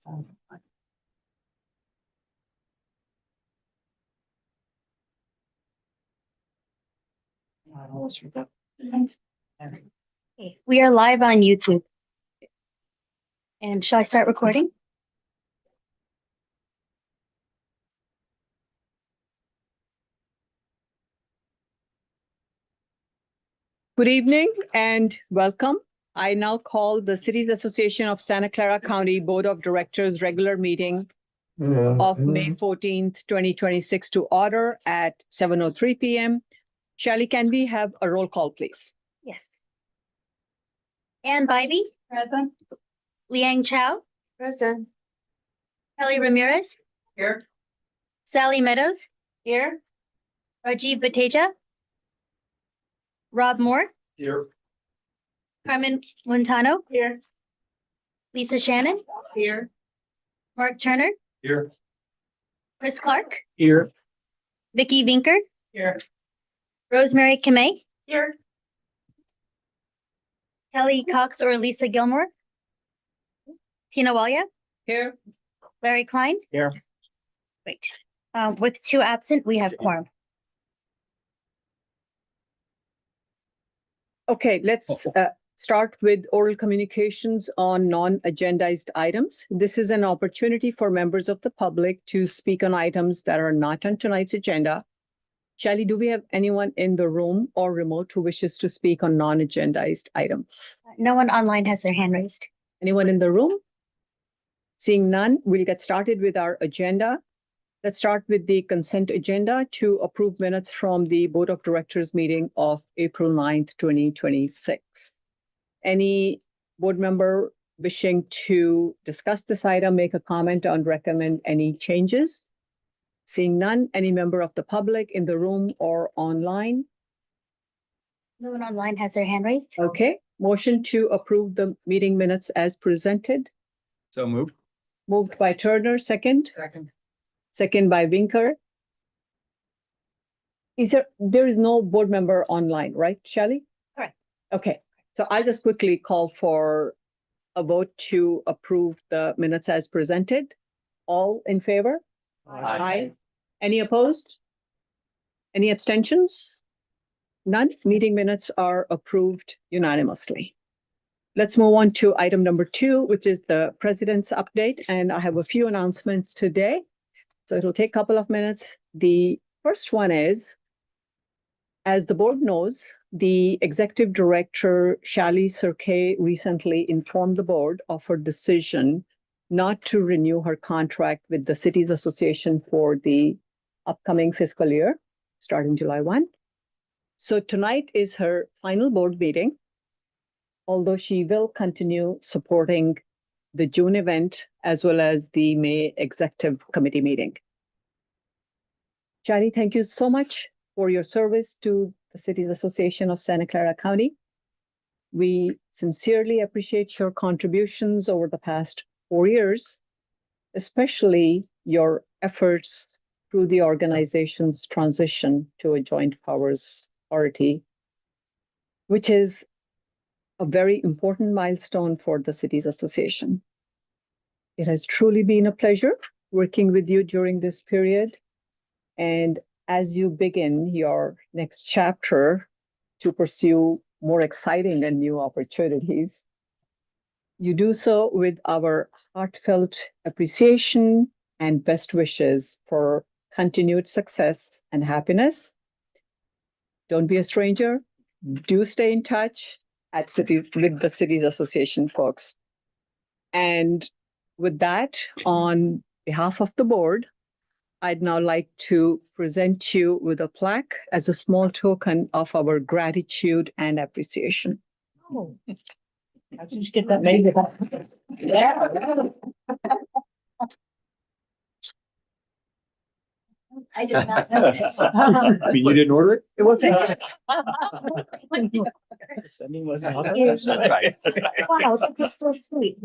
Okay, we are live on YouTube. And shall I start recording? Good evening and welcome. I now call the Cities Association of Santa Clara County Board of Directors regular meeting of May 14th, 2026 to order at 7:03 p.m. Shelley, can we have a roll call, please? Yes. Ann Bybee? Present. Liang Chow? Present. Kelly Ramirez? Here. Sally Meadows? Here. Rajiv Bateja? Rob Moore? Here. Carmen Montano? Here. Lisa Shannon? Here. Mark Turner? Here. Chris Clark? Here. Vicky Vinker? Here. Rosemary Kamei? Here. Kelly Cox or Lisa Gilmore? Tina Walia? Here. Larry Klein? Here. Great. With two absent, we have quorum. Okay, let's start with oral communications on non-agendized items. This is an opportunity for members of the public to speak on items that are not on tonight's agenda. Shelley, do we have anyone in the room or remote who wishes to speak on non-agendized items? No one online has their hand raised. Anyone in the room? Seeing none, we'll get started with our agenda. Let's start with the consent agenda to approve minutes from the Board of Directors meeting of April 9th, 2026. Any board member wishing to discuss this item, make a comment, or recommend any changes? Seeing none, any member of the public in the room or online? No one online has their hand raised. Okay, motion to approve the meeting minutes as presented. So moved. Moved by Turner, second. Second. Second by Vinker. There is no board member online, right, Shelley? Correct. Okay, so I'll just quickly call for a vote to approve the minutes as presented. All in favor? Aye. Any opposed? Any abstentions? None. Meeting minutes are approved unanimously. Let's move on to item number 2, which is the president's update. And I have a few announcements today. So it'll take a couple of minutes. The first one is, as the board knows, the executive director, Shali Surkay, recently informed the board of her decision not to renew her contract with the Cities Association for the upcoming fiscal year, starting July 1. So tonight is her final board meeting, although she will continue supporting the June event as well as the May executive committee meeting. Shali, thank you so much for your service to the Cities Association of Santa Clara County. We sincerely appreciate your contributions over the past 4 years, especially your efforts through the organization's transition to a joint powers authority, which is a very important milestone for the Cities Association. It has truly been a pleasure working with you during this period. And as you begin your next chapter to pursue more exciting and new opportunities, you do so with our heartfelt appreciation and best wishes for continued success and happiness. Don't be a stranger. Do stay in touch with the Cities Association folks. And with that, on behalf of the board, I'd now like to present you with a plaque as a small token of our gratitude and appreciation. Oh, how did you get that made? Yeah. I did not know this. I mean, you didn't order it? It was Spending wasn't on Yes. it. Wow, this is so sweet.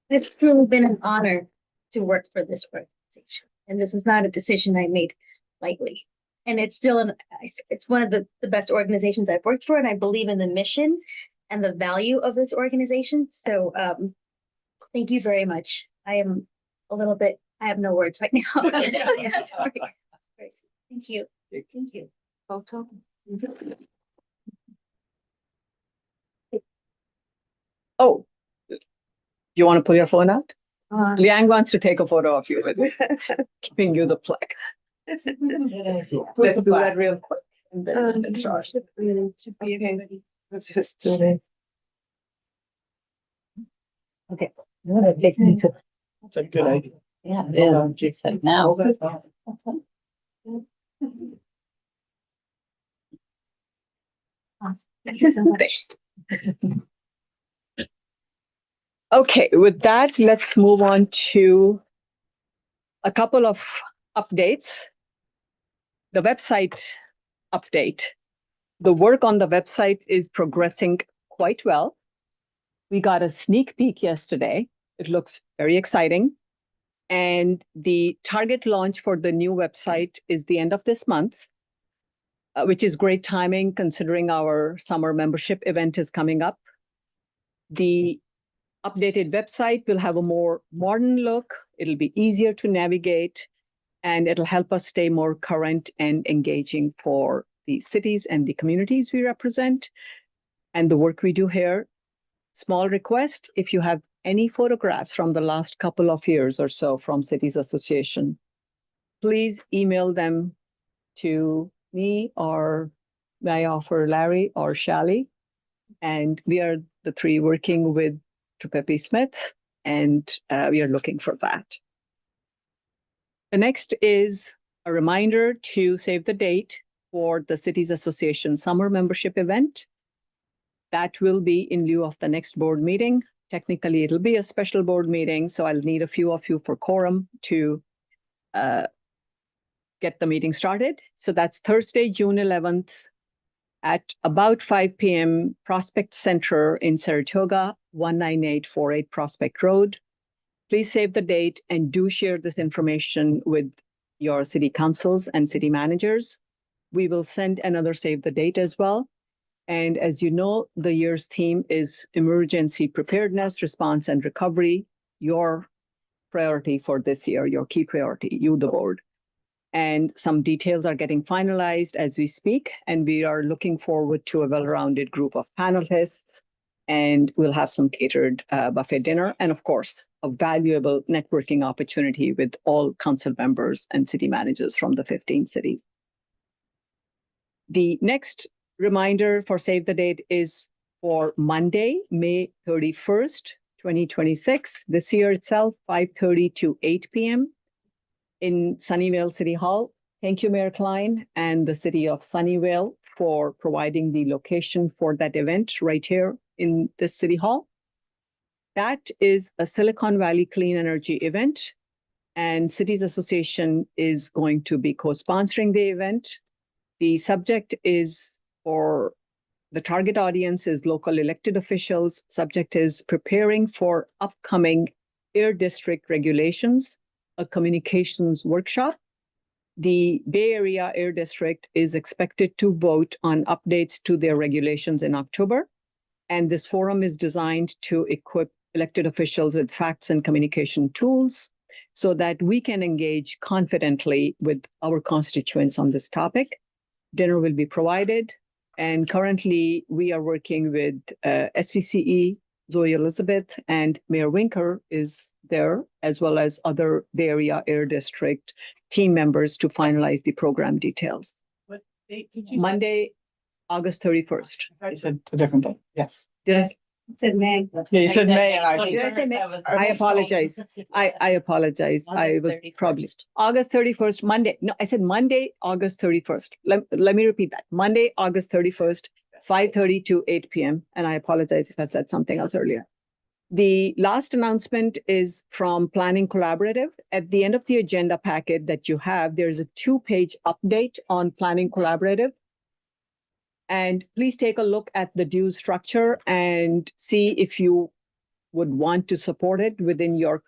It's truly been an honor to work for this organization. And this was not a decision I made lightly. And it's still it's one of the best organizations I've worked for, and I believe in the mission and the value of this organization. So thank you very much. I am a little bit, I have no words right now. Yeah, sorry. Thank you. Thank you. Photo. Oh, do you want to pull your phone out? Liang wants to take a photo of you with giving you the plaque. Let's do that real quick. And then sure. Okay. Let's just do this. Okay. That takes me to. That's a good idea. Yeah, it is. It's like now. Awesome. Thank you so much. Okay, with that, let's move on to a couple of updates. The website update. The work on the website is progressing quite well. We got a sneak peek yesterday. It looks very exciting. And the target launch for the new website is the end of this month, which is great timing considering our summer membership event is coming up. The updated website will have a more modern look. It'll be easier to navigate, and it'll help us stay more current and engaging for the cities and the communities we represent and the work we do here. Small request, if you have any photographs from the last couple of years or so from Cities Association, please email them to me, or may I offer Larry or Shally? And we are the three working with Tripepi Smith, and we are looking for that. The next is a reminder to save the date for the Cities Association Summer Membership event. That will be in lieu of the next board meeting. Technically, it'll be a special board meeting, so I'll need a few of you for quorum to get the meeting started. So that's Thursday, June 11th at about 5 p.m. Prospect Center in Saratoga, 19848 Prospect Road. Please save the date and do share this information with your city councils and city managers. We will send another save the date as well. And as you know, the year's theme is emergency preparedness, response, and recovery. Your priority for this year, your key priority, you, the board. And some details are getting finalized as we speak. And we are looking forward to a well-rounded group of panelists. And we'll have some catered buffet dinner. And of course, a valuable networking opportunity with all council members and city managers from the 15 cities. The next reminder for Save the Date is for Monday, May 31st, 2026. This year itself, 5:30 to 8 p.m. in Sunnyvale City Hall. Thank you, Mayor Klein and the city of Sunnyvale for providing the location for that event right here in this city hall. That is a Silicon Valley Clean Energy event, and Cities Association is going to be co-sponsoring the event. The subject is, for the target audience is local elected officials. Subject is preparing for upcoming air district regulations, a communications workshop. The Bay Area Air District is expected to vote on updates to their regulations in October. And this forum is designed to equip elected officials with facts and communication tools so that we can engage confidently with our constituents on this topic. Dinner will be provided. And currently, we are working with SVCE, Zoe Elizabeth, and Mayor Winker is there, as well as other Bay Area Air District team members to finalize the program details. What date did you say? Monday, August 31st. I said a different day. Yes. Did I? Said Meg. Yeah, you said May. And I Did I say May? I apologize. I apologize. I was probably August 31st, Monday. No, I said Monday, August 31st. Let me repeat that. Monday, August 31st, 5:30 to 8 p.m. And I apologize if I said something else earlier. The last announcement is from Planning Collaborative. At the end of the agenda packet that you have, there's a 2-page update on Planning Collaborative. And please take a look at the due structure and see if you would want to support it within your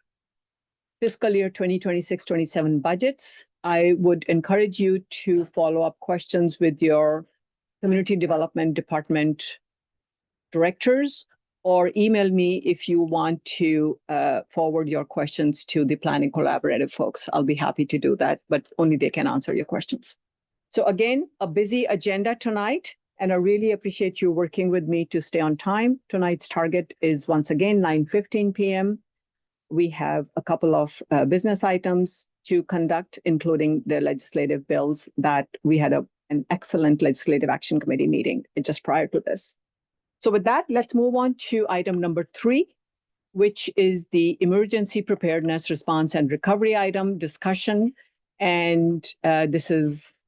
fiscal year 2026-27 budgets. I would encourage you to follow up questions with your community development department directors, or email me if you want to forward your questions to the Planning Collaborative folks. I'll be happy to do that, but only they can answer your questions. So again, a busy agenda tonight, and I really appreciate you working with me to stay on time. Tonight's target is once again 9:15 p.m. We have a couple of business items to conduct, including the legislative bills that we had an excellent Legislative Action Committee meeting just prior to this. So with that, let's move on to item number 3, which is the emergency preparedness, response, and recovery item discussion. And this is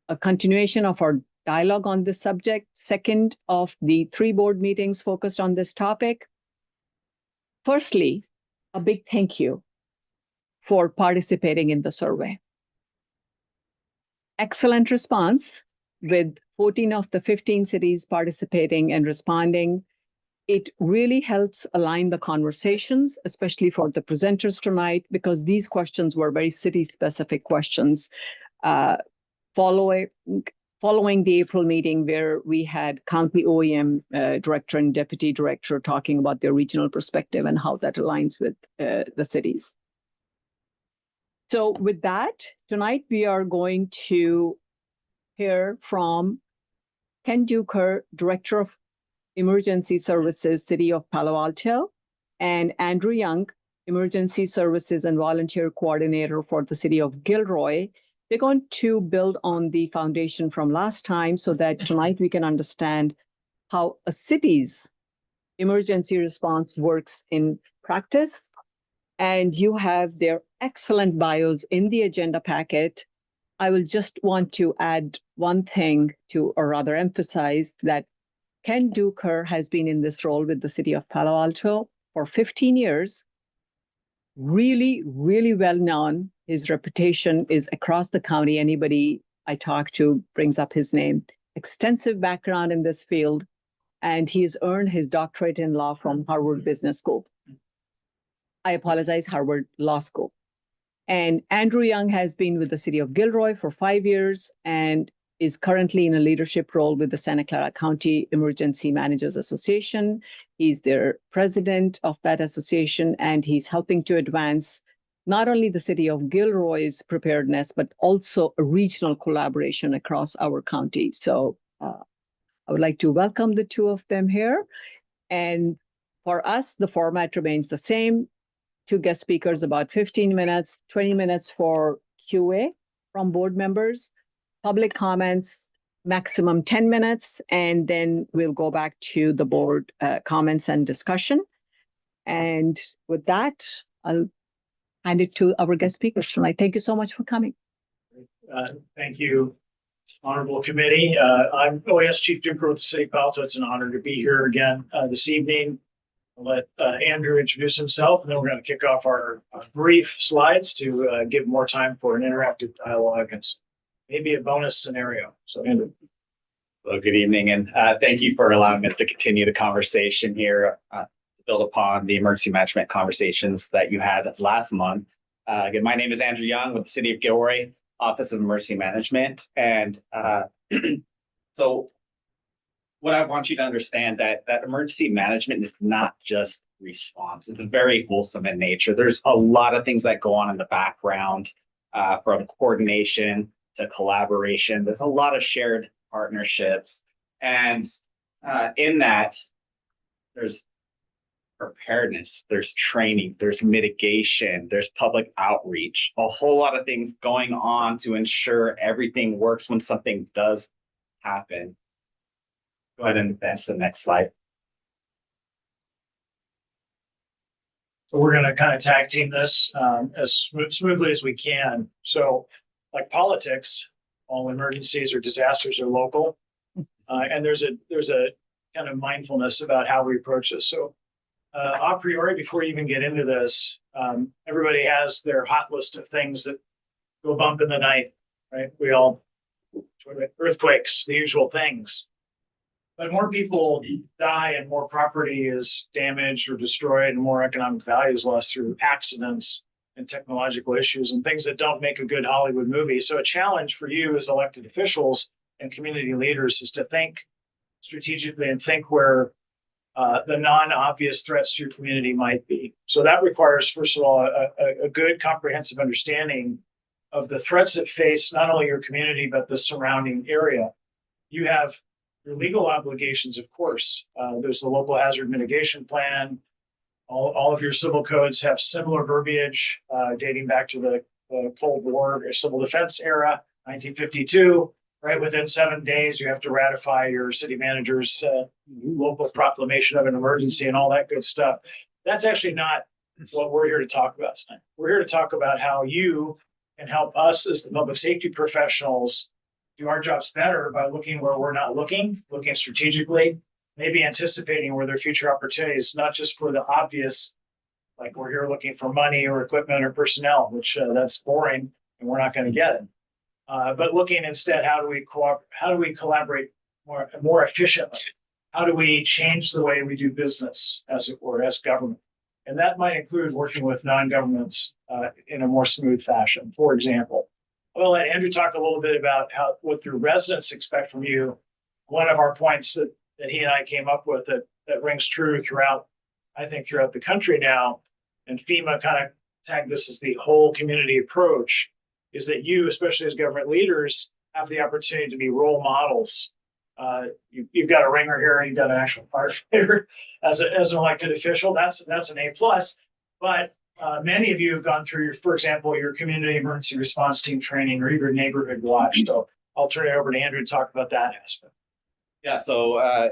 a continuation of our dialogue on this subject, second of the 3 board meetings focused on this topic. Firstly, a big thank you for participating in the survey. Excellent response, with 14 of the 15 cities participating and responding. It really helps align the conversations, especially for the presenters tonight, because these questions were very city-specific questions. Following the April meeting, where we had county OEM director and deputy director talking about their regional perspective and how that aligns with the cities. So with that, tonight we are going to hear from Ken Duker, Director of Emergency Services, City of Palo Alto, and Andrew Young, Emergency Services and Volunteer Coordinator for the City of Gilroy. They're going to build on the foundation from last time so that tonight we can understand how a city's emergency response works in practice. And you have their excellent bios in the agenda packet. I will just want to add one thing to, or rather emphasize, that Ken Duker has been in this role with the City of Palo Alto for 15 years. Really, really well known. His reputation is across the county. Anybody I talk to brings up his name. Extensive background in this field, and he has earned his doctorate in law from Harvard Business School. Harvard Law School. And Andrew Young has been with the City of Gilroy for 5 years and is currently in a leadership role with the Santa Clara County Emergency Managers Association. He's their president of that association, and he's helping to advance not only the City of Gilroy's preparedness, but also a regional collaboration across our county. So I would like to welcome the 2 of them here. And for us, the format remains the same. 2 guest speakers, about 15 minutes, 20 minutes for QA from board members, public comments, maximum 10 minutes, and then we'll go back to the board comments and discussion. And with that, I'll hand it to our guest speakers tonight. Thank you so much for coming. Thank you, Honorable Committee. I'm OAS Chief Duker with the City of Palo Alto. It's an honor to be here again this evening. I'll let Andrew introduce himself, and then we're going to kick off our brief slides to give more time for an interactive dialogue and maybe a bonus scenario. So, Andrew. Well, good evening, and thank you for allowing us to continue the conversation here, to build upon the emergency management conversations that you had last month. Again, my name is Andrew Young with the City of Gilroy, Office of Emergency Management, and so what I want you to understand that emergency management is not just response. It's very wholesome in nature. There's a lot of things that go on in the background, from coordination to collaboration. There's a lot of shared partnerships. And in that, there's preparedness, there's training, there's mitigation, there's public outreach, a whole lot of things going on to ensure everything works when something does happen. Go ahead and advance to the next slide. So we're going to kind of tag team this as smoothly as we can. So, like politics, all emergencies or disasters are local, and there's a kind of mindfulness about how we approach this. So, a priori, before you even get into this, everybody has their hot list of things that go bump in the night, right? We all earthquakes, the usual things. But more people die and more property is damaged or destroyed and more economic value is lost through accidents and technological issues and things that don't make a good Hollywood movie. So a challenge for you as elected officials and community leaders is to think strategically and think where the non-obvious threats to your community might be. So that requires, first of all, a good comprehensive understanding of the threats that face not only your community, but the surrounding area. You have your legal obligations, of course. There's the local hazard mitigation plan. All of your civil codes have similar verbiage dating back to the Cold War or Civil Defense era, 1952. Right within 7 days, you have to ratify your city manager's local proclamation of an emergency and all that good stuff. That's actually not what we're here to talk about tonight. We're here to talk about how you can help us as the public safety professionals do our jobs better by looking where we're not looking strategically, maybe anticipating where there are future opportunities, not just for the obvious, like we're here looking for money or equipment or personnel, which that's boring and we're not going to get it. But looking instead, how do we collaborate more efficiently? How do we change the way we do business, as it were, as government? And that might include working with non-governments in a more smooth fashion. For example, I'll let Andrew talk a little bit about what your residents expect from you. One of our points that he and I came up with that rings true throughout the country now, and FEMA kind of tagged this as the whole community approach, is that you, especially as government leaders, have the opportunity to be role models. You've got a ringer here, and you've got an actual firefighter as an elected official. That's an A+. But many of you have gone through for example, your community emergency response team training or your neighborhood watch. So I'll turn it over to Andrew to talk about that aspect. Yeah, so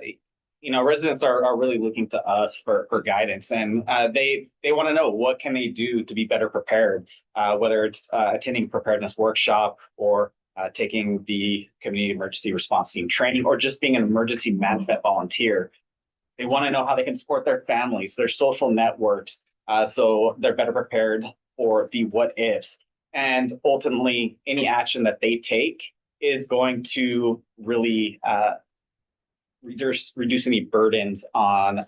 residents are really looking to us for guidance, and they want to know what can they do to be better prepared, whether it's attending preparedness workshop or taking the community emergency response team training, or just being an emergency management volunteer. They want to know how they can support their families, their social networks, so they're better prepared for the what ifs. And ultimately, any action that they take is going to really reduce any burdens on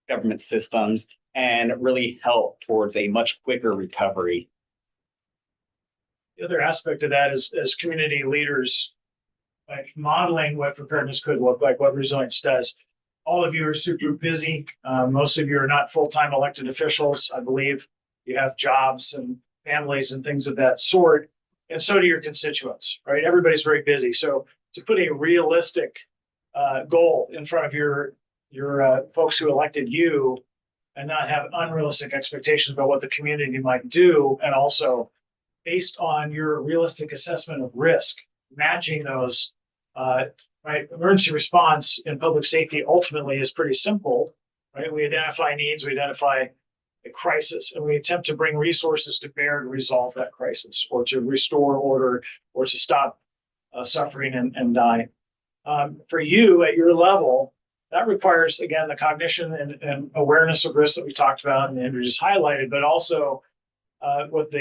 government systems and really help towards a much quicker recovery. The other aspect of that is, as community leaders, like modeling what preparedness could look like, what resilience does. All of you are super busy. Most of you are not full-time elected officials. I believe you have jobs and families and things of that sort. And so do your constituents, right? Everybody's very busy. So to put a realistic goal in front of your folks who elected you and not have unrealistic expectations about what the community might do, and also based on your realistic assessment of risk, matching those, right? Emergency response in public safety ultimately is pretty simple, right? We identify needs, we identify a crisis, and we attempt to bring resources to bear to resolve that crisis, or to restore order, or to stop suffering and dying. For you at your level, that requires, again, the cognition and awareness of risk that we talked about and Andrew just highlighted, but also what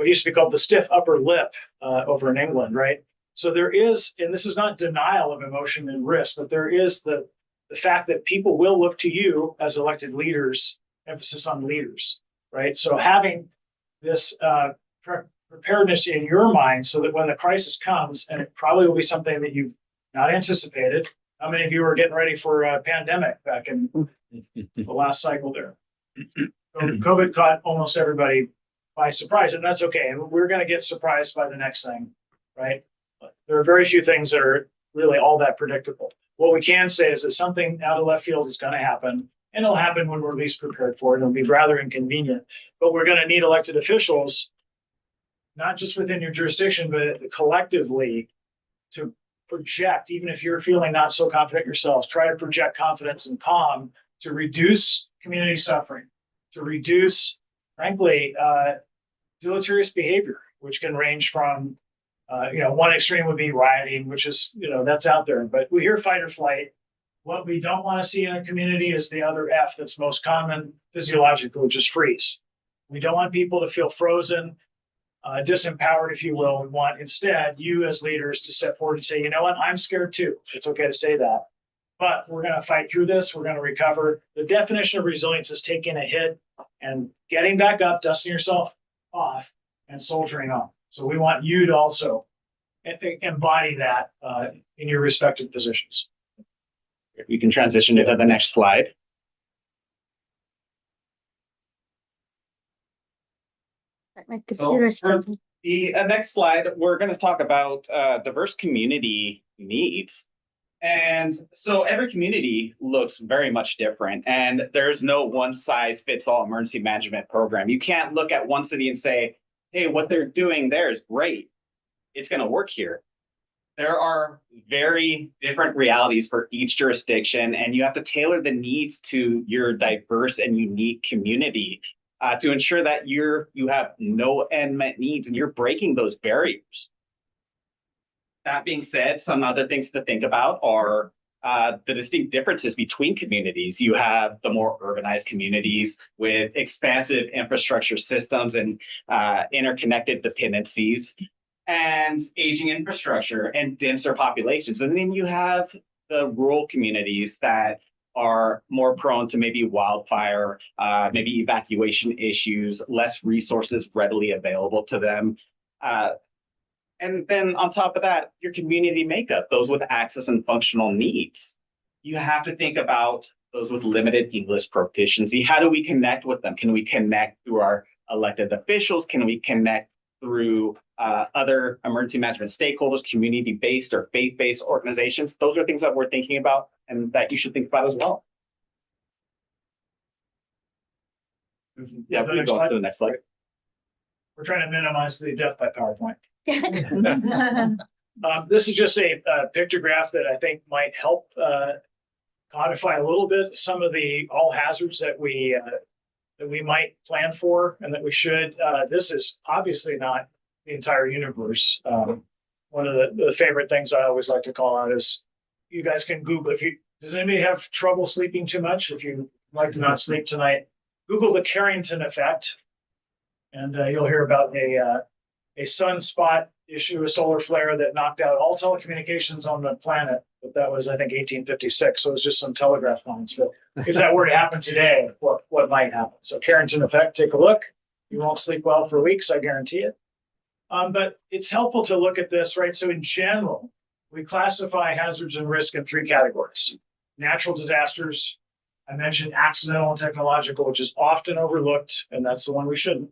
used to be called the stiff upper lip over in England, right? So there is, and this is not denial of emotion and risk, but there is the fact that people will look to you as elected leaders, emphasis on leaders, right? So having this preparedness in your mind so that when the crisis comes, and it probably will be something that you've not anticipated. How many of you were getting ready for a pandemic back in the last cycle there? COVID caught almost everybody by surprise, and that's okay. We're going to get surprised by the next thing, right? But there are very few things that are really all that predictable. What we can say is that something out of left field is going to happen, and it'll happen when we're least prepared for it. It'll be rather inconvenient, but we're going to need elected officials, not just within your jurisdiction, but collectively, to project, even if you're feeling not so confident yourselves, try to project confidence and calm to reduce community suffering, to reduce, frankly, deleterious behavior, which can range from, one extreme would be rioting, which is, that's out there. But we hear fight or flight. What we don't want to see in a community is the other F that's most common physiologically, which is freeze. We don't want people to feel frozen, disempowered, if you will. We want instead you as leaders to step forward and say, you know what, I'm scared too. It's okay to say that, but we're going to fight through this. We're going to recover. The definition of resilience is taking a hit and getting back up, dusting yourself off, and soldiering on. So we want you to also embody that in your respective positions. We can transition to the next slide. My computer's frozen. The next slide, we're going to talk about diverse community needs. And so every community looks very much different, and there's no one size fits all emergency management program. You can't look at one city and say, hey, what they're doing there is great. It's going to work here. There are very different realities for each jurisdiction, and you have to tailor the needs to your diverse and unique community to ensure that you have no unmet needs and you're breaking those barriers. That being said, some other things to think about are the distinct differences between communities. You have the more urbanized communities with expansive infrastructure systems and interconnected dependencies, and aging infrastructure and denser populations. And then you have the rural communities that are more prone to maybe wildfire, maybe evacuation issues, less resources readily available to them. And then on top of that, your community makeup, those with access and functional needs. You have to think about those with limited English proficiency. How do we connect with them? Can we connect through our elected officials? Can we connect through other emergency management stakeholders, community-based or faith-based organizations? Those are things that we're thinking about and that you should think about as well. Yeah, we can go on to the next slide. We're trying to minimize the death by PowerPoint. This is just a pictograph that I think might help codify a little bit some of the all hazards that we might plan for and that we should. This is obviously not the entire universe. One of the favorite things I always like to call out is you guys can Google. Does anybody have trouble sleeping too much? If you like to not sleep tonight, Google the Carrington effect, and you'll hear about a sunspot issue, a solar flare that knocked out all telecommunications on the planet. But that was, I think, 1856. So it was just some telegraph lines. But if that were to happen today, what might happen? So Carrington effect, take a look. You won't sleep well for weeks, I guarantee it. But it's helpful to look at this, right? So in general, we classify hazards and risk in three categories. Natural disasters, I mentioned accidental and technological, which is often overlooked, and that's the one we shouldn't.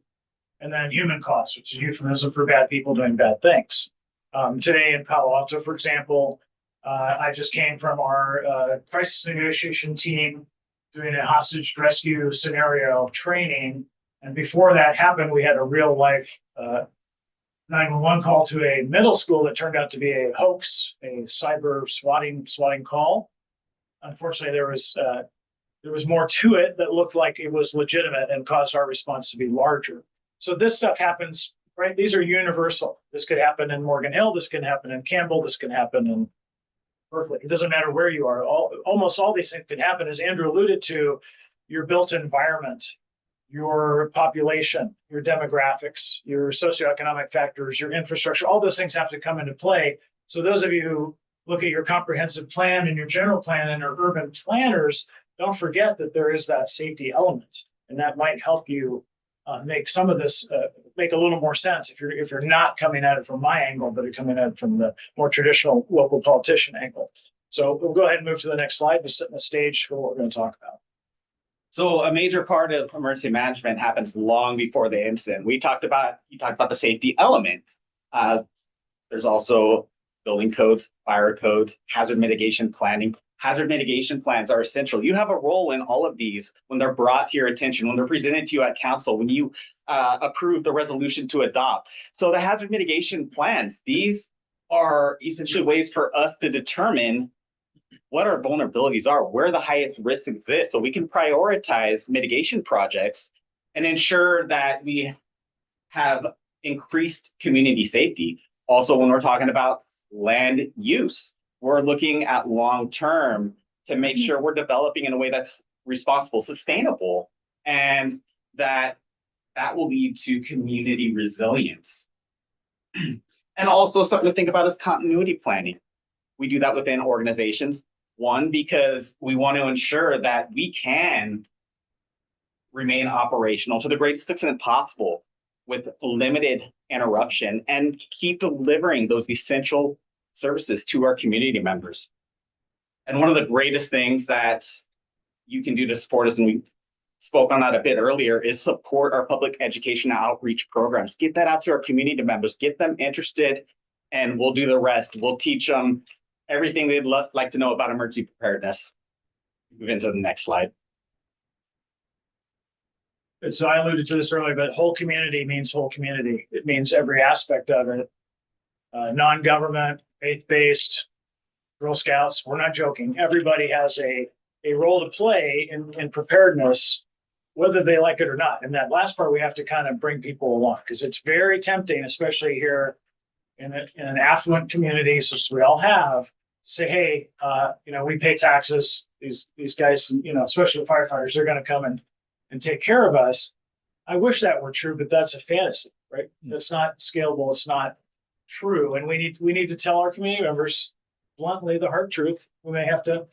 And then human costs, which is a euphemism for bad people doing bad things. Today in Palo Alto, for example, I just came from our crisis negotiation team doing a hostage rescue scenario training. And before that happened, we had a real life 911 call to a middle school that turned out to be a hoax, a cyber swatting call. Unfortunately, there was more to it that looked like it was legitimate and caused our response to be larger. So this stuff happens, right? These are universal. This could happen in Morgan Hill. This can happen in Campbell. This can happen in Berkeley. It doesn't matter where you are. Almost all these things can happen. As Andrew alluded to, your built environment, your population, your demographics, your socioeconomic factors, your infrastructure, all those things have to come into play. So those of you who look at your comprehensive plan and your general plan and are urban planners, don't forget that there is that safety element, and that might help you make some of this make a little more sense if you're not coming at it from my angle, but you're coming at it from the more traditional local politician angle. So we'll go ahead and move to the next slide to set the stage for what we're going to talk about. So a major part of emergency management happens long before the incident. You talked about the safety element. There's also building codes, fire codes, hazard mitigation planning. Hazard mitigation plans are essential. You have a role in all of these when they're brought to your attention, when they're presented to you at council, when you approve the resolution to adopt. So the hazard mitigation plans, these are essentially ways for us to determine what our vulnerabilities are, where the highest risks exist, so we can prioritize mitigation projects and ensure that we have increased community safety. Also, when we're talking about land use, we're looking at long-term to make sure we're developing in a way that's responsible, sustainable, and that will lead to community resilience. And also something to think about is continuity planning. We do that within organizations. One, because we want to ensure that we can remain operational to the greatest extent possible with limited interruption and keep delivering those essential services to our community members. And one of the greatest things that you can do to support us, and we spoke on that a bit earlier, is support our public education outreach programs. Get that out to our community members, get them interested, and we'll do the rest. We'll teach them everything they'd like to know about emergency preparedness. Move into the next slide. And so I alluded to this earlier, but whole community means whole community. It means every aspect of it. Non-government, faith-based, Girl Scouts, we're not joking. Everybody has a role to play in preparedness, whether they like it or not. And that last part, we have to kind of bring people along because it's very tempting, especially here in an affluent community, such as we all have, to say, hey, we pay taxes. These guys, especially the firefighters, they're going to come and take care of us. I wish that were true, but that's a fantasy, right? That's not scalable. It's not true. And we need to tell our community members bluntly the hard truth. We may have to,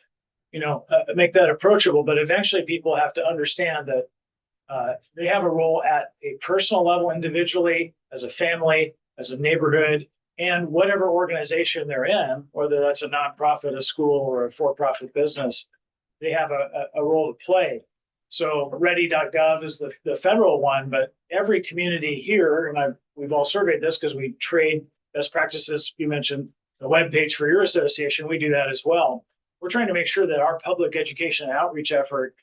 make that approachable, but eventually people have to understand that they have a role at a personal level, individually, as a family, as a neighborhood, and whatever organization they're in, whether that's a nonprofit, a school, or a for-profit business, they have a role to play. So ready.gov is the federal one, but every community here, and we've all surveyed this because we trade best practices. You mentioned the webpage for your association. We do that as well. We're trying to make sure that our public education and outreach effort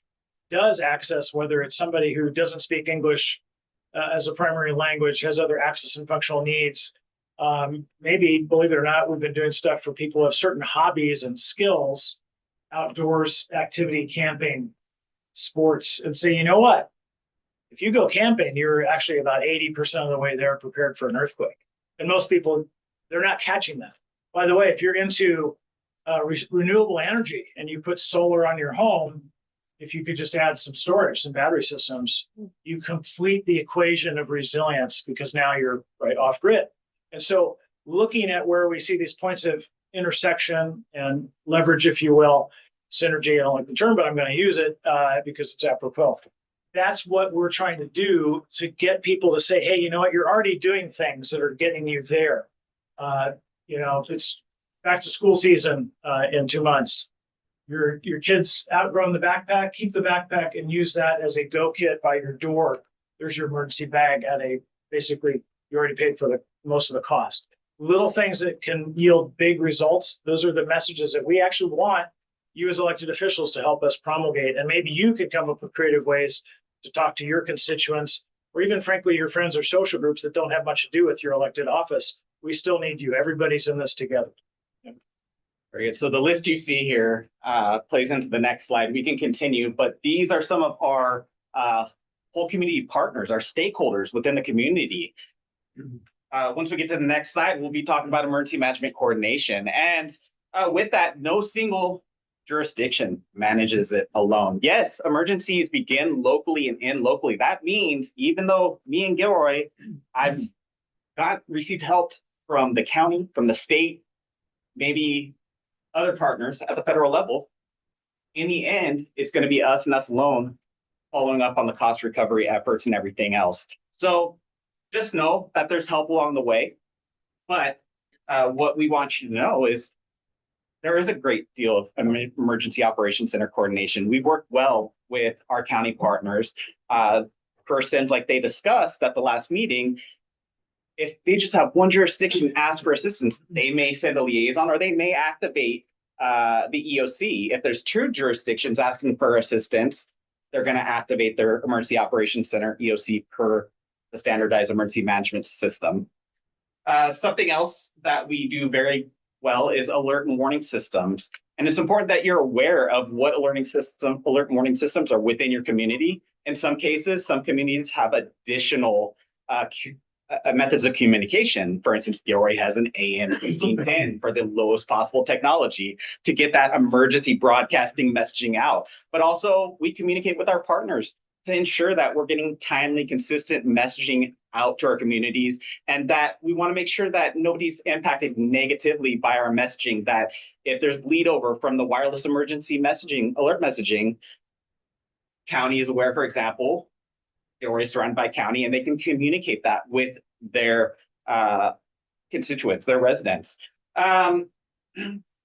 does access, whether it's somebody who doesn't speak English as a primary language, has other access and functional needs. Maybe, believe it or not, we've been doing stuff for people who have certain hobbies and skills, outdoors activity, camping, sports, and say, you know what? If you go camping, you're actually about 80% of the way there prepared for an earthquake. And most people, they're not catching that. By the way, if you're into renewable energy and you put solar on your home, if you could just add some storage, some battery systems, you complete the equation of resilience because now you're right off grid. And so looking at where we see these points of intersection and leverage, if you will, synergy, I don't like the term, but I'm going to use it because it's apropos. That's what we're trying to do to get people to say, hey, you know what, you're already doing things that are getting you there. If it's back to school season in 2 months, your kids outgrown the backpack, keep the backpack and use that as a go kit by your door. There's your emergency bag at basically, you already paid for most of the cost. Little things that can yield big results. Those are the messages that we actually want you as elected officials to help us promulgate. And maybe you could come up with creative ways to talk to your constituents, or even frankly, your friends or social groups that don't have much to do with your elected office. We still need you. Everybody's in this together. Very good. So the list you see here plays into the next slide. We can continue, but these are some of our whole community partners, our stakeholders within the community. Once we get to the next slide, we'll be talking about emergency management coordination. And with that, no single jurisdiction manages it alone. Yes, emergencies begin locally and end locally. That means even though me and Gilroy, I've received help from the county, from the state, maybe other partners at the federal level, in the end, it's going to be us and us alone following up on the cost recovery efforts and everything else. So just know that there's help along the way. But what we want you to know is there is a great deal of emergency operations center coordination. We work well with our county partners. For instance, like they discussed at the last meeting, if they just have one jurisdiction ask for assistance, they may send a liaison or they may activate the EOC. If there's two jurisdictions asking for assistance, they're going to activate their emergency operations center EOC per the standardized emergency management system. Something else that we do very well is alert and warning systems. And it's important that you're aware of what alert and warning systems are within your community. In some cases, some communities have additional methods of communication. For instance, Gilroy has an AM 1510 for the lowest possible technology to get that emergency broadcasting messaging out. But also we communicate with our partners to ensure that we're getting timely, consistent messaging out to our communities, and that we want to make sure that nobody's impacted negatively by our messaging, that if there's bleed over from the wireless emergency messaging, alert messaging, county is aware, for example, they're already surrounded by county, and they can communicate that with their constituents, their residents.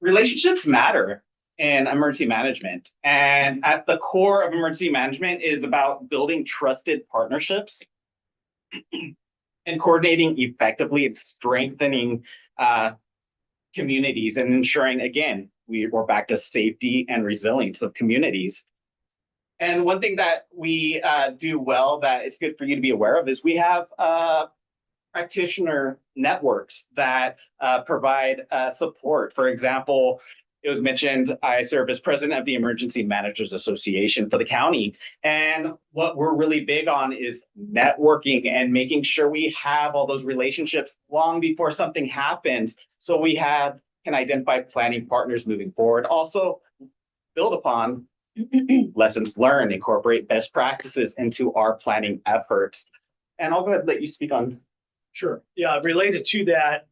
Relationships matter. in emergency management. And at the core of emergency management is about building trusted partnerships and coordinating effectively and strengthening communities and ensuring, again, we're back to safety and resilience of communities. And one thing that we do well that it's good for you to be aware of is we have practitioner networks that provide support. For example, it was mentioned, I serve as president of the Emergency Managers Association for the county. And what we're really big on is networking and making sure we have all those relationships long before something happens. So we can identify planning partners moving forward. Also, build upon lessons learned, incorporate best practices into our planning efforts. And I'll go ahead and let you speak on. Sure. Yeah, related to that,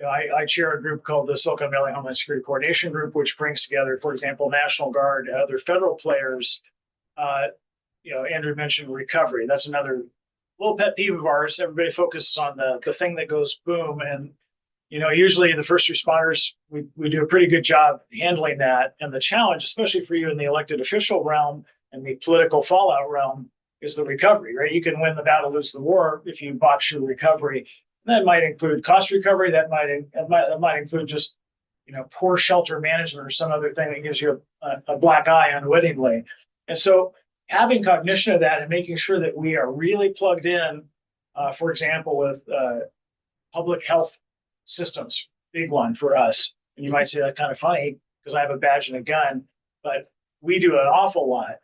I chair a group called the Silicon Valley Homeland Security Coordination Group, which brings together, for example, National Guard, other federal players. Andrew mentioned recovery. That's another little pet peeve of ours. Everybody focuses on the thing that goes boom. And, usually the first responders, we do a pretty good job handling that. And the challenge, especially for you in the elected official realm and the political fallout realm, is the recovery, right? You can win the battle, lose the war if you botch your recovery. That might include cost recovery. That might include just, poor shelter management or some other thing that gives you a black eye unwittingly. And so having cognition of that and making sure that we are really plugged in, for example, with public health systems, big one for us. And you might say that's kind of funny because I have a badge and a gun, but we do an awful lot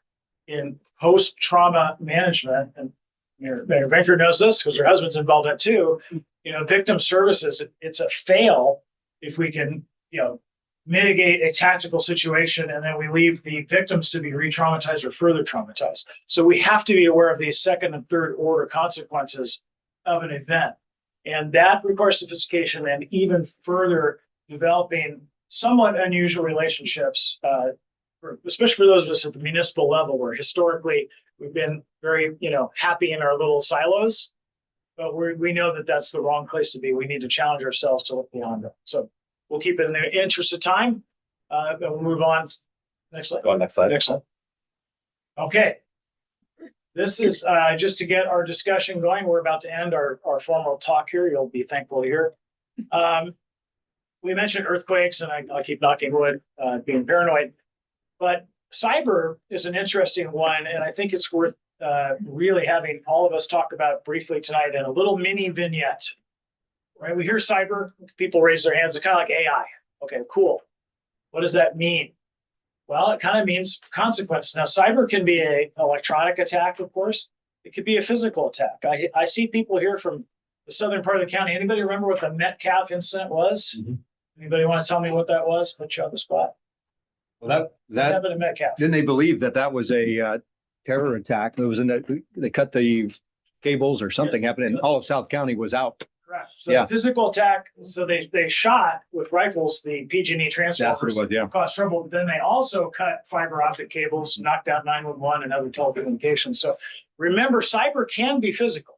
in post-trauma management. And Mayor Venture knows this because her husband's involved in it too. Victim services, it's a fail if we can, mitigate a tactical situation and then we leave the victims to be re-traumatized or further traumatized. So we have to be aware of these second and third order consequences of an event. And that requires sophistication and even further developing somewhat unusual relationships, especially for those of us at the municipal level, where historically we've been very, happy in our little silos, but we know that that's the wrong place to be. We need to challenge ourselves to look beyond them. So we'll keep it in the interest of time. And we'll move on. Next slide. Go on, next slide. Next slide. Okay. This is just to get our discussion going. We're about to end our formal talk here. You'll be thankful to hear. We mentioned earthquakes, and I keep knocking wood, being paranoid. But cyber is an interesting one, and I think it's worth really having all of us talk about briefly tonight in a little mini vignette. Right? We hear cyber, people raise their hands. It's kind of like AI. Okay, cool. What does that mean? Well, it kind of means consequence. Now, cyber can be an electronic attack, of course. It could be a physical attack. I see people here from the southern part of the county. Anybody remember what the Metcalf incident was? Mm-hmm. Anybody want to tell me what that was? Put you on the spot. Well, that happened in Metcalf. Didn't they believe that was a terror attack? It was they cut the cables or something happened, and all of South County was out. Correct. So the physical attack. So they shot with rifles the PG&E transformers. Caused trouble. But then they also cut fiber optic cables, knocked out 911 and other telecommunications. So remember, cyber can be physical,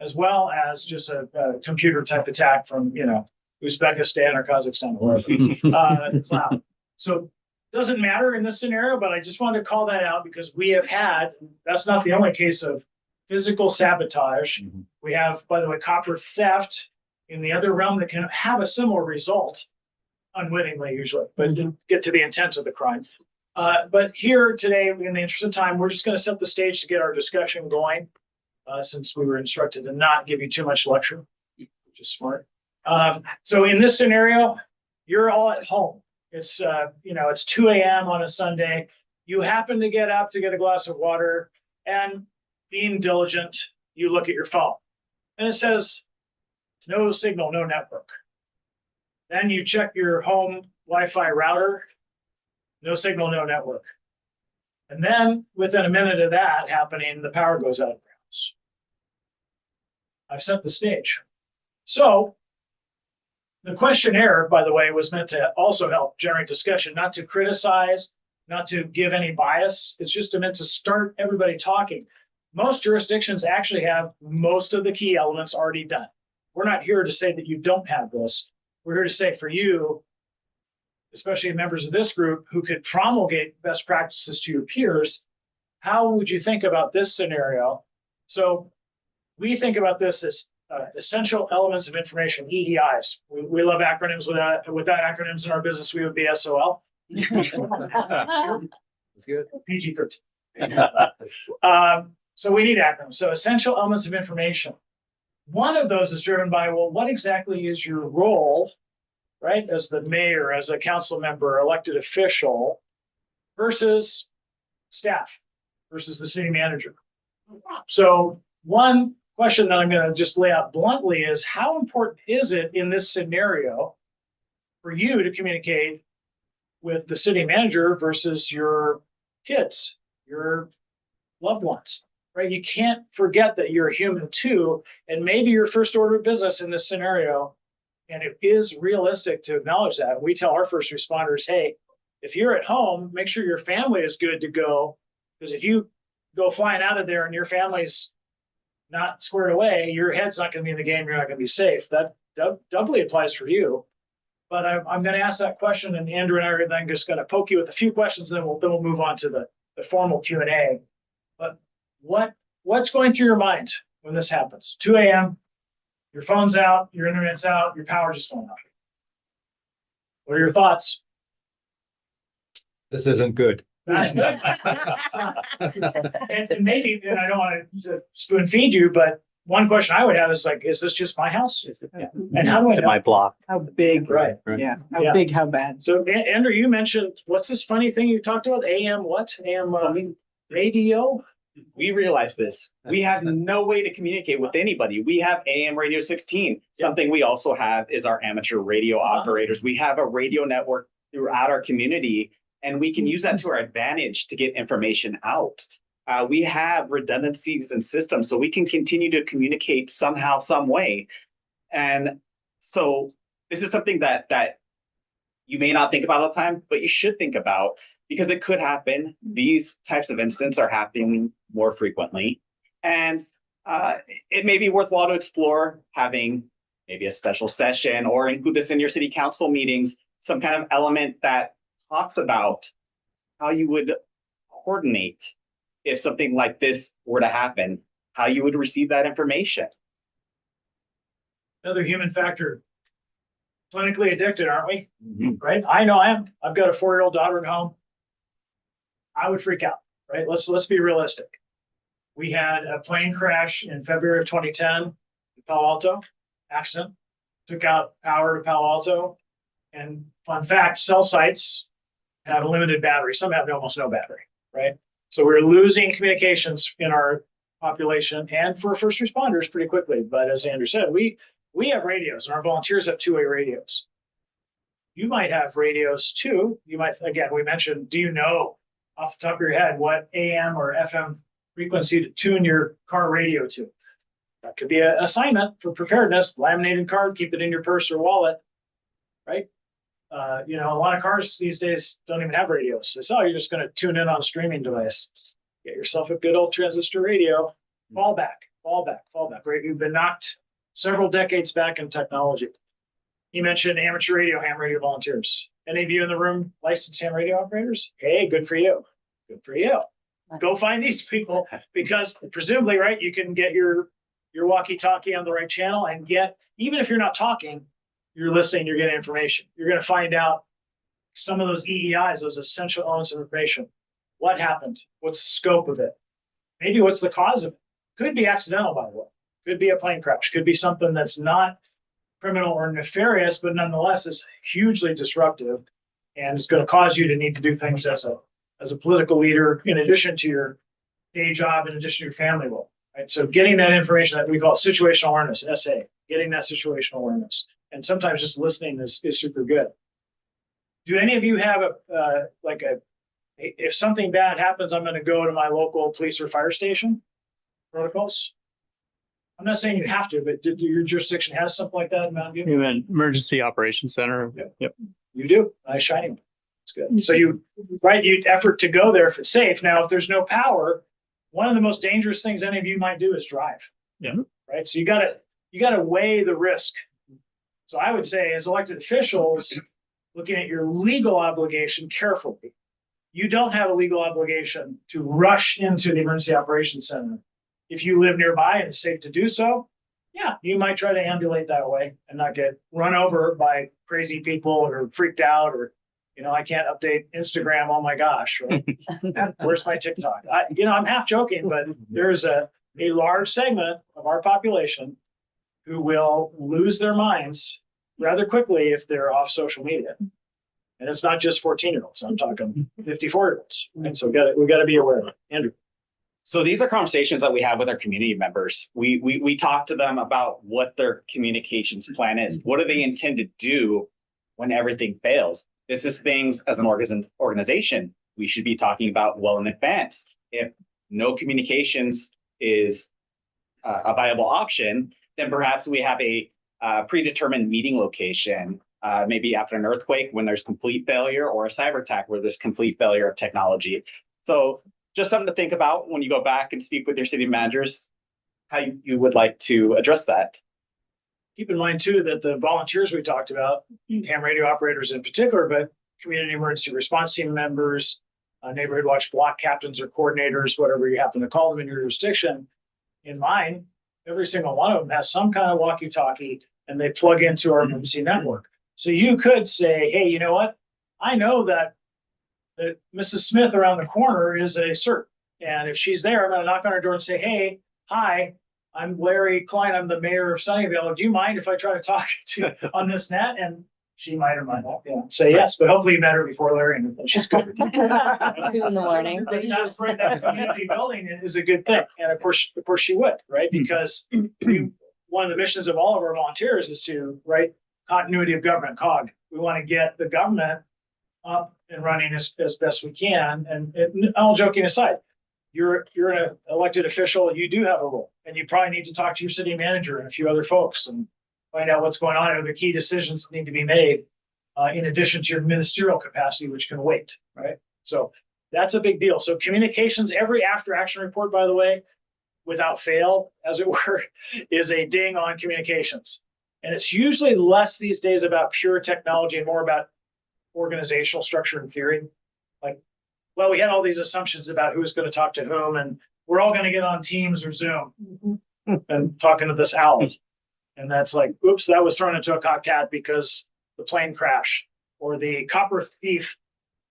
as well as just a computer type attack from Uzbekistan or Kazakhstan or wherever. Cloud. So doesn't matter in this scenario, but I just wanted to call that out because we have had. That's not the only case of physical sabotage. Mm-hmm. We have, by the way, copper theft in the other realm that can have a similar result, unwittingly usually, but get to the intent of the crime. But here today, in the interest of time, we're just going to set the stage to get our discussion going, since we were instructed to not give you too much lecture, which is smart. So in this scenario, you're all at home. It's it's 2 a.m. on a Sunday. You happen to get up to get a glass of water, and being diligent, you look at your phone and it says no signal, no network. Then you check your home Wi-Fi router, no signal, no network. And then within a minute of that happening, the power goes out of your house. I've set the stage. So the questionnaire, by the way, was meant to also help generate discussion, not to criticize, not to give any bias. It's just meant to start everybody talking. Most jurisdictions actually have most of the key elements already done. We're not here to say that you don't have this. We're here to say for you, especially members of this group who could promulgate best practices to your peers, how would you think about this scenario? So we think about this as essential elements of information, EEIs. We love acronyms. Without acronyms in our business, we would be SOL. That's good. PG-13. So we need acronyms. So essential elements of information. One of those is driven by, well, what exactly is your role, right? As the mayor, as a council member, elected official versus staff versus the city manager. So one question that I'm going to just lay out bluntly is, how important is it in this scenario for you to communicate with the city manager versus your kids, your loved ones, right? You can't forget that you're a human too, and maybe your first order of business in this scenario, and it is realistic to acknowledge that. We tell our first responders, hey, if you're at home, make sure your family is good to go, because if you go flying out of there and your family's not squared away, your head's not going to be in the game, you're not going to be safe. That doubly applies for you. But I'm going to ask that question, and Andrew and I are then just going to poke you with a few questions, then we'll move on to the formal Q&A. But what's going through your mind when this happens? 2 a.m., your phone's out, your internet's out, your power just went out. What are your thoughts? This isn't good. That's good. And maybe, and I don't want to spoon feed you, but one question I would have is like, is this just my house? And how do I know? My block. How big, Right. yeah, Yeah. how big, how bad? So Andrew, you mentioned, what's this funny thing you talked about? AM what? AM radio? We realize this. We have no way to communicate with anybody. We have AM Radio 16. Something we also have is our amateur radio operators. We have a radio network throughout our community, and we can use that to our advantage to get information out. We have redundancies in systems, so we can continue to communicate somehow, some way. And so this is something that you may not think about all the time, but you should think about, because it could happen. These types of incidents are happening more frequently. And it may be worthwhile to explore having maybe a special session, or include this in your city council meetings, some kind of element that talks about how you would coordinate if something like this were to happen, how you would receive that information. Another human factor. Clinically addicted, aren't we? Mhm. Right? I know I am. I've got a 4-year-old daughter at home. I would freak out, right? Let's be realistic. We had a plane crash in February of 2010 in Palo Alto, accident, took out power to Palo Alto. And fun fact, cell sites have a limited battery. Some have almost no battery, right? So we're losing communications in our population and for first responders pretty quickly. But as Andrew said, we have radios, and our volunteers have 2-way radios. You might have radios too. You might, again, we mentioned, do you know off the top of your head what AM or FM frequency to tune your car radio to? That could be an assignment for preparedness. Laminated card, keep it in your purse or wallet, right? A lot of cars these days don't even have radios. They say, oh, you're just going to tune in on a streaming device. Get yourself a good old transistor radio. Fall back. Right? We've been knocked several decades back in technology. You mentioned amateur radio, ham radio volunteers. Any of you in the room licensed ham radio operators? Hey, good for you. Good for you. Go find these people, because presumably, right, you can get your walkie-talkie on the right channel and get, even if you're not talking, you're listening, you're getting information. You're going to find out some of those EEIs, those essential elements of information. What happened? What's the scope of it? Maybe what's the cause of it? Could be accidental, by the way. Could be a plane crash. Could be something that's not criminal or nefarious, but nonetheless is hugely disruptive, and it's going to cause you to need to do things as a political leader, in addition to your day job, in addition to your family role. Right? So getting that information that we call situational awareness, SA, getting that situational awareness. And sometimes just listening is super good. Do any of you have if something bad happens, I'm going to go to my local police or fire station protocols? I'm not saying you have to, but did your jurisdiction has something like that in Mountain View? You meant Emergency Operations Center. Yep. You do. Nice shiny one. It's good. So you'd effort to go there if it's safe. Now, if there's no power, one of the most dangerous things any of you might do is drive. Yeah. Right. So you gotta weigh the risk. So I would say, as elected officials, looking at your legal obligation carefully. You don't have a legal obligation to rush into the Emergency Operations Center. If you live nearby and it's safe to do so, yeah, you might try to ambulate that way and not get run over by crazy people or freaked out or, I can't update Instagram. Oh my gosh. Or, where's my TikTok? I'm half joking, but there's a large segment of our population who will lose their minds rather quickly if they're off social media. And it's not just 14-year-olds. I'm talking 54-year-olds. And so we got to be aware of it. Andrew. So these are conversations that we have with our community members. We talk to them about what their communications plan is. What do they intend to do when everything fails? This is things as an organization we should be talking about well in advance. If no communications is a viable option, then perhaps we have a predetermined meeting location, maybe after an earthquake when there's complete failure, or a cyber attack where there's complete failure of technology. So just something to think about when you go back and speak with your city managers, how you would like to address that. Keep in mind too that the volunteers we talked about, ham radio operators in particular, but community emergency response team members, neighborhood watch block captains or coordinators, whatever you happen to call them in your jurisdiction. In mine, every single one of them has some kind of walkie-talkie and they plug into our emergency network. So you could say, hey, you know what? I know that Mrs. Smith around the corner is a CERT. And if she's there, I'm going to knock on her door and say, hey, hi, I'm Larry Klein. I'm the mayor of Sunnyvale. Do you mind if I try to talk to on this net? And she might or might not say yes, but hopefully you met her before Larry and she's good. 2 in the morning. That's right. That community building is a good thing. And of course she would, right? Because one of the missions of all of our volunteers is to, continuity of government, COG. We want to get the government up and running as best we can. And all joking aside, you're an elected official, you do have a role, and you probably need to talk to your city manager and a few other folks and find out what's going on and the key decisions that need to be made, in addition to your ministerial capacity, which can wait, right? So that's a big deal. So communications, every after action report, by the way, without fail, as it were, is a ding on communications. And it's usually less these days about pure technology and more about organizational structure and theory. Well, we had all these assumptions about who's going to talk to whom, and we're all going to get on Teams or Zoom and talking to this owl. And that's like, oops, that was thrown into a cocktail because the plane crash, or the copper thief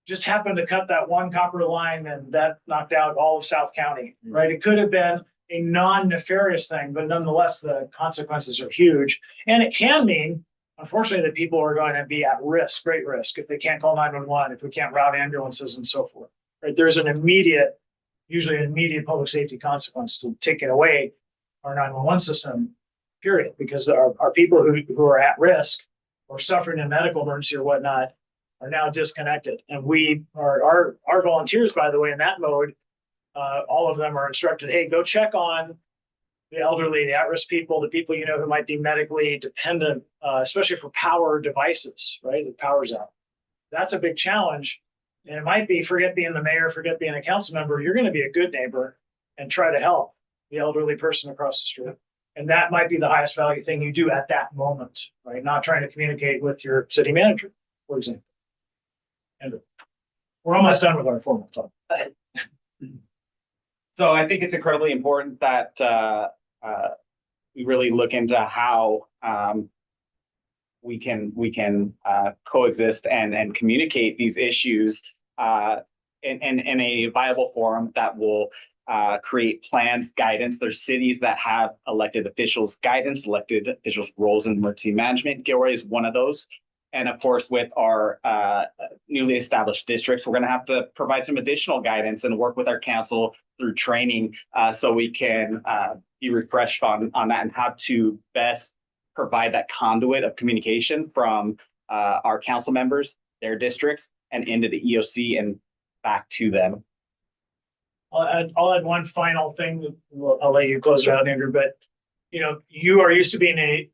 just happened to cut that one copper line and that knocked out all of South County, right? It could have been a non-nefarious thing, but nonetheless, the consequences are huge. And it can mean, unfortunately, that people are going to be at risk, great risk, if they can't call 911, if we can't route ambulances and so forth, right? There's usually an immediate public safety consequence to taking away our 911 system, period, because our people who are at risk or suffering a medical emergency or whatnot are now disconnected. And our volunteers, by the way, in that mode, all of them are instructed, hey, go check on the elderly, the at-risk people, the people who might be medically dependent, especially for power devices, right? The power's out. That's a big challenge. And it might be, forget being the mayor, forget being a council member, you're going to be a good neighbor and try to help the elderly person across the street. And that might be the highest value thing you do at that moment, right? Not trying to communicate with your city manager, for example. And we're almost done with our formal talk. So I think it's incredibly important that we really look into how we can coexist and communicate these issues in a viable forum that will create plans, guidance. There's cities that have elected officials guidance, elected officials roles in emergency management. Gilroy is one of those. And of course, with our newly established districts, we're going to have to provide some additional guidance and work with our council through training so we can be refreshed on that and how to best provide that conduit of communication from our council members, their districts, and into the EOC and back to them. I'll add one final thing. I'll let you close it out, Andrew. But you are used to being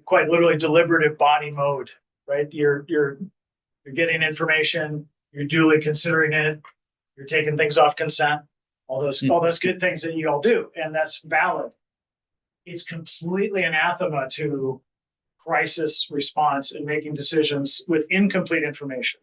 quite literally deliberative body mode, right? You're getting information, you're duly considering it, you're taking things off consent, all those good things that you all do, and that's valid. It's completely anathema to crisis response and making decisions with incomplete information.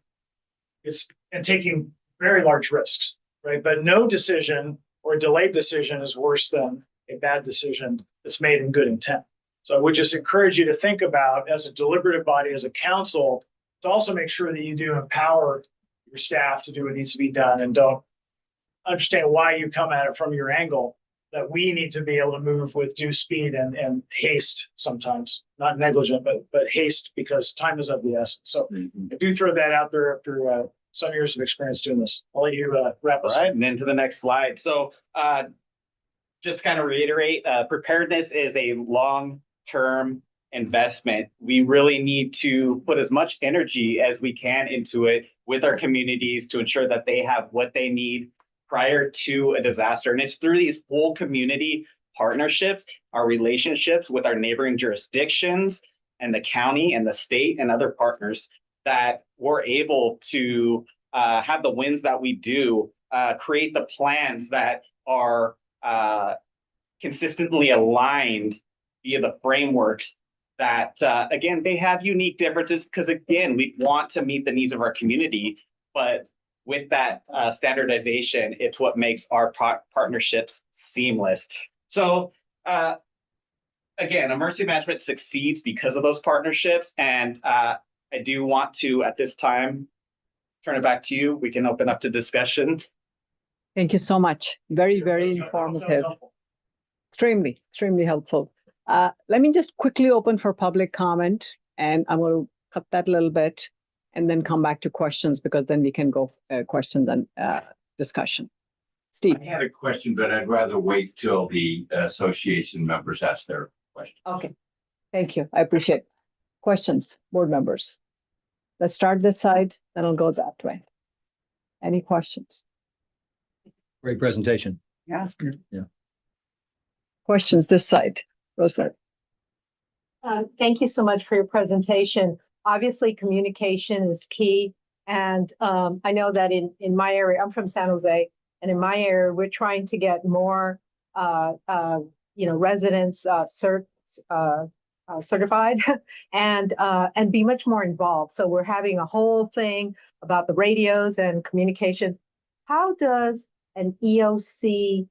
And taking very large risks, right? But no decision or delayed decision is worse than a bad decision that's made in good intent. So I would just encourage you to think about, as a deliberative body, as a council, to also make sure that you do empower your staff to do what needs to be done, and don't understand why you come at it from your angle, that we need to be able to move with due speed and haste sometimes, not negligent, but haste, because time is of the essence. So I do throw that out there after some years of experience doing this. I'll let you wrap All us right, up. and then to the next slide. So just to kind of reiterate, preparedness is a long-term investment. We really need to put as much energy as we can into it with our communities to ensure that they have what they need prior to a disaster. And it's through these whole community partnerships, our relationships with our neighboring jurisdictions and the county and the state and other partners, that we're able to have the wins that we do, create the plans that are consistently aligned via the frameworks that, again, they have unique differences, because, again, we want to meet the needs of our community, but with that standardization, it's what makes our partnerships seamless. So again, emergency management succeeds because of those partnerships. And I do want to, at this time, turn it back to you. We can open up to discussion. Thank you so much. Very, very That was informative. helpful. Extremely, extremely helpful. Let me just quickly open for public comment, and I'm going to cut that a little bit and then come back to questions, because then we can go questions and discussion. Steve. I had a question, but I'd rather wait till the association members ask their question. Okay, thank you. I appreciate it. Questions, board members. Let's start this side, then I'll go that way. Any questions? Great presentation. Yeah. Questions this side? Rosemary. Thank you so much for your presentation. Obviously, communication is key. And I know that in my area, I'm from San Jose, and in my area, we're trying to get more, residents certified and be much more involved. So we're having a whole thing about the radios and communication. How does an EOC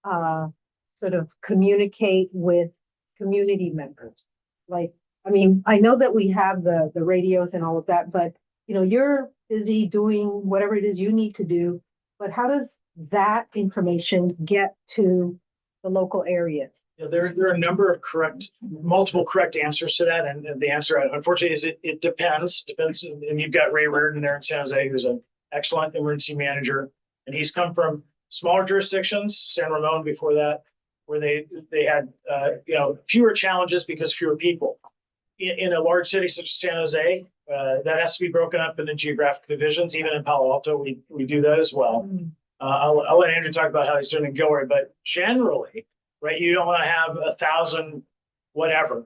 sort of communicate with community members? Like, I mean, I know that we have the radios and all of that, but you're busy doing whatever it is you need to do. But how does that information get to the local areas? Yeah, there are a number of multiple correct answers to that. And the answer, unfortunately, is it depends. And you've got Ray Reardon there in San Jose, who's an excellent emergency manager. And he's come from smaller jurisdictions, San Ramon before that, where they had fewer challenges because fewer people. In a large city such as San Jose, that has to be broken up into geographic divisions. Even in Palo Alto, we do that as well. I'll let Andrew talk about how he's doing in Gilroy, but generally, right, you don't want to have 1,000 whatever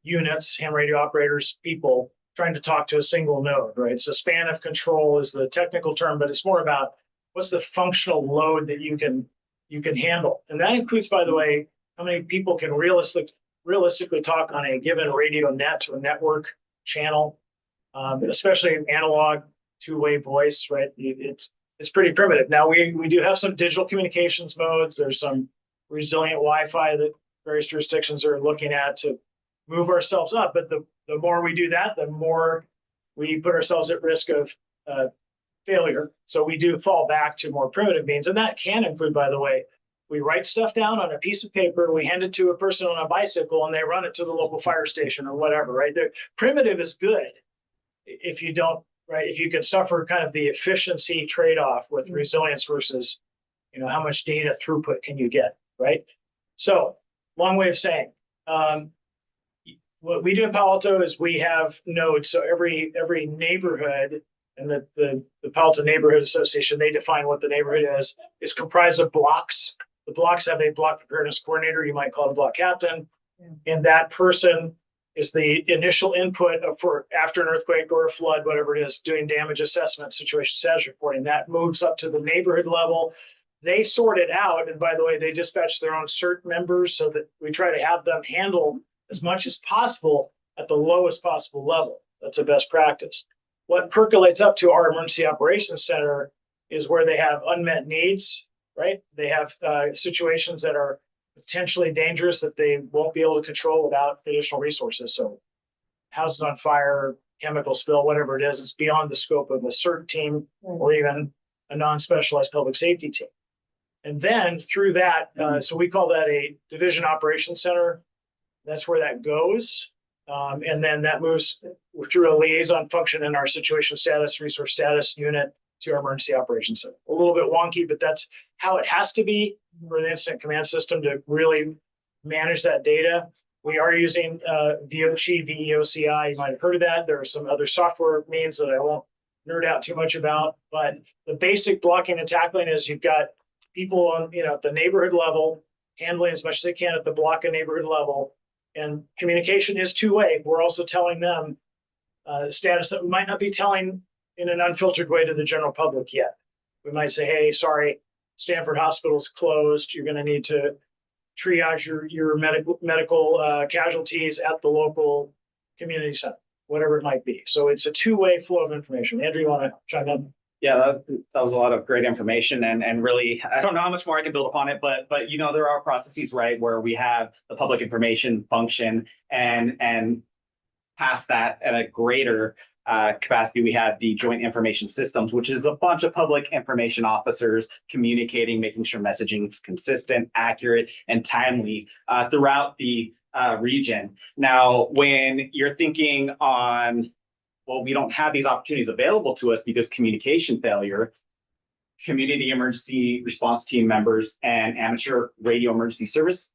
units, ham radio operators, people trying to talk to a single node, right? So span of control is the technical term, but it's more about what's the functional load that you can handle. And that includes, by the way, how many people can realistically talk on a given radio net or network channel, especially analog two-way voice, right? It's pretty primitive. Now we do have some digital communications modes. There's some resilient Wi-Fi that various jurisdictions are looking at to move ourselves up. But the more we do that, the more we put ourselves at risk of failure. So we do fall back to more primitive means. And that can include, by the way, we write stuff down on a piece of paper, we hand it to a person on a bicycle, and they run it to the local fire station or whatever, right? The primitive is good if you don't, right? If you can suffer kind of the efficiency trade-off with resilience versus, how much data throughput can you get, right? So long way of saying, what we do in Palo Alto is we have nodes. So every neighborhood, and the Palo Alto Neighborhood Association, they define what the neighborhood is comprised of blocks. The blocks have a block preparedness coordinator, you might call it a block captain. And that person is the initial input for after an earthquake or a flood, whatever it is, doing damage assessment, situation status reporting. That moves up to the neighborhood level. They sort it out. And by the way, they dispatch their own CERT members so that we try to have them handle as much as possible at the lowest possible level. That's a best practice. What percolates up to our emergency operations center is where they have unmet needs, right? They have situations that are potentially dangerous that they won't be able to control without additional resources. So houses on fire, chemical spill, whatever it is, it's beyond the scope of a CERT team or even a non-specialized public safety team. And then through that, so we call that a division operations center. That's where that goes. And then that moves through a liaison function in our situation status, resource status unit to our emergency operations center. A little bit wonky, but that's how it has to be for the incident command system to really manage that data. We are using VOCI, VEOCI. You might have heard of that. There are some other software means that I won't nerd out too much about, but the basic blocking and tackling is you've got people on, at the neighborhood level handling as much as they can at the block and neighborhood level. And communication is two-way. We're also telling them status that we might not be telling in an unfiltered way to the general public yet. We might say, hey, sorry, Stanford Hospital's closed. You're going to need to triage your medical casualties at the local community center, whatever it might be. So it's a two-way flow of information. Andrew, you want to chime in? Yeah, that was a lot of great information, and really, I don't know how much more I can build upon it, but there are processes, right, where we have the public information function, and past that at a greater capacity, we have the joint information systems, which is a bunch of public information officers communicating, making sure messaging is consistent, accurate, and timely throughout the region. Now, when you're thinking on, well, we don't have these opportunities available to us because communication failure, community emergency response team members and amateur radio emergency services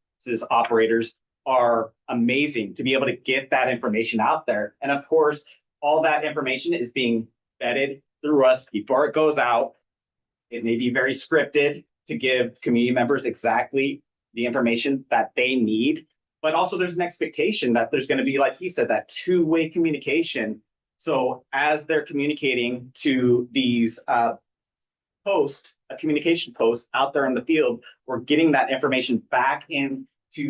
operators are amazing to be able to get that information out there. And of course, all that information is being vetted through us before it goes out. It may be very scripted to give community members exactly the information that they need, but also there's an expectation that there's going to be, like he said, that two-way communication. So as they're communicating to these communication posts out there in the field, we're getting that information back into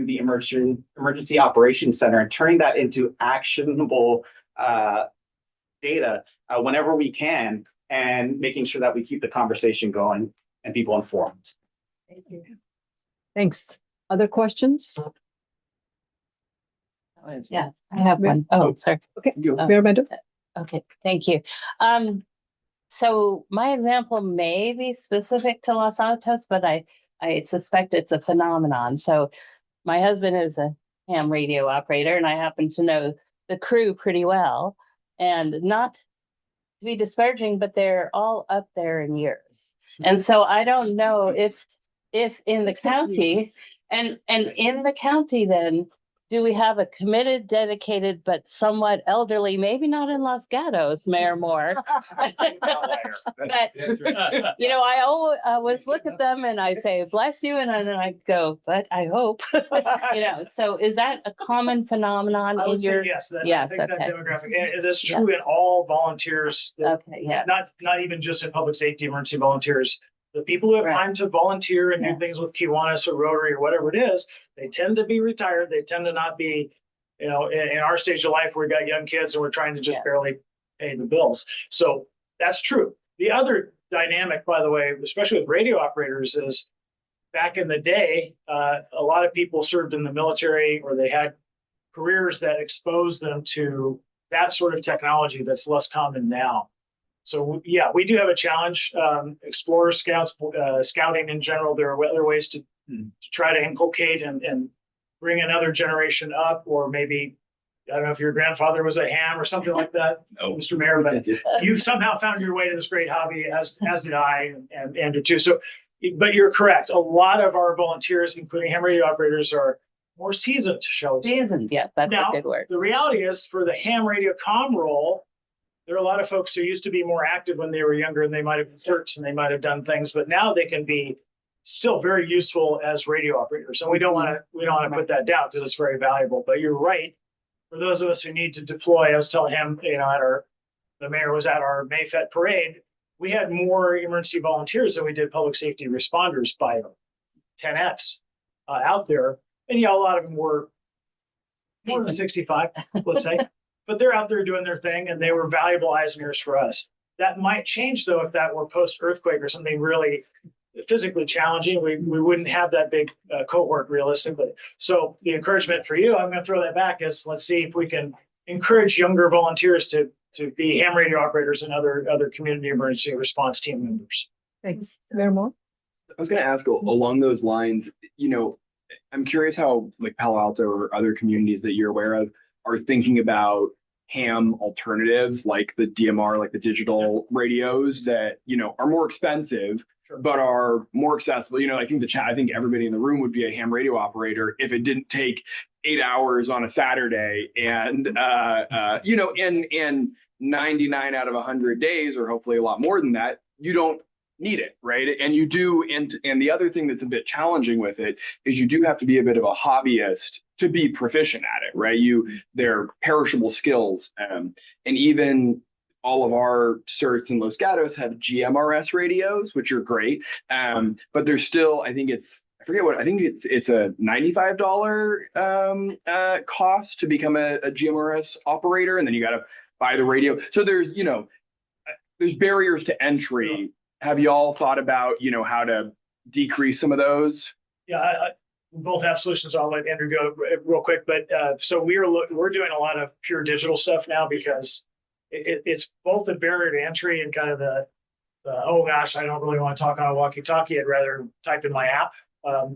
the emergency operations center and turning that into actionable data whenever we can, and making sure that we keep the conversation going and people informed. Thank you. Thanks. Other questions? Yeah, I have one. Oh, sorry. Okay, Oh. Mayor Mendo? Okay, thank you. So my example may be specific to Los Altos, but I suspect it's a phenomenon. So my husband is a ham radio operator, and I happen to know the crew pretty well. And not to be disparaging, but they're all up there in years. And so I don't know if in the county and in the county, then do we have a committed, dedicated, but somewhat elderly, maybe not in Los Gatos, Mayor Moore. But I always look at them and I say, bless you. And then I go, but I hope, so is that a common phenomenon I in would say your? yes. Yes, I think that okay. demographic, and it is true in all volunteers. Okay, yeah. Not even just in public safety emergency volunteers. The people who have Right. time to volunteer and Yeah. do things with Kiwanis or Rotary or whatever it is, they tend to be retired. They tend to not be, in our stage of life, we've got young kids and we're trying to just Yeah. barely pay the bills. So that's true. The other dynamic, by the way, especially with radio operators, is back in the day, a lot of people served in the military or they had careers that exposed them to that sort of technology that's less common now. So yeah, we do have a challenge. Explorers, scouts, scouting in general, there are other ways to try to inculcate and bring another generation up, or maybe, I don't know if your grandfather was a ham or something like that, Mr. Mayor, but you somehow found your way to this great hobby, as did I and Andrew too. So, but you're correct. A lot of our volunteers, including ham radio operators, are more seasoned, shall we say. Seasoned, yeah, that's Now, a good word. the reality is, for the ham radio comm role, there are a lot of folks who used to be more active when they were younger, and they might have been clerks and they might have done things, but now they can be still very useful as radio operators. And we don't want to put that down because it's very valuable. But you're right. For those of us who need to deploy, I was telling him, the mayor was at our Mayfet parade. We had more emergency volunteers than we did public safety responders by 10x out there. And a lot of them were more than 65, let's say. But they're out there doing their thing and they were valuable eyes and ears for us. That might change though, if that were post-earthquake or something really physically challenging, we wouldn't have that big cohort realistically. So the encouragement for you, I'm going to throw that back, is let's see if we can encourage younger volunteers to be ham radio operators and other community emergency response team members. Thanks. Mayor Moore? I was going to ask along those lines, I'm curious how like Palo Alto or other communities that you're aware of are thinking about ham alternatives like the DMR, like the digital radios that, are more expensive, but are more accessible. I think I think everybody in the room would be a ham radio operator if it didn't take 8 hours on a Saturday and, and 99 out of 100 days, or hopefully a lot more than that, you don't need it, right? And you do, and the other thing that's a bit challenging with it is you do have to be a bit of a hobbyist to be proficient at it, right? They're perishable skills. And even all of our certs in Los Gatos have GMRS radios, which are great. But there's still, I think it's a $95 cost to become a GMRS operator. And then you got to buy the radio. So there's barriers to entry. Have you all thought about, how to decrease some of those? Yeah, we both have solutions. I'll let Andrew go real quick, but so we're doing a lot of pure digital stuff now because it's both the barrier to entry and kind of the oh gosh, I don't really want to talk on a walkie-talkie. I'd rather type in my app.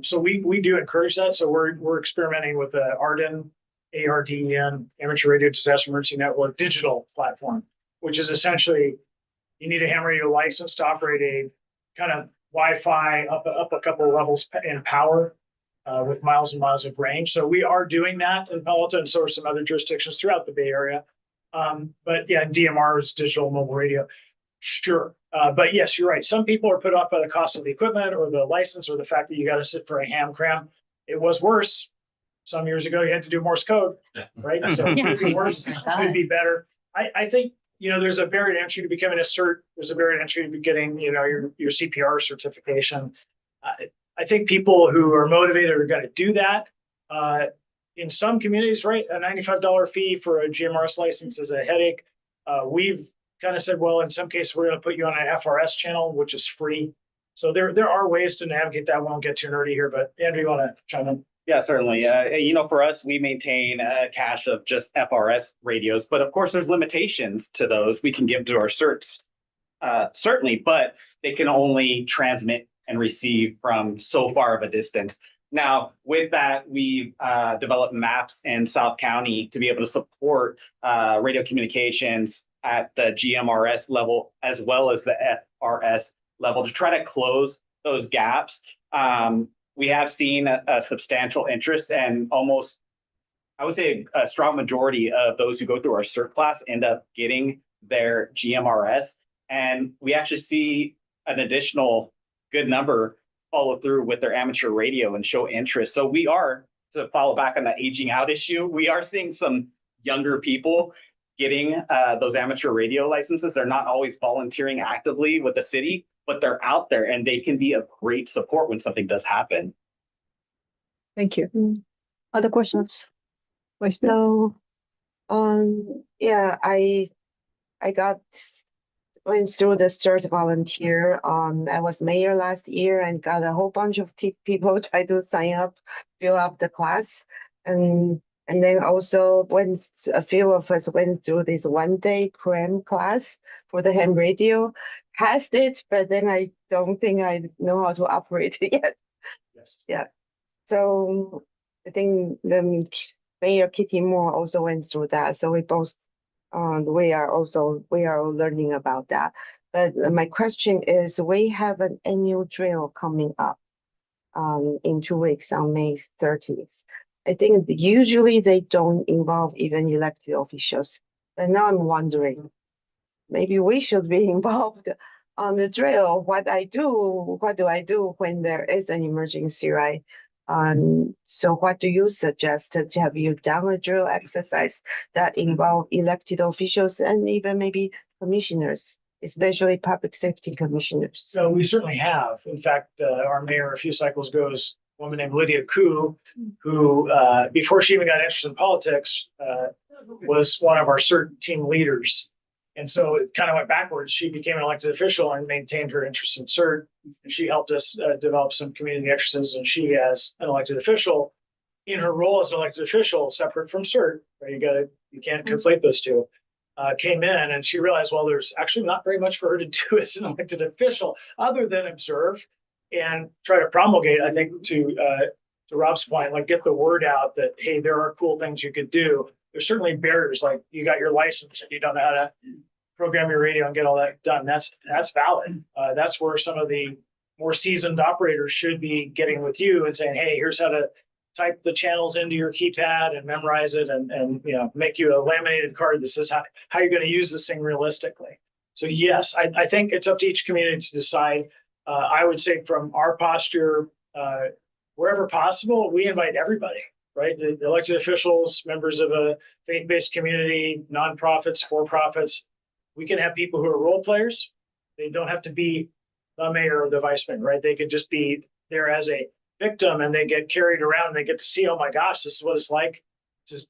So we do encourage that. So we're experimenting with the ARDEN, Amateur Radio Disaster Emergency Network digital platform, which is essentially you need a ham radio license to operate a kind of Wi-Fi up a couple of levels in power with miles and miles of range. So we are doing that in Palo Alto, and so are some other jurisdictions throughout the Bay Area. But yeah, DMR is digital mobile radio. Sure. But yes, you're right. Some people are put off by the cost of the equipment or the license or the fact that you got to sit for a ham cram. It was worse. Some years ago, you had to do Morse code, right? So it could be worse, it could be better. I think, there's a barrier to entry to becoming a cert. There's a barrier to entry to getting, your CPR certification. I think people who are motivated are going to do that. In some communities, right, a $95 fee for a GMRS license is a headache. We've kind of said, well, in some cases, we're going to put you on an FRS channel, which is free. So there are ways to navigate that. We won't get too nerdy here, but Andrew, you want to chime in? Yeah, certainly. For us, we maintain a cache of just FRS radios, but of course, there's limitations to those we can give to our certs, certainly, but they can only transmit and receive from so far of a distance. Now, with that, we've developed maps in South County to be able to support radio communications at the GMRS level as well as the FRS level to try to close those gaps. We have seen a substantial interest, and almost, I would say, a strong majority of those who go through our cert class end up getting their GMRS. And we actually see an additional good number follow through with their amateur radio and show interest. So we are, to follow back on the aging out issue, we are seeing some younger people getting those amateur radio licenses. They're not always volunteering actively with the city, but they're out there and they can be a great support when something does happen. Thank you. Other questions? Vice Mayor? So, I went through the cert volunteer. I was mayor last year and got a whole bunch of people try to sign up, fill up the class, and then also a few of us went through this 1-day cram class for the ham radio. Passed it, but then I don't think I know how to operate it yet. Yes. Yeah. So I think the Mayor Kitty Moore also went through that. So we both, we are all learning about that. But my question is, we have an annual drill coming up in 2 weeks on May 30th. I think usually they don't involve even elected officials. But now I'm wondering, maybe we should be involved on the drill. What do I do when there is an emergency, right? So what do you suggest? Have you done a drill exercise that involve elected officials and even maybe commissioners, especially public safety commissioners? So we certainly have. In fact, our mayor a few cycles ago woman named Lydia Koo, who, before she even got interested in politics, was one of our CERT team leaders. And so it kind of went backwards. She became an elected official and maintained her interest in CERT. And she helped us develop some community exercises. And she, as an elected official, in her role as an elected official, separate from CERT, right? You can't conflate those two. Came in and she realized, well, there's actually not very much for her to do as an elected official other than observe and try to promulgate. I think to Rob's point, like get the word out that, hey, there are cool things you could do. There's certainly barriers, like you got your license and you don't know how to program your radio and get all that done. That's valid. That's where some of the more seasoned operators should be getting with you and saying, hey, here's how to type the channels into your keypad and memorize it and make you a laminated card that says how you're going to use this thing realistically. So yes, I think it's up to each community to decide. I would say from our posture, wherever possible, we invite everybody, right? The elected officials, members of a faith-based community, nonprofits, for-profits. We can have people who are role players. They don't have to be the mayor or the vice mayor, right? They could just be there as a victim and they get carried around and they get to see, oh my gosh, this is what it's like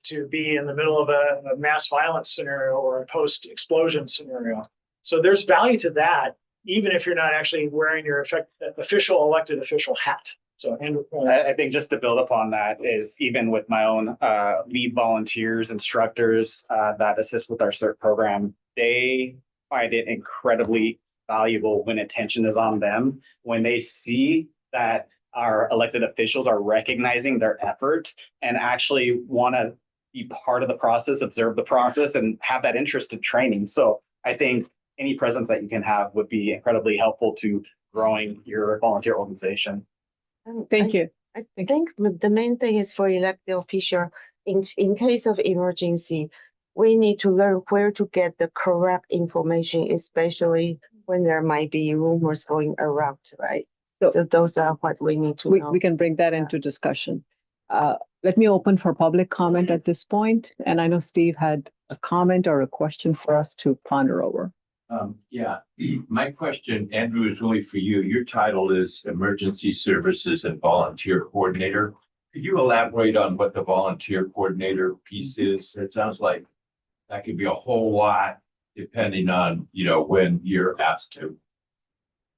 to be in the middle of a mass violence scenario or a post-explosion scenario. So there's value to that, even if you're not actually wearing your official elected official hat. So, Andrew, I think just to build upon that is even with my own lead volunteers, instructors that assist with our CERT program, they find it incredibly valuable when attention is on them, when they see that our elected officials are recognizing their efforts and actually want to be part of the process, observe the process, and have that interest in training. So I think any presence that you can have would be incredibly helpful to growing your volunteer organization. Thank you. I think the main thing is for elected official, in case of emergency, we need to learn where to get the correct information, especially when there might be rumors going around, right? So those are what we need to know. We can bring that into discussion. Let me open for public comment at this point. And I know Steve had a comment or a question for us to ponder over. Yeah, my question, Andrew, is really for you. Your title is Emergency Services and Volunteer Coordinator. Could you elaborate on what the volunteer coordinator piece is? It sounds like that could be a whole lot depending on, when you're asked to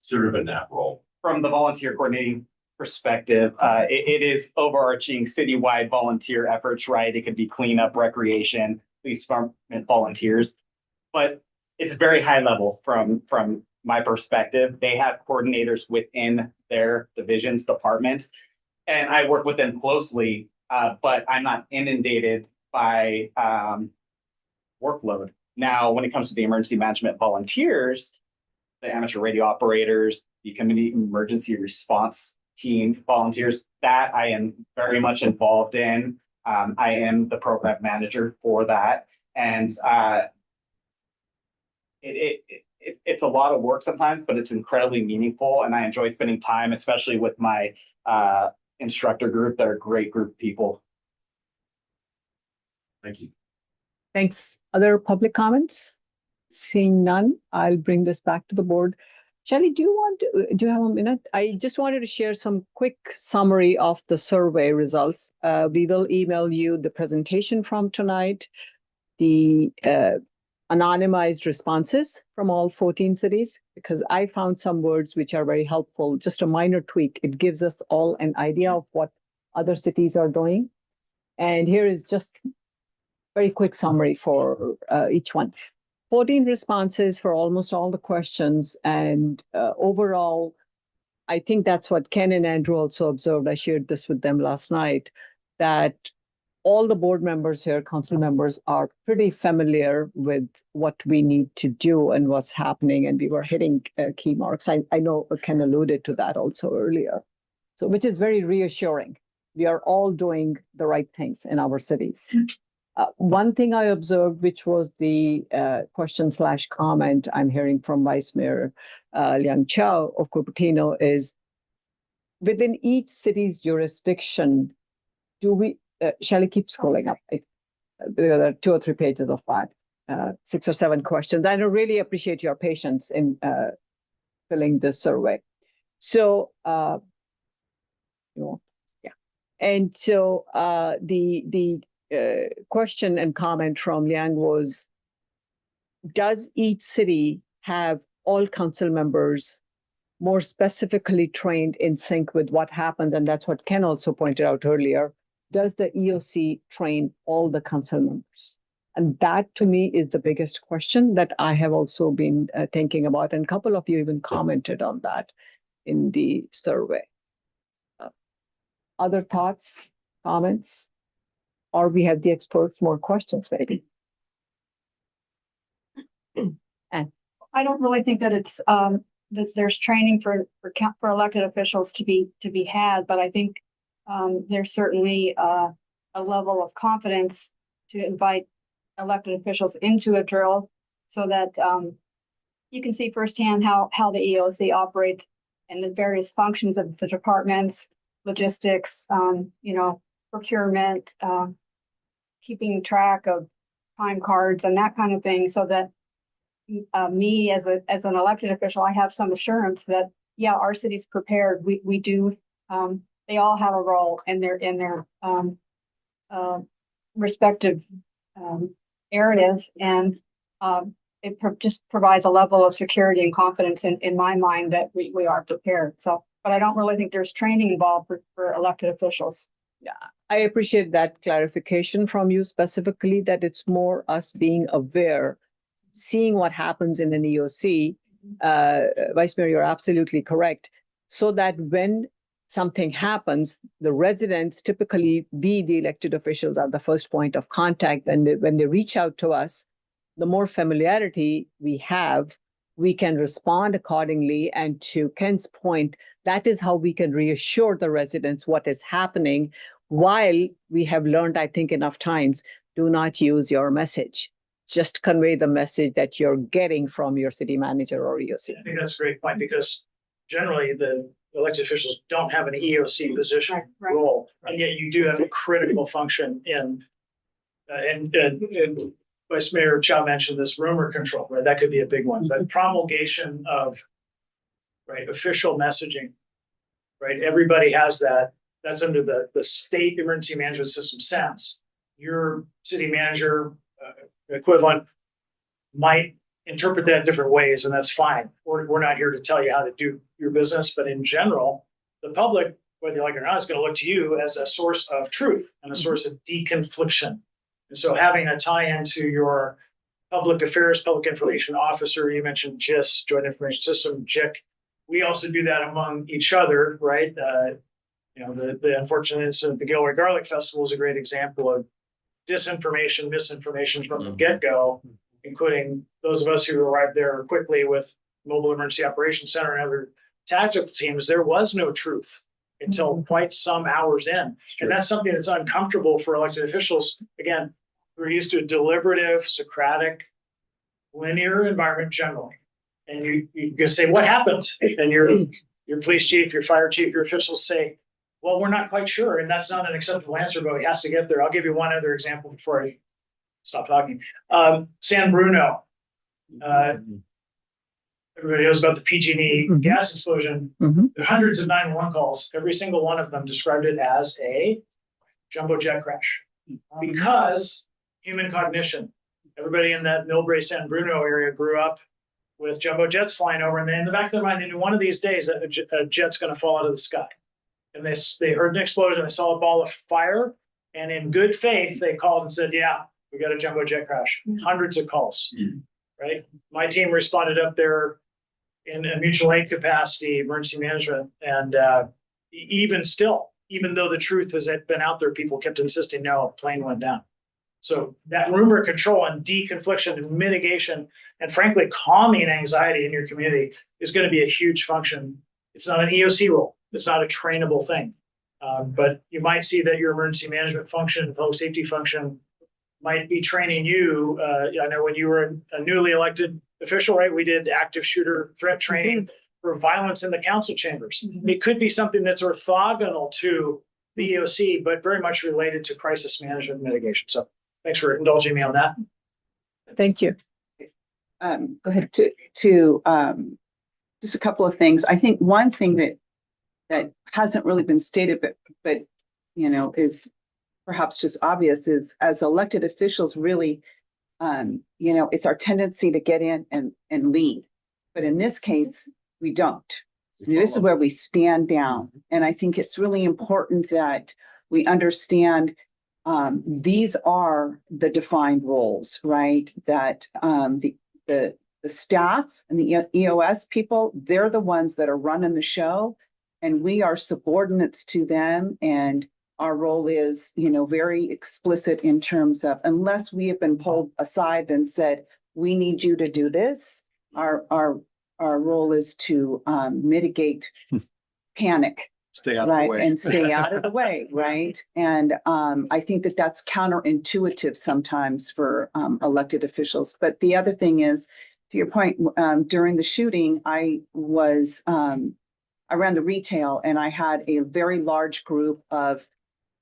serve in that role. From the volunteer coordinating perspective, it is overarching citywide volunteer efforts, right? It could be cleanup, recreation, police department volunteers, but it's very high level from my perspective. They have coordinators within their divisions, departments, and I work with them closely, but I'm not inundated by workload. Now, when it comes to the emergency management volunteers, the amateur radio operators, the community emergency response team volunteers, that I am very much involved in. I am the program manager for that. And it's a lot of work sometimes, but it's incredibly meaningful. And I enjoy spending time, especially with my instructor group. They're a great group of people. Thank you. Thanks. Other public comments? Seeing none, I'll bring this back to the board. Shelley, do you have a minute? I just wanted to share some quick summary of the survey results. We will email you the presentation from tonight, the anonymized responses from all 14 cities, because I found some words which are very helpful. Just a minor tweak. It gives us all an idea of what other cities are doing. And here is just very quick summary for each one. 14 responses for almost all the questions. And overall, I think that's what Ken and Andrew also observed. I shared this with them last night, that all the board members here, council members, are pretty familiar with what we need to do and what's happening. And we were hitting key marks. I know Ken alluded to that also earlier. So, which is very reassuring. We are all doing the right things in our cities. One thing I observed, which was the question/comment I'm hearing from Vice Mayor Liang Chao of Cupertino, is within each city's jurisdiction, do we, Shelley, keep scrolling up. There are 2 or 3 pages of that, 6 or 7 questions. I really appreciate your patience in filling this survey. So, And so the question and comment from Liang was, does each city have all council members more specifically trained in sync with what happens? And that's what Ken also pointed out earlier. Does the EOC train all the council members? And that to me is the biggest question that I have also been thinking about. And a couple of you even commented on that in the survey. Other thoughts, comments? Or we have the experts, more questions maybe. I don't really think that it's that there's training for elected officials to be had, but I think there's certainly a level of confidence to invite elected officials into a drill so that you can see firsthand how the EOC operates and the various functions of the departments, logistics, procurement, keeping track of time cards and that kind of thing, so that me as an elected official, I have some assurance that, yeah, our city's prepared. We do, they all have a role in their respective areas. And it just provides a level of security and confidence in my mind that we are prepared. So, but I don't really think there's training involved for elected officials. Yeah, I appreciate that clarification from you specifically, that it's more us being aware, seeing what happens in an EOC. Vice Mayor, you're absolutely correct. So that when something happens, the residents, typically the elected officials, are the first point of contact. And when they reach out to us, the more familiarity we have, we can respond accordingly. And to Ken's point, that is how we can reassure the residents what is happening, while we have learned, I think, enough times, do not use your message. Just convey the message that you're getting from your city manager or EOC. I think that's a great point, because generally the elected officials don't have an EOC position role, and yet you do have a critical function in, and Vice Mayor Chow mentioned this rumor control, right? That could be a big one, but promulgation of, right, official messaging, right? Everybody has that. That's under the state emergency management system SEMS. Your city manager equivalent might interpret that in different ways, and that's fine. We're not here to tell you how to do your business, but in general, the public, whether you like it or not, is going to look to you as a source of truth and a source of deconfliction. And so having a tie-in to your public affairs, public information officer, you mentioned JIS, Joint Information System, JIC. We also do that among each other, right? The unfortunate incident at the Gilroy Garlic Festival is a great example of disinformation, misinformation from the get-go, including those of us who arrived there quickly with Mobile Emergency Operations Center and other tactical teams. There was no truth until quite some hours in. And that's something that's uncomfortable for elected officials. Again, we're used to a deliberative, Socratic, linear environment generally. And you can say, what happened? And your police chief, your fire chief, your officials say, well, we're not quite sure. And that's not an acceptable answer, but it has to get there. I'll give you one other example before I stop talking. San Bruno. Everybody knows about the PG&E gas explosion. There are hundreds of 911 calls. Every single one of them described it as a jumbo jet crash, because human cognition. Everybody in that Millbrae San Bruno area grew up with jumbo jets flying over, and in the back of their mind, they knew one of these days that a jet's going to fall out of the sky. And they heard an explosion, they saw a ball of fire, and in good faith, they called and said, yeah, we got a jumbo jet crash. Hundreds of calls, right? My team responded up there in a mutual aid capacity, emergency management, and even though the truth has been out there, people kept insisting, no, plane went down. So that rumor control and deconfliction and mitigation, and frankly, calming anxiety in your community is going to be a huge function. It's not an EOC role. It's not a trainable thing. But you might see that your emergency management function, public safety function, might be training you. I know when you were a newly elected official, right? We did active shooter threat training for violence in the council chambers. It could be something that's orthogonal to the EOC, but very much related to crisis management and mitigation. So thanks for indulging me on that. Thank you. Go ahead. To just a couple of things. I think one thing that hasn't really been stated, but is perhaps just obvious is as elected officials, really, it's our tendency to get in and lead. But in this case, we don't. This is where we stand down. And I think it's really important that we understand these are the defined roles, right? That the staff and the EOS people, they're the ones that are running the show, and we are subordinates to them. And our role is, very explicit in terms of, unless we have been pulled aside and said, we need you to do this, our role is to mitigate panic. Stay out of the Right, way. and stay out of the way, right? And I think that that's counterintuitive sometimes for elected officials. But the other thing is, to your point, during the shooting, I ran the retail, and I had a very large group of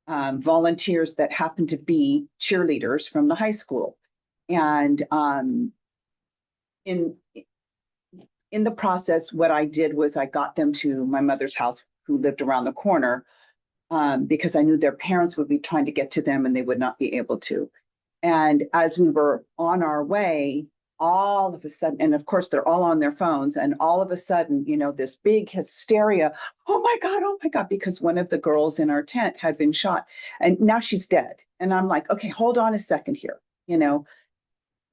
volunteers that happened to be cheerleaders from the high school. And in the process, what I did was I got them to my mother's house, who lived around the corner, because I knew their parents would be trying to get to them and they would not be able to. And as we were on our way, all of a sudden, and of course they're all on their phones, and all of a sudden, this big hysteria, oh my God, because one of the girls in our tent had been shot and now she's dead. And I'm like, okay, hold on a second here.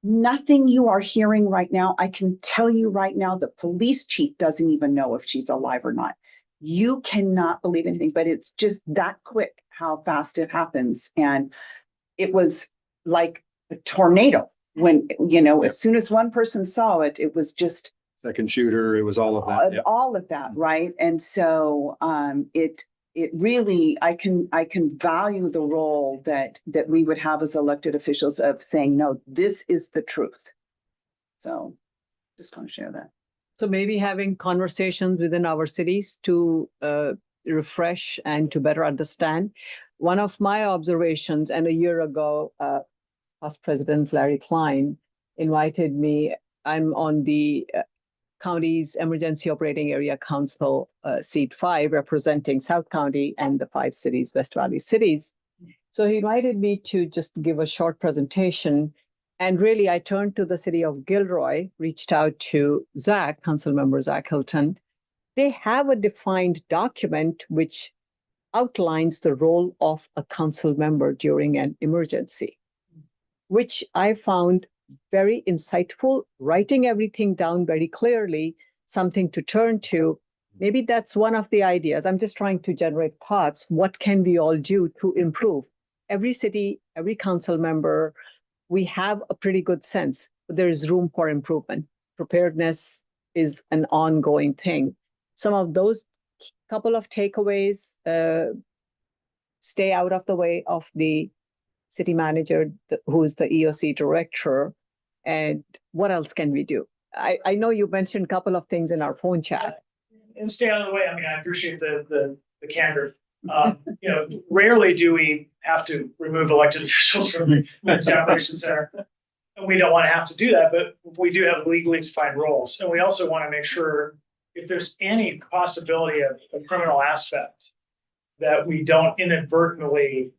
Nothing you are hearing right now, I can tell you right now, the police chief doesn't even know if she's alive or not. You cannot believe anything, but it's just that quick how fast it happens. And it was like a tornado when, as soon as one person saw it, it was just Second shooter, it was all of that. all of that, right? And so it really, I can value the role that we would have as elected officials of saying, no, this is the truth. So just want to share that. So maybe having conversations within our cities to refresh and to better understand. One of my observations, and a year ago, past President Larry Klein invited me. I'm on the county's Emergency Operating Area Council, seat 5, representing South County and the 5 cities, West Valley cities. So he invited me to just give a short presentation. And really, I turned to the city of Gilroy, reached out to Zach, Council Member Zach Hilton. They have a defined document which outlines the role of a council member during an emergency, which I found very insightful, writing everything down very clearly, something to turn to. Maybe that's one of the ideas. I'm just trying to generate thoughts. What can we all do to improve? Every city, every council member, we have a pretty good sense, but there is room for improvement. Preparedness is an ongoing thing. Some of those couple of takeaways, stay out of the way of the city manager, who is the EOC director. And what else can we do? I know you mentioned a couple of things in our phone chat. And stay out of the way. I mean, I appreciate the candor. Rarely do we have to remove elected officials from the Emergency Operations Center. And we don't want to have to do that, but we do have legally defined roles. And we also want to make sure if there's any possibility of a criminal aspect, that we don't inadvertently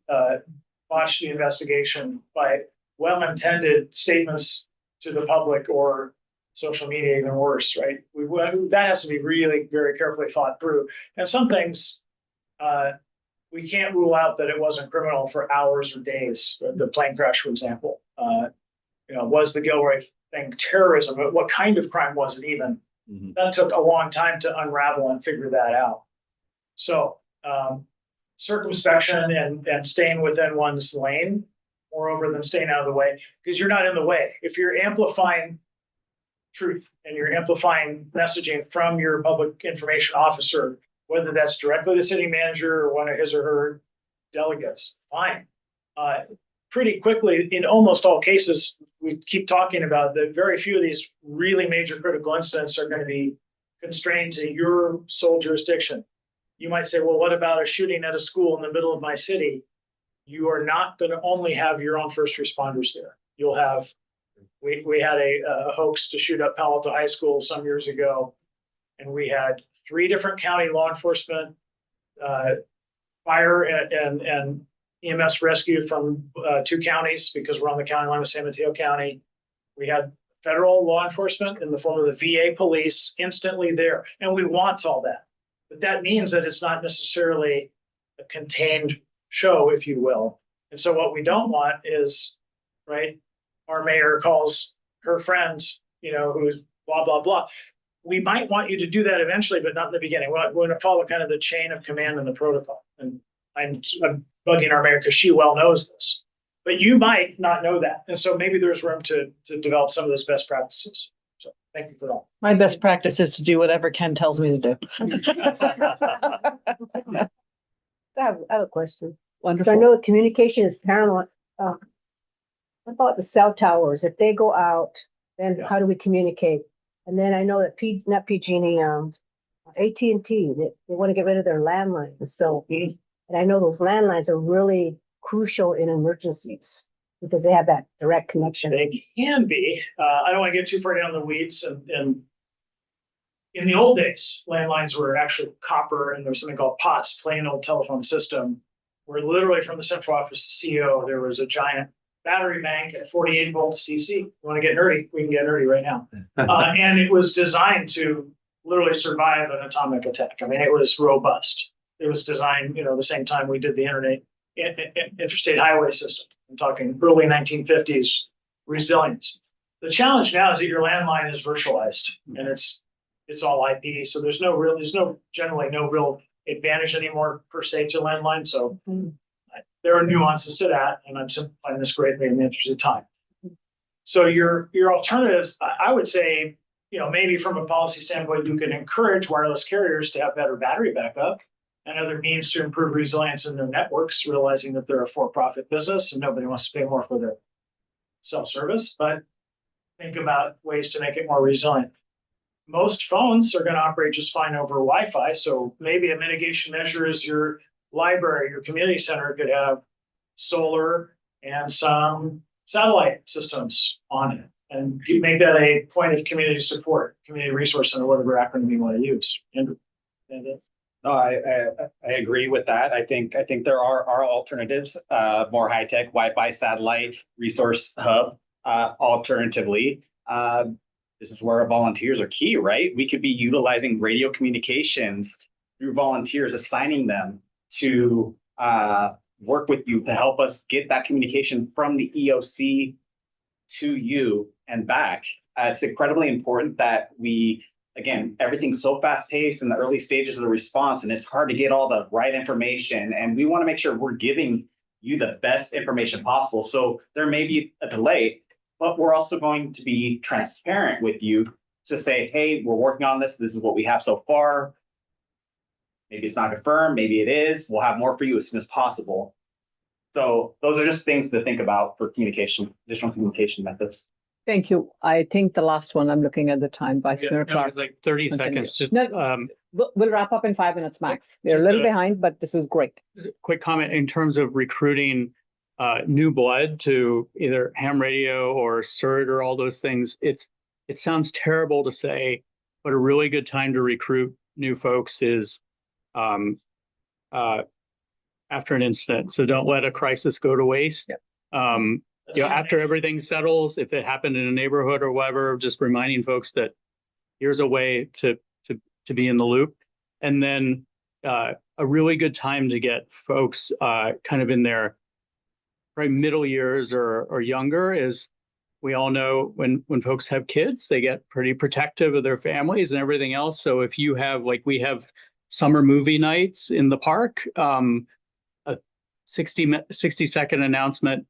botch the investigation by well-intended statements to the public or social media, even worse, right? That has to be really very carefully thought through. And some things, we can't rule out that it wasn't criminal for hours or days. The plane crash, for example, was the Gilroy thing terrorism? But what kind of crime was it even? Mm-hmm. That took a long time to unravel and figure that out. So circumspection and staying within one's lane, moreover than staying out of the way, because you're not in the way. If you're amplifying truth and you're amplifying messaging from your public information officer, whether that's directly the city manager or one of his or her delegates, fine. Pretty quickly, in almost all cases, we keep talking about that very few of these really major critical incidents are going to be constrained to your sole jurisdiction. You might say, well, what about a shooting at a school in the middle of my city? You are not going to only have your own first responders there. You'll have, we had a hoax to shoot up Palo Alto High School some years ago, and we had 3 different county law enforcement fire and EMS rescue from 2 counties because we're on the county line with San Mateo County. We had federal law enforcement in the form of the VA police instantly there, and we want all that. But that means that it's not necessarily a contained show, if you will. And so what we don't want is, right, our mayor calls her friend, who's blah, blah, blah. We might want you to do that eventually, but not in the beginning. We're going to follow kind of the chain of command and the protocol. And I'm bugging our mayor because she well knows this. But you might not know that. And so maybe there's room to develop some of those best practices. So thank you for that. My best practice is to do whatever Ken tells me to do. I have a question. So I Wonderful. know communication is paramount. What about the cell towers? If they go out, then how do we communicate? And then I know that not PG&E, AT&T, they want to get rid of their landlines. So, and I know those landlines are really crucial in emergencies because they have that direct connection. They can be. I don't want to get too far down the weeds. And in the old days, landlines were actually copper, and there was something called POTS, plain old telephone system, where literally from the central office CEO, there was a giant battery bank at 48 volts DC. You want to get nerdy? We can get nerdy right now. And it was designed to literally survive an atomic attack. I mean, it was robust. It was designed, the same time we did the interstate highway system. I'm talking early 1950s resilience. The challenge now is that your landline is virtualized and it's all IP. So there's generally no real advantage anymore per se to landline. So there are nuances to that, and I'm simplifying this greatly in the interest of time. So your alternatives, I would say, maybe from a policy standpoint, you can encourage wireless carriers to have better battery backup and other means to improve resilience in their networks, realizing that they're a for-profit business and nobody wants to pay more for their cell service, but think about ways to make it more resilient. Most phones are going to operate just fine over Wi-Fi, so maybe a mitigation measure is your library, your community center could have solar and some satellite systems on it, and you make that a point of community support, community resource center, whatever acronym you want to use. And No, I agree with that. I think there are alternatives, more high tech, Wi-Fi, satellite, resource hub. Alternatively, this is where our volunteers are key, right? We could be utilizing radio communications through volunteers, assigning them to work with you to help us get that communication from the EOC to you and back. It's incredibly important that again, everything's so fast paced in the early stages of the response, and it's hard to get all the right information. And we want to make sure we're giving you the best information possible. So there may be a delay, but we're also going to be transparent with you to say, hey, we're working on this. This is what we have so far. Maybe it's not confirmed. Maybe it is. We'll have more for you as soon as possible. So those are just things to think about for communication, additional communication methods. Thank you. I think the last one, I'm looking at the time, Vice Mayor It Clark. was like 30 Continue. seconds, just No. We'll wrap up in 5 minutes max. We're a Just little a- behind, but this is great. quick comment in terms of recruiting new blood to either ham radio or CERT or all those things. It sounds terrible to say, but a really good time to recruit new folks is after an incident. So don't let a crisis go to waste. Yep. After everything settles, if it happened in a neighborhood or whatever, just reminding folks that here's a way to be in the loop. And then a really good time to get folks kind of in their probably middle years or younger is, we all know when folks have kids, they get pretty protective of their families and everything else. So if you have, like we have summer movie nights in the park, a 60-second announcement,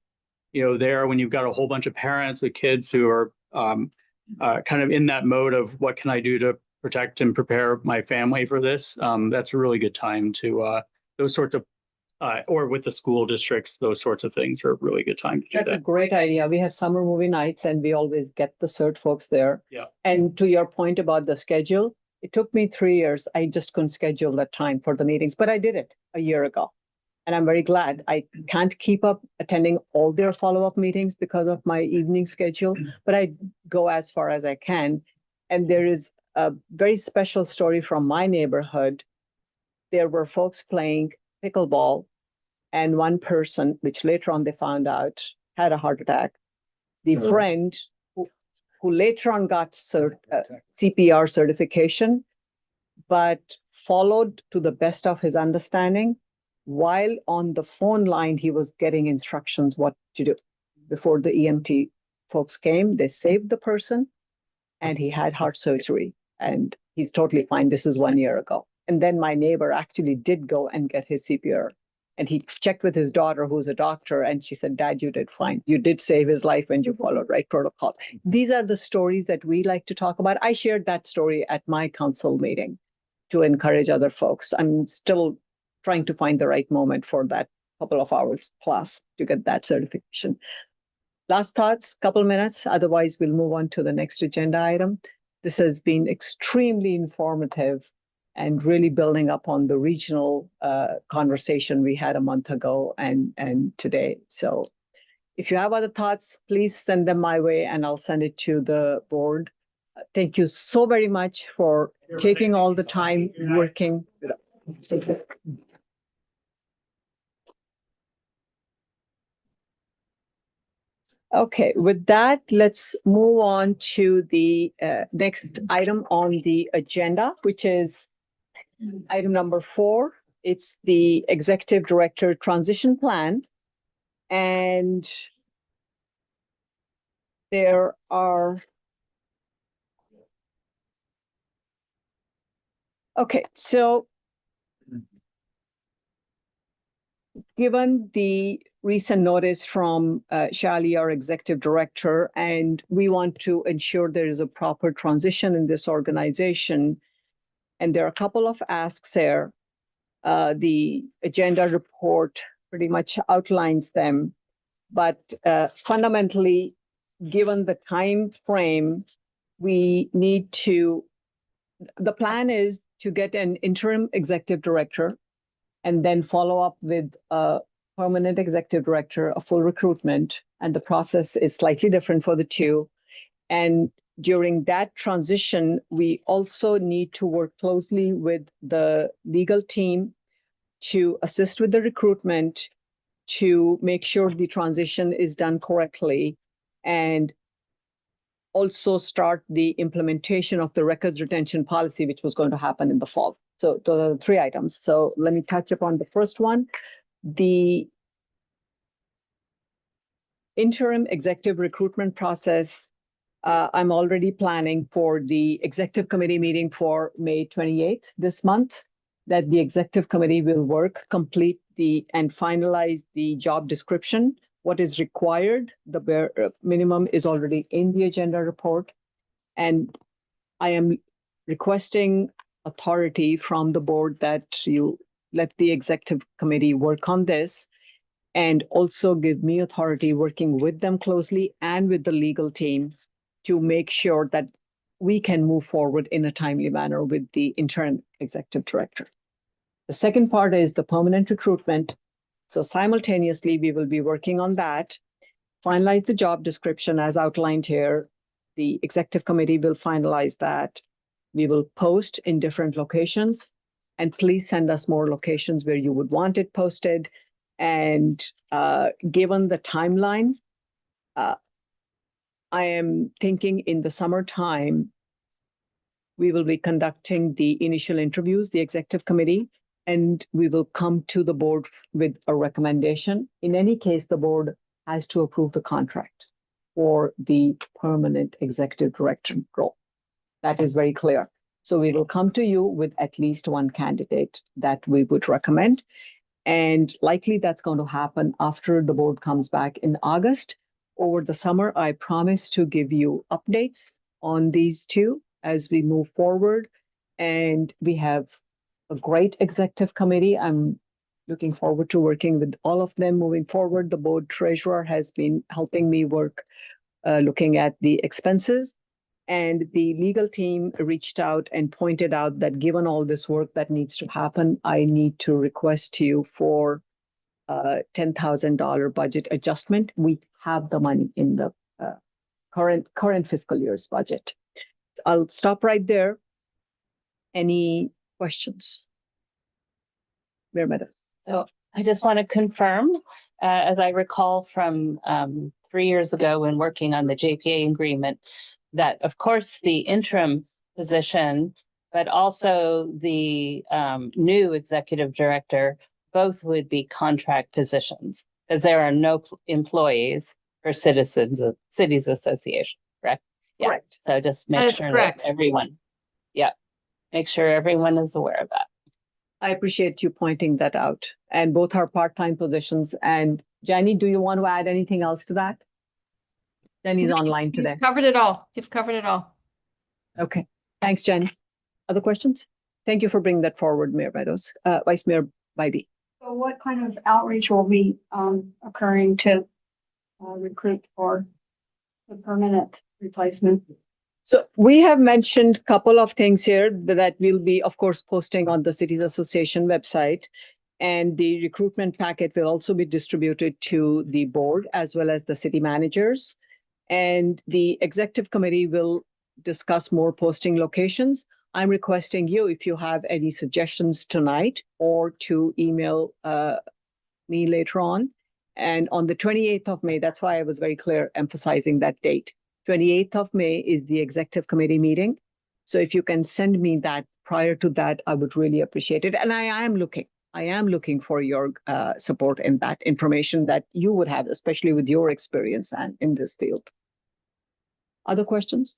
there when you've got a whole bunch of parents with kids who are kind of in that mode of what can I do to protect and prepare my family for this? That's a really good time to those sorts of, or with the school districts, those sorts of things are a really good time to do That's a that. great idea. We have summer movie nights and we always get the CERT folks there. Yeah. And to your point about the schedule, it took me 3 years. I just couldn't schedule that time for the meetings, but I did it a year ago. And I'm very glad. I can't keep up attending all their follow-up meetings because of my evening schedule, but I go as far as I can. And there is a very special story from my neighborhood. There were folks playing pickleball, and one person, which later on they found out had a heart attack. The friend who later on got CPR certification, but followed to the best of his understanding. While on the phone line, he was getting instructions what to do. Before the EMT folks came, they saved the person, and he had heart surgery, and he's totally fine. This is 1 year ago. And then my neighbor actually did go and get his CPR. And he checked with his daughter, who's a doctor, and she said, Dad, you did fine. You did save his life and you followed right protocol. These are the stories that we like to talk about. I shared that story at my council meeting to encourage other folks. I'm still trying to find the right moment for that couple of hours plus to get that certification. Last thoughts, couple minutes, otherwise we'll move on to the next agenda item. This has been extremely informative and really building up on the regional conversation we had a month ago and today. So if you have other thoughts, please send them my way and I'll send it to the board. Thank you so very much for taking all the time working with us. Okay, with that, let's move on to the next item on the agenda, which is item number 4. It's the Executive Director Transition Plan. And there are... Okay, so given the recent notice from Shali, our executive director, and we want to ensure there is a proper transition in this organization. And there are a couple of asks here. The agenda report pretty much outlines them, but fundamentally, given the time frame, we need to, the plan is to get an interim executive director and then follow up with a permanent executive director, a full recruitment, and the process is slightly different for the two. And during that transition, we also need to work closely with the legal team to assist with the recruitment, to make sure the transition is done correctly, and also start the implementation of the records retention policy, which was going to happen in the fall. So those are the 3 items. So let me touch upon the first one. The interim executive recruitment process, I'm already planning for the executive committee meeting for May 28th this month, that the executive committee will work, complete and finalize the job description. What is required, the bare minimum is already in the agenda report. And I am requesting authority from the board that you let the executive committee work on this and also give me authority working with them closely and with the legal team to make sure that we can move forward in a timely manner with the interim executive director. The second part is the permanent recruitment. So simultaneously, we will be working on that, finalize the job description as outlined here. The executive committee will finalize that. We will post in different locations, and please send us more locations where you would want it posted. And given the timeline, I am thinking in the summertime, we will be conducting the initial interviews, the executive committee, and we will come to the board with a recommendation. In any case, the board has to approve the contract for the permanent executive director role. That is very clear. So we will come to you with at least one candidate that we would recommend. And likely that's going to happen after the board comes back in August. Over the summer, I promise to give you updates on these two as we move forward. And we have a great executive committee. I'm looking forward to working with all of them moving forward. The board treasurer has been helping me work, looking at the expenses. And the legal team reached out and pointed out that given all this work that needs to happen, I need to request you for a $10,000 budget adjustment. We have the money in the current fiscal year's budget. I'll stop right there. Any questions? Madam. So I just want to confirm, as I recall from 3 years ago when working on the JPA agreement, that of course the interim position, but also the new executive director, both would be contract positions, as there are no employees for citizens of cities association, correct? Yeah. Correct. So just That make is sure that correct. everyone, yeah, make sure everyone is aware of that. I appreciate you pointing that out. And both are part-time positions. And Jenny, do you want to add anything else to that? Jenny's online today. You've covered it all. You've covered it all. Okay, thanks, Jenny. Other questions? Thank you for bringing that forward, Mayor Meadows. Vice Mayor Bybee. So what kind of outreach will be occurring to recruit for the permanent replacement? So we have mentioned a couple of things here that we'll be, of course, posting on the Cities Association website. And the recruitment packet will also be distributed to the board as well as the city managers. And the executive committee will discuss more posting locations. I'm requesting you, if you have any suggestions tonight, or to email me later on. And on the 28th of May, that's why I was very clear emphasizing that date. 28th of May is the executive committee meeting. So if you can send me that prior to that, I would really appreciate it. And I am looking for your support in that information that you would have, especially with your experience and in this field. Other questions?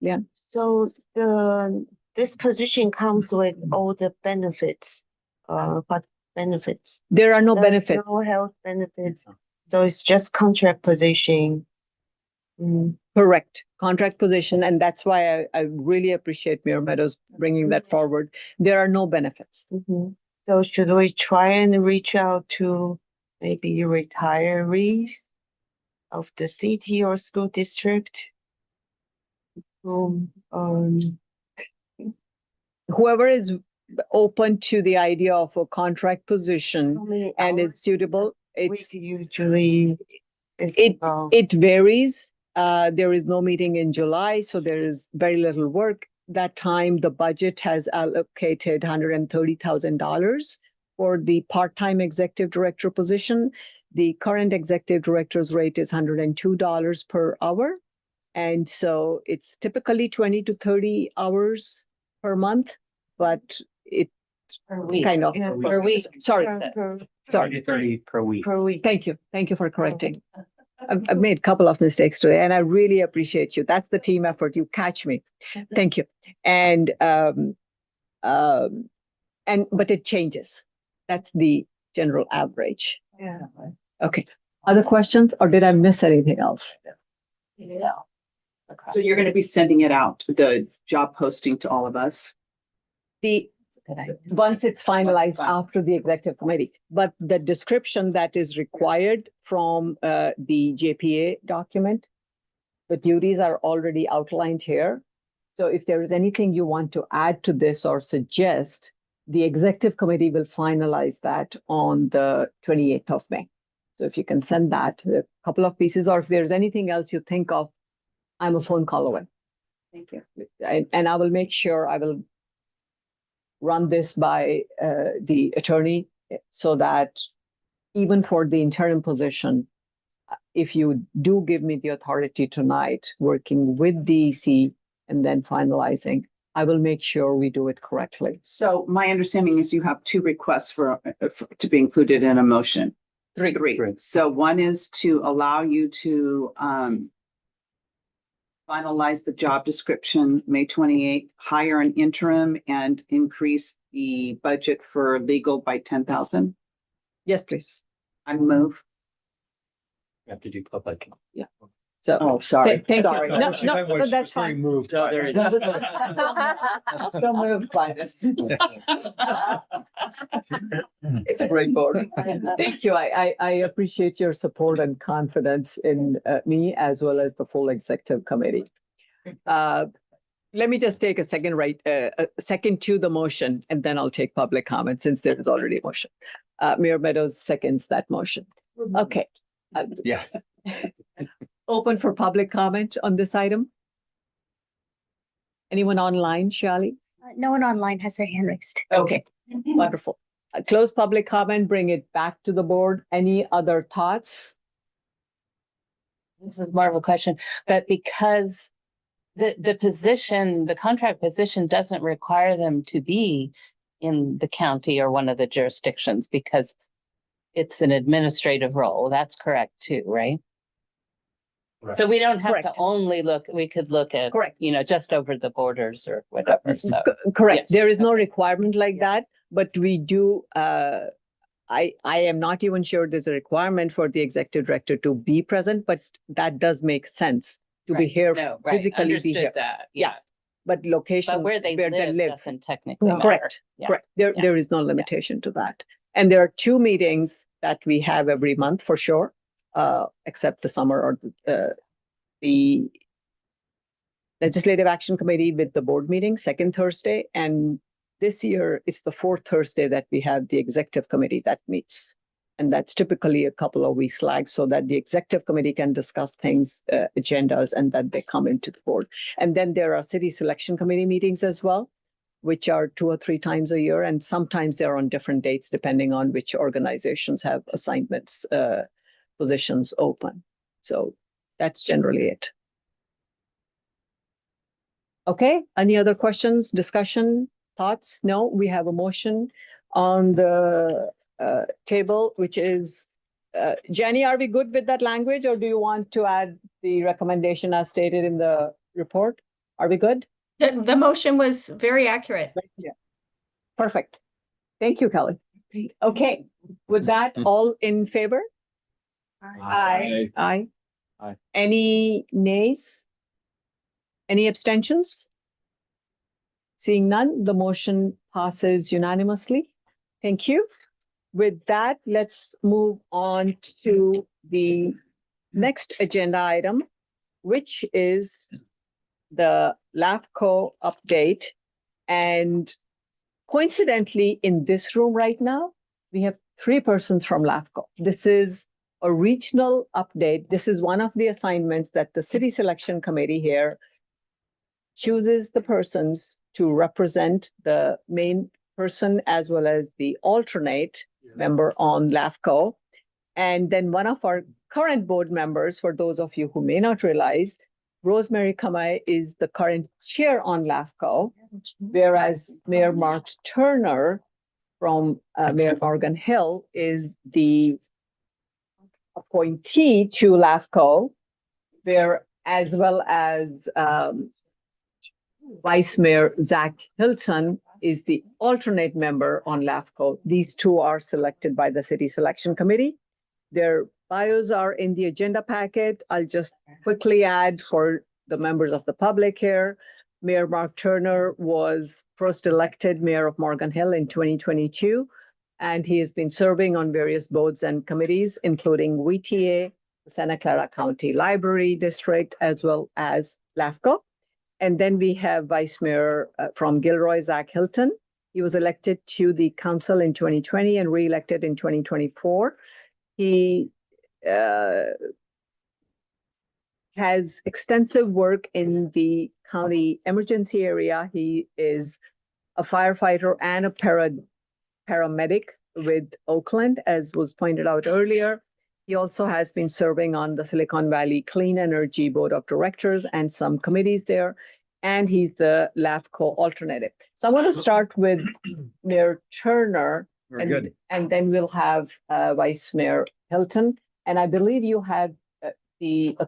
Yeah. So this position comes with all the benefits, what benefits? There are no There's benefits. no health benefits, so it's just contract position. Correct. Contract position. And that's why I really appreciate Mayor Meadows bringing that forward. There are no benefits. So should we try and reach out to maybe retirees of the city or school district? Whoever is open to the idea of a contract position and it's suitable, it's usually it varies. There is no meeting in July, so there is very little work. That time, the budget has allocated $130,000 for the part-time executive director position. The current executive director's rate is $102 per hour. And so it's typically 20 to 30 hours per month, but it Per week. kind of, Per week. sorry, sorry. 30 per week. Thank you. Thank you for correcting. I've made a couple of mistakes today and I really appreciate you. That's the team effort. You catch me. Thank you. And, but it changes. That's the general average. Yeah. Okay. Other questions or did I miss anything else? Yeah. So you're going to be sending it out, the job posting to all of us? Once it's finalized after the executive committee, but the description that is required from the JPA document, the duties are already outlined here. So if there is anything you want to add to this or suggest, the executive committee will finalize that on the 28th of May. So if you can send that, a couple of pieces, or if there's anything else you think of, I'm a phone call away. Thank you. And I will make sure I will run this by the attorney so that even for the interim position, if you do give me the authority tonight, working with DEC and then finalizing, I will make sure we do it correctly. So my understanding is you have two requests for to be included in a motion. Three. So one is to allow you to finalize the job description May 28th, hire an interim and increase the budget for legal by 10,000. Yes, please. I move. You have to do public. Yeah. So, Oh, sorry. Thank you. Sorry. No, that's fine. Moved. No, there is. I'm still moved by this. It's a great board. Thank you. I appreciate your support and confidence in me as well as the full executive committee. Let me just take a second to the motion, and then I'll take public comment since there is already a motion. Mayor Meadows seconds that motion. Okay. Yeah. Open for public comment on this item? Anyone online, Shali? No one online has their hand raised. Okay, wonderful. close public comment, bring it back to the board. Any other thoughts? This is more of a question, but because the position, the contract position doesn't require them to be in the county or one of the jurisdictions because it's an administrative role. That's correct too, right? So we don't have to Correct. only look, we could look at, Correct. just over the borders or whatever, so. Correct. Yes. There is no requirement like that, but we do, I am not even sure there's a requirement for the executive director to be present, but that does make sense to be Right. here, No, right. physically be Understood here. that, Yeah. But location. But where they live doesn't technically matter. Correct, Yeah. correct. There, Yeah. there is no limitation to that. And there are 2 meetings that we have every month for sure, except the summer or the Legislative Action Committee with the board meeting, second Thursday. And this year, it's the 4th Thursday that we have the executive committee that meets. And that's typically a couple of weeks lag so that the executive committee can discuss things, agendas, and that they come into the board. And then there are city selection committee meetings as well, which are 2 or 3 times a year. And sometimes they're on different dates, depending on which organizations have assignments, positions open. So that's generally it. Okay, any other questions, discussion, thoughts? No, we have a motion on the table, which is, Jenny, are we good with that language or do you want to add the recommendation as stated in the report? Are we good? The motion was very accurate. Yeah. Perfect. Thank you, Kelly. Okay, with that, all in favor? Aye. Aye. Aye. Any nays? Any abstentions? Seeing none, the motion passes unanimously. Thank you. With that, let's move on to the next agenda item, which is the LAFCO update. And coincidentally, in this room right now, we have 3 persons from LAFCO. This is a regional update. This is one of the assignments that the City Selection Committee here chooses the persons to represent the main person as well as the alternate member on LAFCO. And then one of our current board members, for those of you who may not realize, Rosemary Kamai is the current chair on LAFCO, whereas Mayor Mark Turner from Mayor Morgan Hill is the appointee to LAFCO, where as well as Vice Mayor Zach Hilton is the alternate member on LAFCO. These 2 are selected by the City Selection Committee. Their bios are in the agenda packet. I'll just quickly add for the members of the public here. Mayor Mark Turner was first elected mayor of Morgan Hill in 2022, and he has been serving on various boards and committees, including WTA, the Santa Clara County Library District, as well as LAFCO. And then we have Vice Mayor from Gilroy, Zach Hilton. He was elected to the council in 2020 and re-elected in 2024. He has extensive work in the county emergency area. He is a firefighter and a paramedic with Oakland, as was pointed out earlier. He also has been serving on the Silicon Valley Clean Energy Board of Directors and some committees there. And he's the LAFCO alternative. So I want to start with Mayor Turner. Very good. And then we'll have Vice Mayor Hilton. And I believe you had the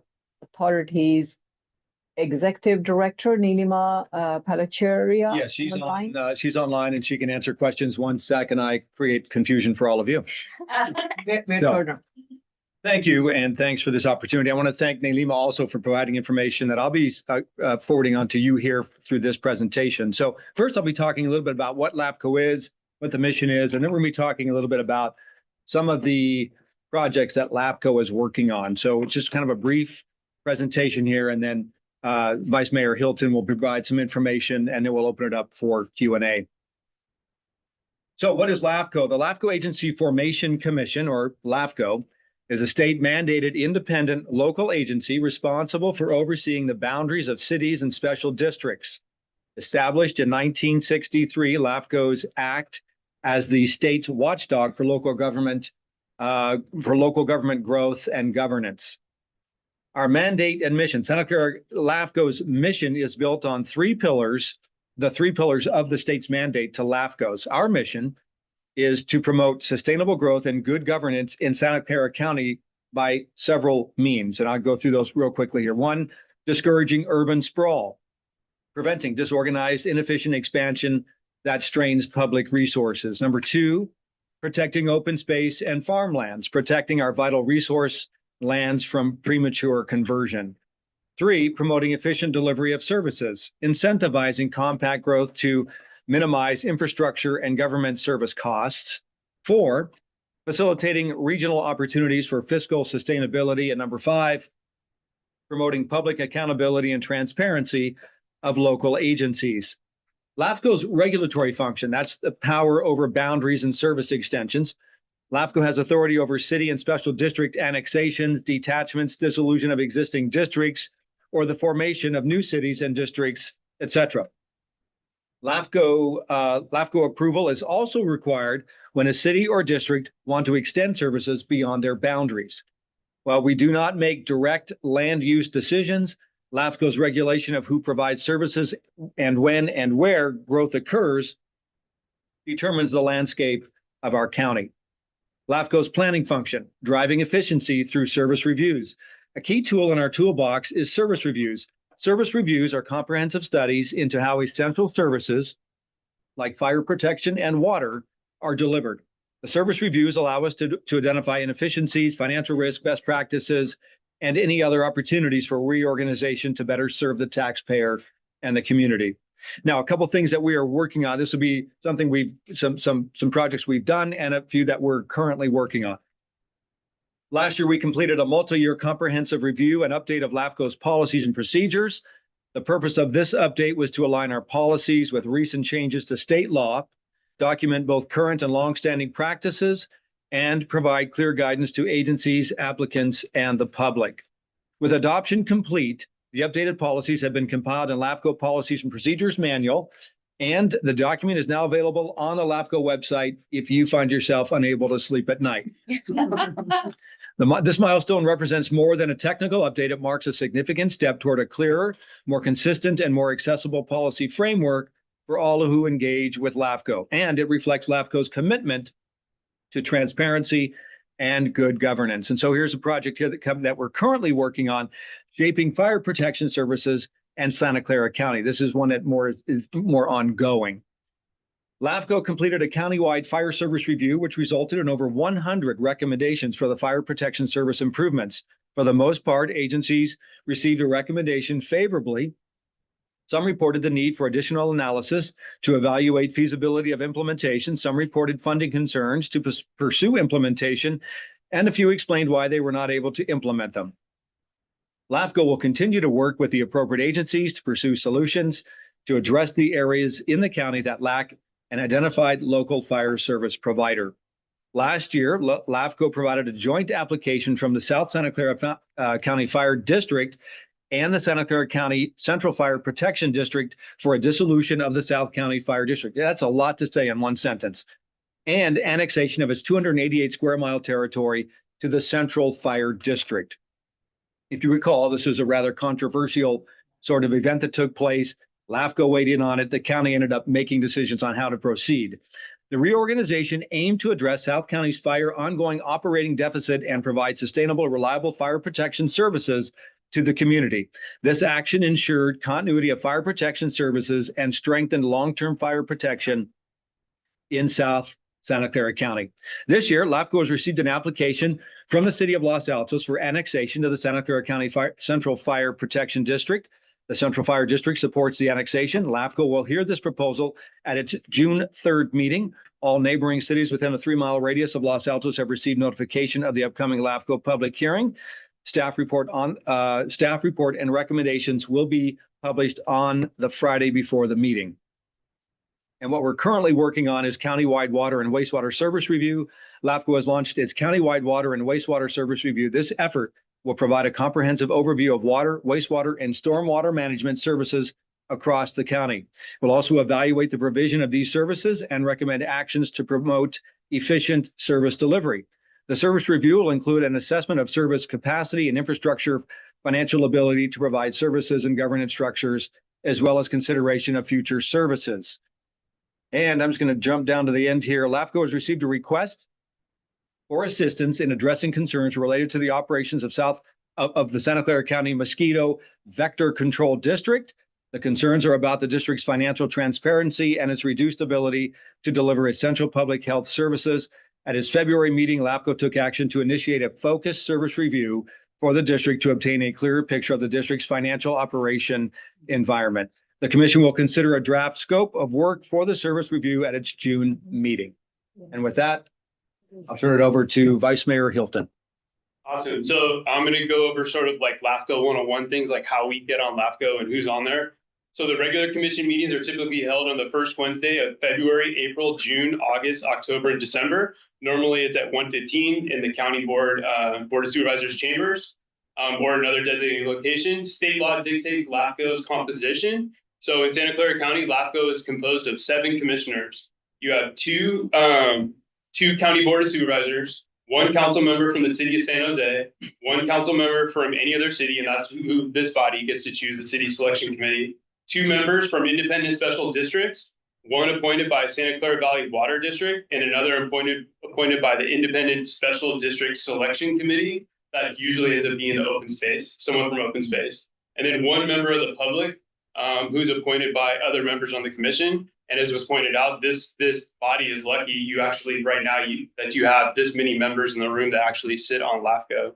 authority's executive director, Nilima Palacheria. Yes, she's online and she can answer questions 1 second. I create confusion for all of you. Mayor So- Turner. Thank you, and thanks for this opportunity. I want to thank Nilima also for providing information that I'll be forwarding on to you here through this presentation. So first, I'll be talking a little bit about what LAFCO is, what the mission is, and then we're going to be talking a little bit about some of the projects that LAFCO is working on. So it's just kind of a brief presentation here, and then Vice Mayor Hilton will provide some information, and then we'll open it up for Q&A. So what is LAFCO? The LAFCO Agency Formation Commission, or LAFCO, is a state-mandated independent local agency responsible for overseeing the boundaries of cities and special districts. Established in 1963, LAFCO's Act as the state's watchdog for local government growth and governance. Our mandate and mission, Santa Clara LAFCO's mission is built on three pillars, the three pillars of the state's mandate to LAFCO's. Our mission is to promote sustainable growth and good governance in Santa Clara County by several means. And I'll go through those real quickly here. One, discouraging urban sprawl, preventing disorganized, inefficient expansion that strains public resources. Number two, protecting open space and farmlands, protecting our vital resource lands from premature conversion. Three, promoting efficient delivery of services, incentivizing compact growth to minimize infrastructure and government service costs. Four, facilitating regional opportunities for fiscal sustainability. And number five, promoting public accountability and transparency of local agencies. LAFCO's regulatory function, that's the power over boundaries and service extensions. LAFCO has authority over city and special district annexations, detachments, dissolution of existing districts, or the formation of new cities and districts, etc. LAFCO approval is also required when a city or district want to extend services beyond their boundaries. While we do not make direct land use decisions, LAFCO's regulation of who provides services and when and where growth occurs determines the landscape of our county. LAFCO's planning function, driving efficiency through service reviews. A key tool in our toolbox is service reviews. Service reviews are comprehensive studies into how essential services like fire protection and water are delivered. The service reviews allow us to identify inefficiencies, financial risk, best practices, and any other opportunities for reorganization to better serve the taxpayer and the community. Now, a couple of things that we are working on. This will be something some projects we've done and a few that we're currently working on. Last year, we completed a multi-year comprehensive review and update of LAFCO's policies and procedures. The purpose of this update was to align our policies with recent changes to state law, document both current and longstanding practices, and provide clear guidance to agencies, applicants, and the public. With adoption complete, the updated policies have been compiled in LAFCO Policies and Procedures Manual, and the document is now available on the LAFCO website if you find yourself unable to sleep at night. This milestone represents more than a technical update. It marks a significant step toward a clearer, more consistent, and more accessible policy framework for all who engage with LAFCO. And it reflects LAFCO's commitment to transparency and good governance. And so here's a project here that we're currently working on, shaping fire protection services and Santa Clara County. This is one that is more ongoing. LAFCO completed a countywide fire service review, which resulted in over 100 recommendations for the fire protection service improvements. For the most part, agencies received a recommendation favorably. Some reported the need for additional analysis to evaluate feasibility of implementation. Some reported funding concerns to pursue implementation, and a few explained why they were not able to implement them. LAFCO will continue to work with the appropriate agencies to pursue solutions to address the areas in the county that lack an identified local fire service provider. Last year, LAFCO provided a joint application from the South Santa Clara County Fire District and the Santa Clara County Central Fire Protection District for a dissolution of the South County Fire District. That's a lot to say in one sentence. And annexation of its 288 square mile territory to the Central Fire District. If you recall, this was a rather controversial sort of event that took place. LAFCO weighed in on it. The county ended up making decisions on how to proceed. The reorganization aimed to address South County's fire ongoing operating deficit and provide sustainable, reliable fire protection services to the community. This action ensured continuity of fire protection services and strengthened long-term fire protection in South Santa Clara County. This year, LAFCO has received an application from the city of Los Altos for annexation to the Santa Clara County Central Fire Protection District. The Central Fire District supports the annexation. LAFCO will hear this proposal at its June 3rd meeting. All neighboring cities within a 3-mile radius of Los Altos have received notification of the upcoming LAFCO public hearing. Staff report and recommendations will be published on the Friday before the meeting. And what we're currently working on is countywide water and wastewater service review. LAFCO has launched its countywide water and wastewater service review. This effort will provide a comprehensive overview of water, wastewater, and stormwater management services across the county. We'll also evaluate the provision of these services and recommend actions to promote efficient service delivery. The service review will include an assessment of service capacity and infrastructure, financial ability to provide services and governance structures, as well as consideration of future services. And I'm just going to jump down to the end here. LAFCO has received a request for assistance in addressing concerns related to the operations of the Santa Clara County Mosquito Vector Control District. The concerns are about the district's financial transparency and its reduced ability to deliver essential public health services. At its February meeting, LAFCO took action to initiate a focused service review for the district to obtain a clearer picture of the district's financial operation environment. The commission will consider a draft scope of work for the service review at its June meeting. And with that, I'll turn it over to Vice Mayor Hilton. Awesome. So I'm going to go over sort of like LAFCO 101 things, like how we get on LAFCO and who's on there. So the regular commission meetings are typically held on the first Wednesday of February, April, June, August, October, and December. Normally it's at 1:15 in the county board of supervisors chambers or another designated location. State law dictates LAFCO's composition. So in Santa Clara County, LAFCO is composed of 7 commissioners. You have two county board of supervisors, 1 council member from the city of San Jose, 1 council member from any other city, and that's who this body gets to choose, the city selection committee. 2 members from independent special districts, 1 appointed by Santa Clara Valley Water District and another appointed by the Independent Special District Selection Committee. That usually ends up being the open space, someone from open space. And then 1 member of the public who's appointed by other members on the commission. And as was pointed out, this body is lucky you actually right now that you have this many members in the room that actually sit on LAFCO.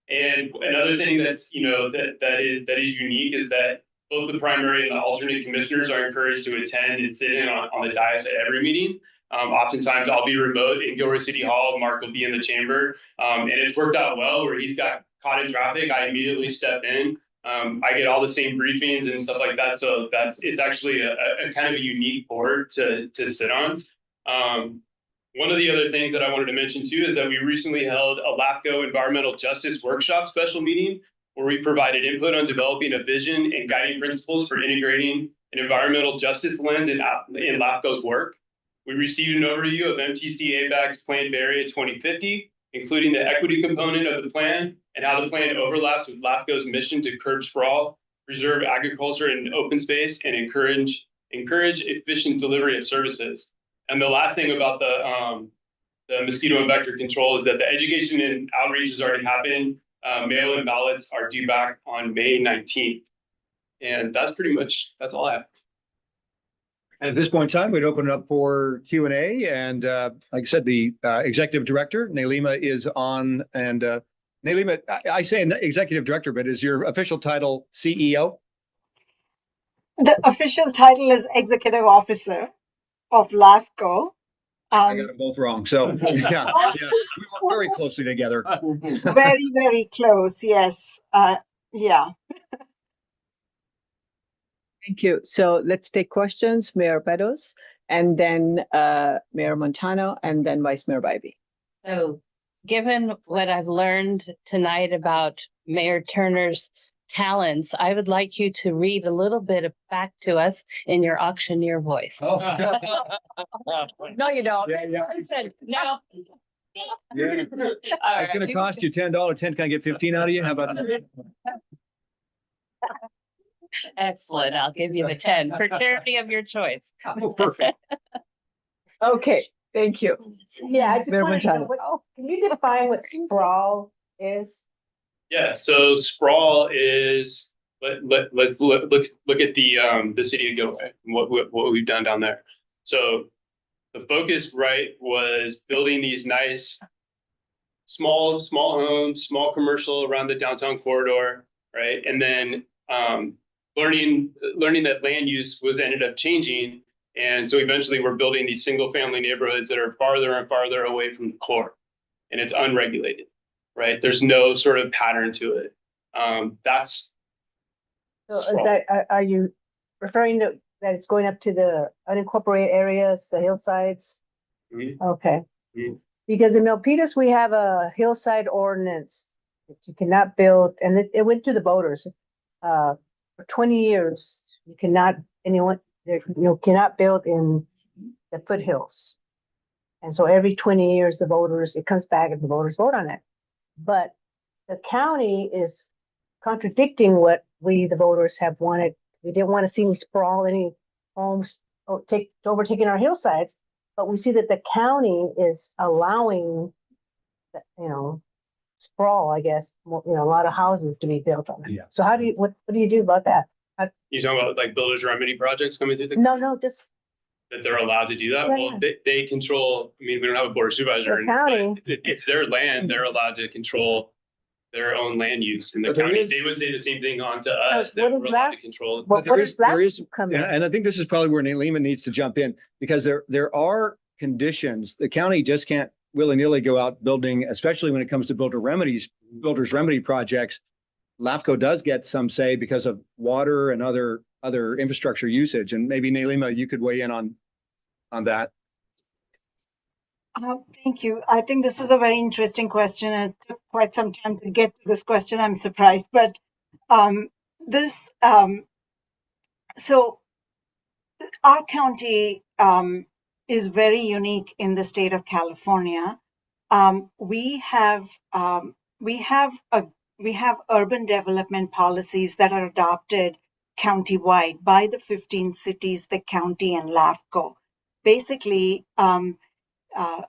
And another thing that's that is unique is that both the primary and the alternate commissioners are encouraged to attend and sit in on the dais at every meeting. Oftentimes I'll be remote in Gilroy City Hall. Mark will be in the chamber. And it's worked out well where he's got caught in traffic. I immediately step in. I get all the same briefings and stuff like that. So it's actually a kind of a unique board to sit on. One of the other things that I wanted to mention too is that we recently held a LAFCO Environmental Justice Workshop special meeting where we provided input on developing a vision and guiding principles for integrating an environmental justice lens in LAFCO's work. We received an overview of MTC ABAC's Plan Bay Area 2050, including the equity component of the plan and how the plan overlaps with LAFCO's mission to curb sprawl, preserve agriculture and open space, and encourage efficient delivery of services. And the last thing about the mosquito and vector control is that the education and outreach has already happened. Mail-in ballots are due back on May 19th. And that's all I have. And at this point in time, we'd open it up for Q&A. And like I said, the executive director, Nailima, is on. And Nailima, I say executive director, but is your official title CEO? The official title is executive officer of LAFCO. I got them both wrong. So yeah, we work very closely together. Very, very close. Yes. Yeah. Thank you. So let's take questions, Mayor Beddoes, and then Mayor Montano, and then Vice Mayor Bybee. So given what I've learned tonight about Mayor Turner's talents, I would like you to read a little bit back to us in your auctioneer voice. Oh. No, you don't. No. Yeah. It's going to cost you $10. 10, can I get 15 out of you? How about that? Excellent. I'll give you the 10 for charity of your choice. Oh, perfect. Okay, thank you. Yeah, I just Mayor wanted to know, Montano. can you define what sprawl is? Yeah, so sprawl is let's look at the city of Gilroy and what we've done down there. So the focus, right, was building these nice small homes, small commercial around the downtown corridor, right? And then learning that land use ended up changing. And so eventually we're building these single family neighborhoods that are farther and farther away from the core, and it's unregulated. Right, there's no sort of pattern to it. That's. So is that, are you referring to that it's going up to the unincorporated areas, the hillsides? Mm-hmm. Okay. Mm-hmm. Because in Milpitas, we have a hillside ordinance that you cannot build, and it went to the voters. for 20 years, you cannot, cannot build in the foothills. And so every 20 years, it comes back and the voters vote on it. But the county is contradicting what we, the voters, have wanted. We didn't want to see any sprawl, any homes overtaking our hillsides, but we see that the county is allowing, sprawl, I guess, a lot of houses to be built on it. Yeah. So what do you do about that? You talking about like builders remedy projects coming through the? No, just That they're allowed to do that? Yeah, Well, they control, I mean, we don't have a board of supervisor. the county. It's their land. They're allowed to control their own land use in the But there county. is- They would say the same thing on to us, what that is we're allowed that? to control. What there does is- that there is- come in? And I think this is probably where Lima needs to jump in, because there are conditions. The county just can't willy-nilly go out building, especially when it comes to builders remedy projects. LAFCO does get some say because of water and other infrastructure usage. And maybe Nalima, you could weigh in on that. Thank you. I think this is a very interesting question. It took quite some time to get to this question. I'm surprised, but so our county is very unique in the state of California. We have urban development policies that are adopted countywide by the 15 cities, the county, and LAFCO. Basically,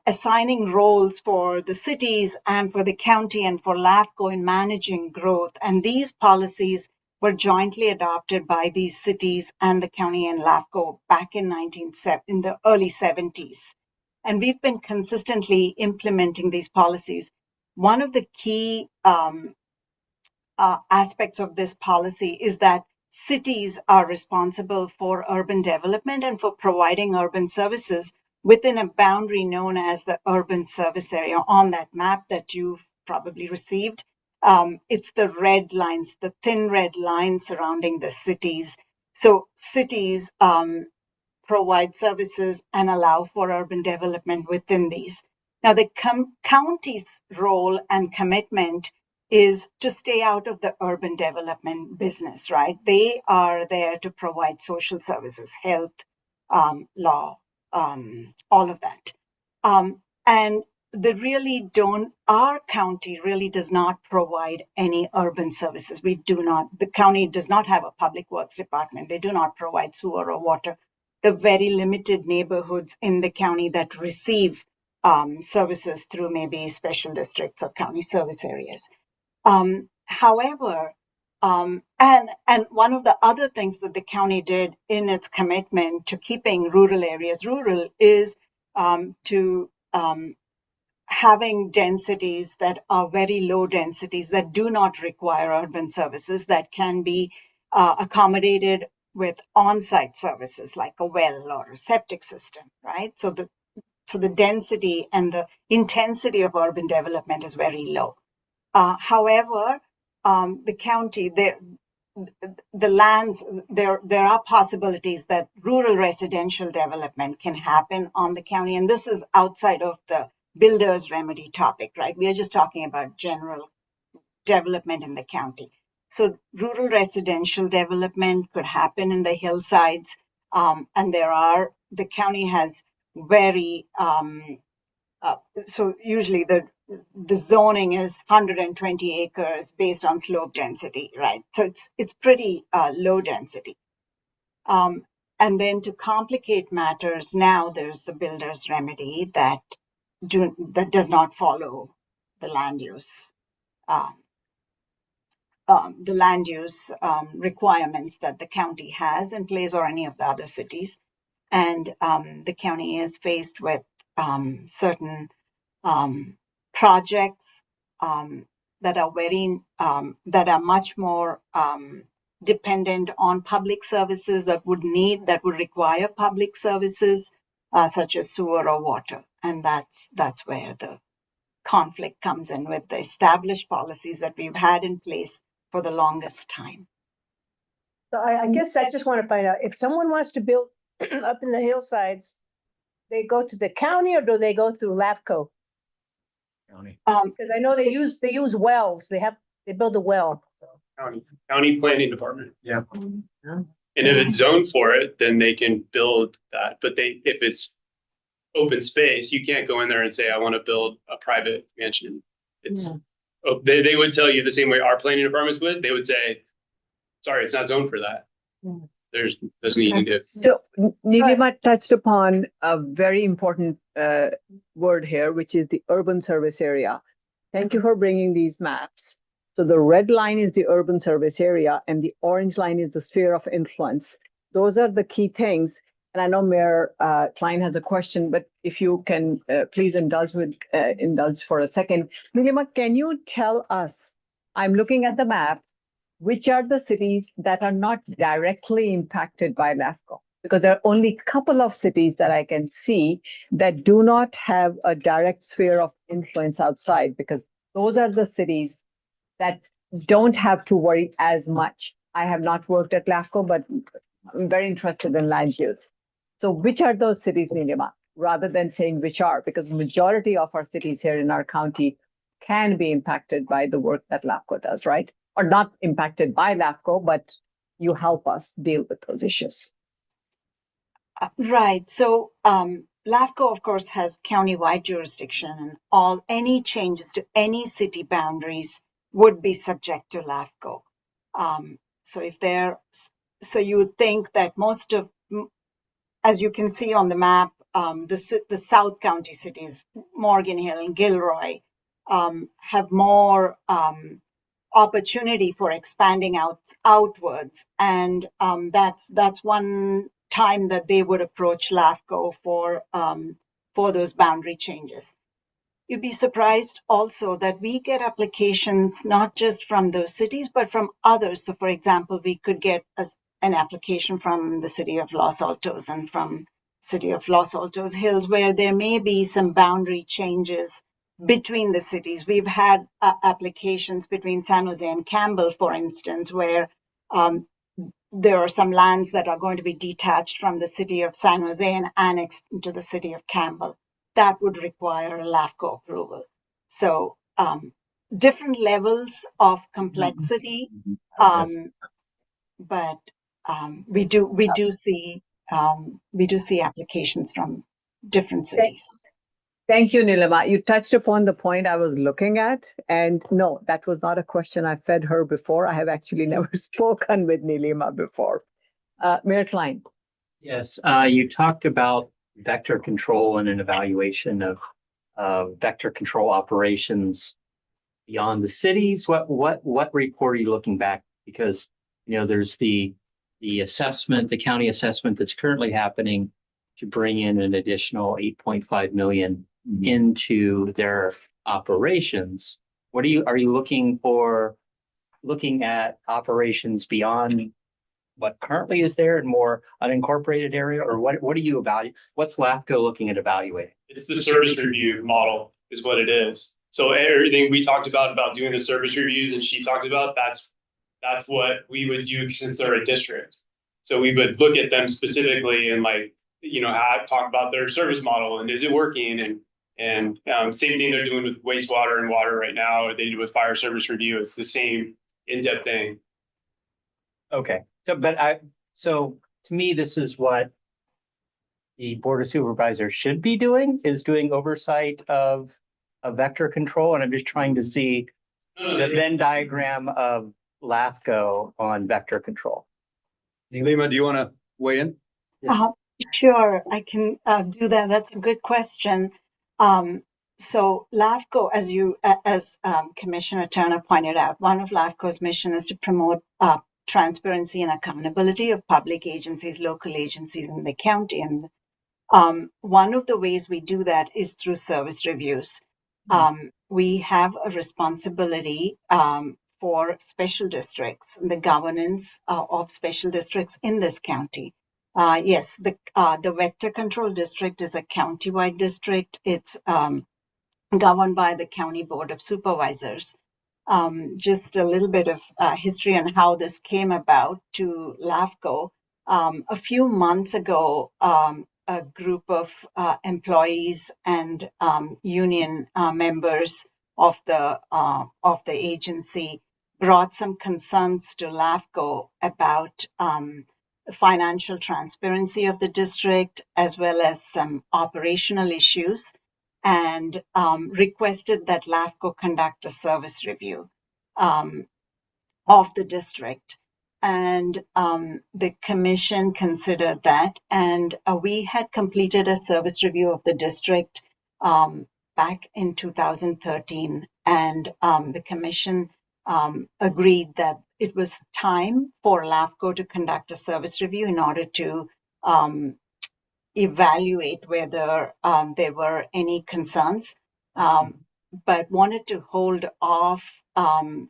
assigning roles for the cities and for the county and for LAFCO in managing growth. And these policies were jointly adopted by these cities and the county and LAFCO back in the early 70s. And we've been consistently implementing these policies. One of the key aspects of this policy is that cities are responsible for urban development and for providing urban services within a boundary known as the urban service area. On that map that you've probably received, it's the red lines, the thin red lines surrounding the cities. So cities provide services and allow for urban development within these. Now, the county's role and commitment is to stay out of the urban development business, right? They are there to provide social services, health, law, all of that. And our county really does not provide any urban services. The county does not have a public works department. They do not provide sewer or water. The very limited neighborhoods in the county that receive services through maybe special districts or county service areas. However, and one of the other things that the county did in its commitment to keeping rural areas rural is to having densities that are very low densities that do not require urban services, that can be accommodated with on-site services like a well or a septic system, right? So the density and the intensity of urban development is very low. However, the county, the lands, there are possibilities that rural residential development can happen on the county. And this is outside of the builder's remedy topic, right? We are just talking about general development in the county. So rural residential development could happen in the hillsides. And the county has very, so usually the zoning is 120 acres based on slope density, right? So it's pretty low density. And then to complicate matters, now there's the builder's remedy that does not follow the land use requirements that the county has in place or any of the other cities. And the county is faced with certain projects that are much more dependent on public services that would require public services such as sewer or water. And that's where the conflict comes in with the established policies that we've had in place for the longest time. So I guess I just want to find out, if someone wants to build up in the hillsides, they go to the county or do they go through LAFCO? County. Because I know they use wells. They build a well. County planning department. Yeah. And if it's zoned for it, then they can build that. But if it's open space, you can't go in there and say, I want to build a private mansion. They would tell you the same way our planning departments would. They would say, sorry, it's not zoned for that. There's need to. So Nilima touched upon a very important word here, which is the urban service area. Thank you for bringing these maps. So the red line is the urban service area and the orange line is the sphere of influence. Those are the key things. And I know Mayor Klein has a question, but if you can please indulge for a second. Nilima, can you tell us, I'm looking at the map, which are the cities that are not directly impacted by LAFCO? Because there are only a couple of cities that I can see that do not have a direct sphere of influence outside, because those are the cities that don't have to worry as much. I have not worked at LAFCO, but I'm very interested in land use. So which are those cities, Nilima, rather than saying which are, because the majority of our cities here in our county can be impacted by the work that LAFCO does, right? Or not impacted by LAFCO, but you help us deal with those issues. Right. So LAFCO, of course, has countywide jurisdiction, and any changes to any city boundaries would be subject to LAFCO. So you would think that as you can see on the map, the South County cities, Morgan Hill and Gilroy, have more opportunity for expanding outwards, and that's one time that they would approach LAFCO for those boundary changes. You'd be surprised also that we get applications not just from those cities, but from others. So, for example, we could get an application from the city of Los Altos and from city of Los Altos Hills, where there may be some boundary changes between the cities. We've had applications between San Jose and Campbell, for instance, where there are some lands that are going to be detached from the city of San Jose and annexed into the city of Campbell. That would require a LAFCO approval. So different levels of complexity, but we do see applications from different cities. Thank you, Nilima. You touched upon the point I was looking at. And no, that was not a question I fed her before. I have actually never spoken with Nilima before. Mayor Klein. Yes, you talked about vector control and an evaluation of vector control operations beyond the cities. What report are you looking back? Because, there's the assessment, the county assessment that's currently happening to bring in an additional 8.5 million into their operations. Are you looking at operations beyond what currently is there in more unincorporated area, or what do you evaluate? What's LAFCO looking at evaluating? It's the service review model is what it is. So everything we talked about doing the service reviews and she talked about, that's what we would do since they're a district. So we would look at them specifically and talk about their service model and is it working, and same thing they're doing with wastewater and water right now. They do with fire service review. It's the same in-depth thing. Okay. So to me, this is what the Board of Supervisors should be doing, is doing oversight of vector control. And I'm just trying to see the Venn diagram of LAFCO on vector control. Nilima, do you want to weigh in? Sure, I can do that. That's a good question. So LAFCO, as Commissioner Turner pointed out, one of LAFCO's mission is to promote transparency and accountability of public agencies, local agencies in the county. And one of the ways we do that is through service reviews. We have a responsibility for special districts, the governance of special districts in this county. Yes, the Vector Control District is a countywide district. It's governed by the County Board of Supervisors. Just a little bit of history on how this came about to LAFCO. A few months ago, a group of employees and union members of the agency brought some concerns to LAFCO about the financial transparency of the district, as well as some operational issues, and requested that LAFCO conduct a service review of the district. And the commission considered that, and we had completed a service review of the district back in 2013, and the commission agreed that it was time for LAFCO to conduct a service review in order to evaluate whether there were any concerns, but wanted to hold off on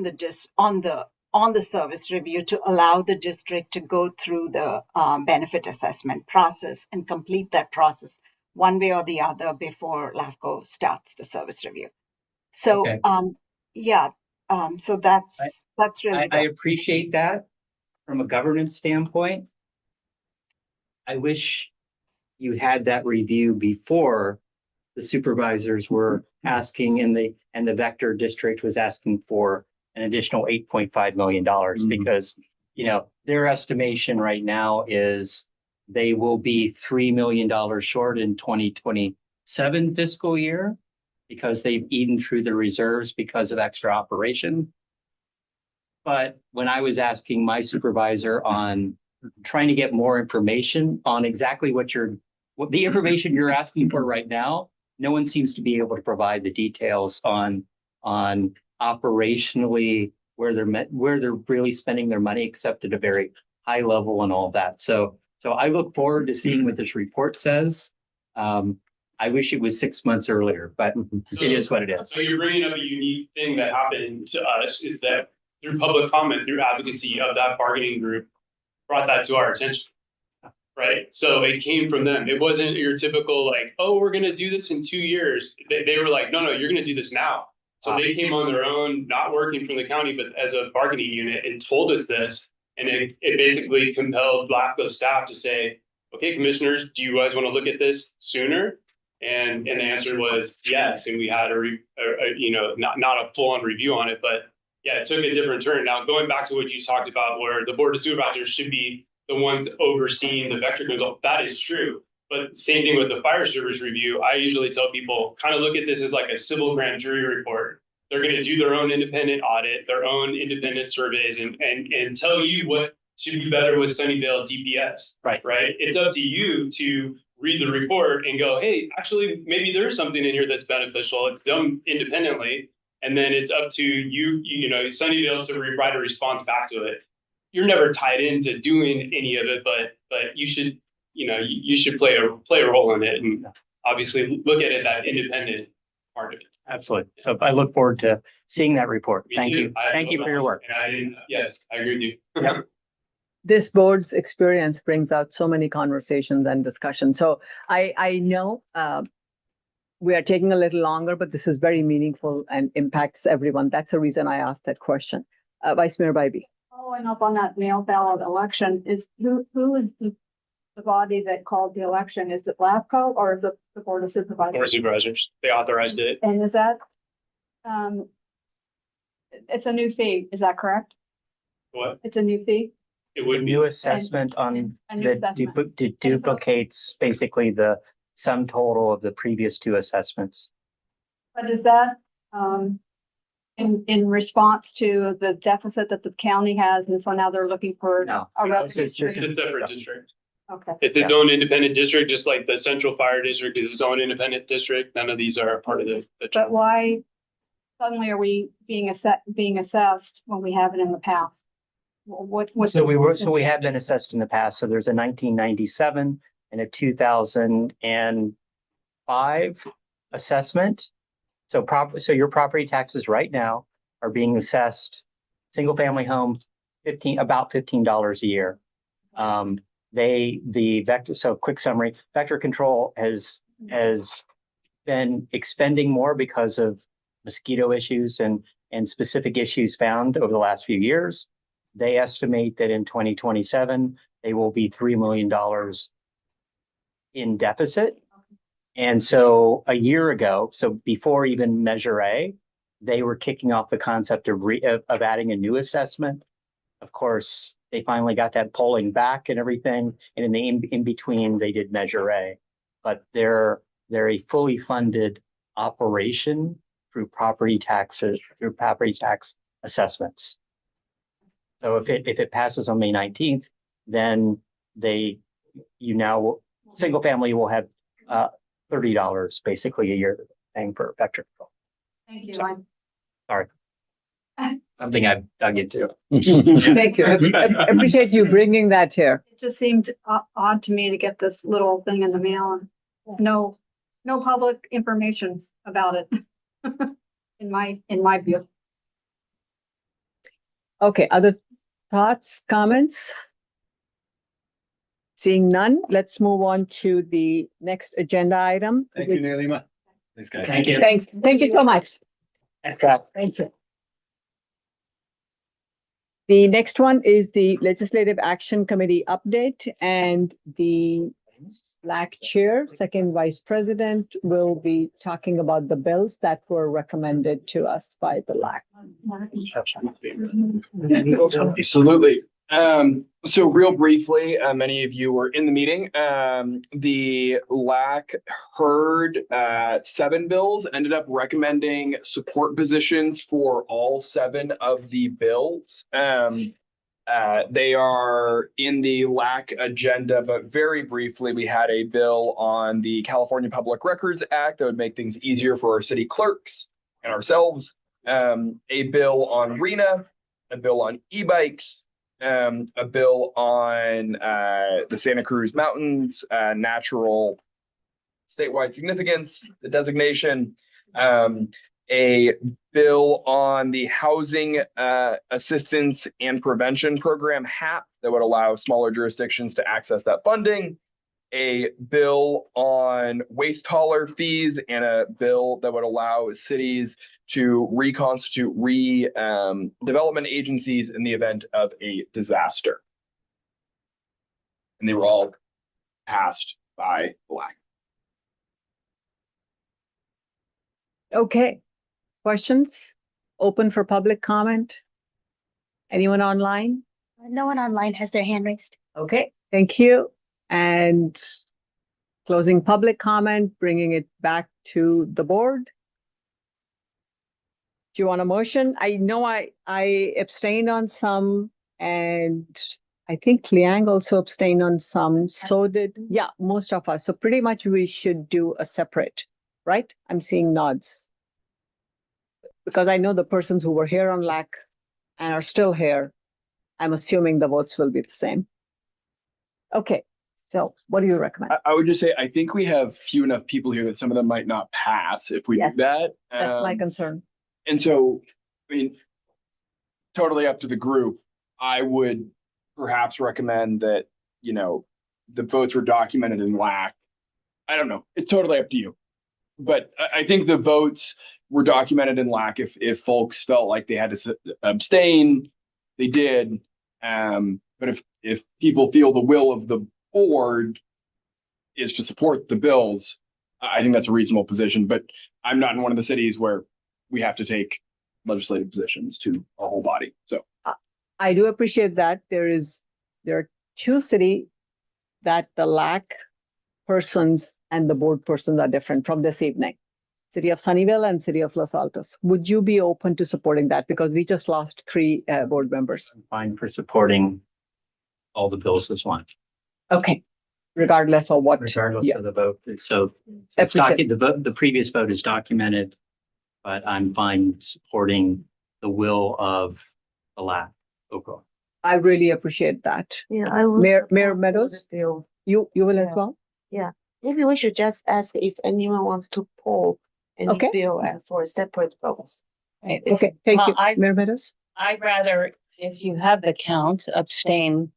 the service review to allow the district to go through the benefit assessment process and complete that process one way or the other before LAFCO starts the service review. So, Okay. so that's really I appreciate that from a governance standpoint. I wish you had that review before the supervisors were asking and the Vector district was asking for an additional $8.5 million because, you know, their estimation right now is they will be $3 million short in 2027 fiscal year because they've eaten through the reserves because of extra operation. But when I was asking my supervisor on trying to get more information on exactly what the information you're asking for right now, no one seems to be able to provide the details on operationally where they're really spending their money, except at a very high level and all that. So I look forward to seeing what this report says. I wish it was 6 months earlier, but it is what it is. So you're bringing up a unique thing that happened to us is that through public comment, through advocacy of that bargaining group, brought that to our attention. Right. So it came from them. It wasn't your typical like, oh, we're going to do this in 2 years. They were like, no, you're going to do this now. So they came on their own, not working from the county, but as a bargaining unit and told us this. And it basically compelled LAFCO staff to say, okay, commissioners, do you guys want to look at this sooner? And the answer was yes. And we had not a full on review on it, but yeah, it took a different turn. Now, going back to what you talked about, where the board of supervisors should be the ones overseeing the vector control, that is true. But same thing with the fire service review. I usually tell people kind of look at this as like a civil grand jury report. They're going to do their own independent audit, their own independent surveys, and tell you what should be better with Sunnyvale DPS. Right. It's up to you to read the report and go, hey, actually, maybe there's something in here that's beneficial. It's done independently. And then it's up to you, Sunnyvale to write a response back to it. You're never tied into doing any of it, but you should, you should play a role in it and obviously look at it, that independent part of it. Absolutely. So I look forward to seeing that report. Me Thank too. you. Thank you for your work. And yes, I agree with you. Yep. This board's experience brings out so many conversations and discussions. So I know we are taking a little longer, but this is very meaningful and impacts everyone. That's the reason I asked that question. Vice Mayor Bybee. Following up on that mail ballot election, is who is the body that called the election? Is it LAFCO or is it the Board of Supervisors? Board of Supervisors, they authorized it. And is that, it's a new fee, is that correct? What? It's a new fee? It would be New assessment on a new that assessment. duplicates basically the sum total of the previous two assessments. But is that, in response to the deficit that the county has, and so now they're looking for No. a revenue It's a stream? separate district. Okay. It's its own independent district, just like the Central Fire District is its own independent district. None of these are part of the. But why suddenly are we being assessed when we haven't in the past? What? So we have been assessed in the past. So there's a 1997 and a 2005 assessment. So your property taxes right now are being assessed, single family home, about $15 a year. So quick summary, vector control has been expending more because of mosquito issues and specific issues found over the last few years. They estimate that in 2027, they will be $3 million in deficit. And so a year ago, so before even Measure A, they were kicking off the concept of adding a new assessment. Of course, they finally got that polling back and everything, and in the in between, they did Measure A. But they're a fully funded operation through property tax assessments. So if it passes on May 19th, then single family will have $30 basically a year paying for vector control. Thank you. Sorry. Something I've dug into. Thank you. I appreciate you bringing that here. It just seemed odd to me to get this little thing in the mail and no public information about it. In my view. Okay, other thoughts, comments? Seeing none, let's move on to the next agenda item. Thank you, Neelima. Thanks, guys. Thank you. Thanks. Thank you so much. Thank you. The next one is the Legislative Action Committee update, and the LAC Chair, Second Vice President, will be talking about the bills that were recommended to us by the LAC. Absolutely. So real briefly, many of you were in the meeting. The LAC heard 7 bills, ended up recommending support positions for all 7 of the bills. They are in the LAC agenda, but very briefly, we had a bill on the California Public Records Act that would make things easier for our city clerks and ourselves. A bill on RENA, a bill on e-bikes, a bill on the Santa Cruz Mountains, natural statewide significance, the designation, a bill on the Housing Assistance and Prevention Program, HAP, that would allow smaller jurisdictions to access that funding, a bill on waste hauler fees, and a bill that would allow cities to reconstitute development agencies in the event of a disaster. And they were all passed by BLAC. Okay, questions? Open for public comment? Anyone online? No one online has their hand raised. Okay, thank you. And closing public comment, bringing it back to the board. Do you want a motion? I know I abstained on some, and I think Liang also abstained on some. So did, yeah, most of us. So pretty much we should do a separate, right? I'm seeing nods. Because I know the persons who were here on LAC and are still here, I'm assuming the votes will be the same. Okay, so what do you recommend? I would just say, I think we have few enough people here that some of them might not pass if we do that. That's my concern. And so, I mean, totally up to the group. I would perhaps recommend that, the votes were documented in LAC. I don't know. It's totally up to you. But I think the votes were documented in LAC. If folks felt like they had to abstain, they did. But if people feel the will of the board is to support the bills, I think that's a reasonable position. But I'm not in one of the cities where we have to take legislative positions to our whole body. So I do appreciate that. There are 2 cities that the LAC persons and the board persons are different from this evening. City of Sunnyvale and City of Los Altos. Would you be open to supporting that? Because we just lost 3 board members. I'm fine for supporting all the bills as one. Okay, regardless of what. Regardless yeah. of the vote. So it's Appreciate- the previous vote is documented, but I'm fine supporting the will of the LAC overall. I really appreciate that. Yeah, I will. Mayor Meadows, Bill. you will as well? Yeah, maybe we should just ask if anyone wants to poll any Okay. bill for separate votes. Right. Okay, thank Well, you. Mayor Meadows? I'd rather, if you have the count, abstain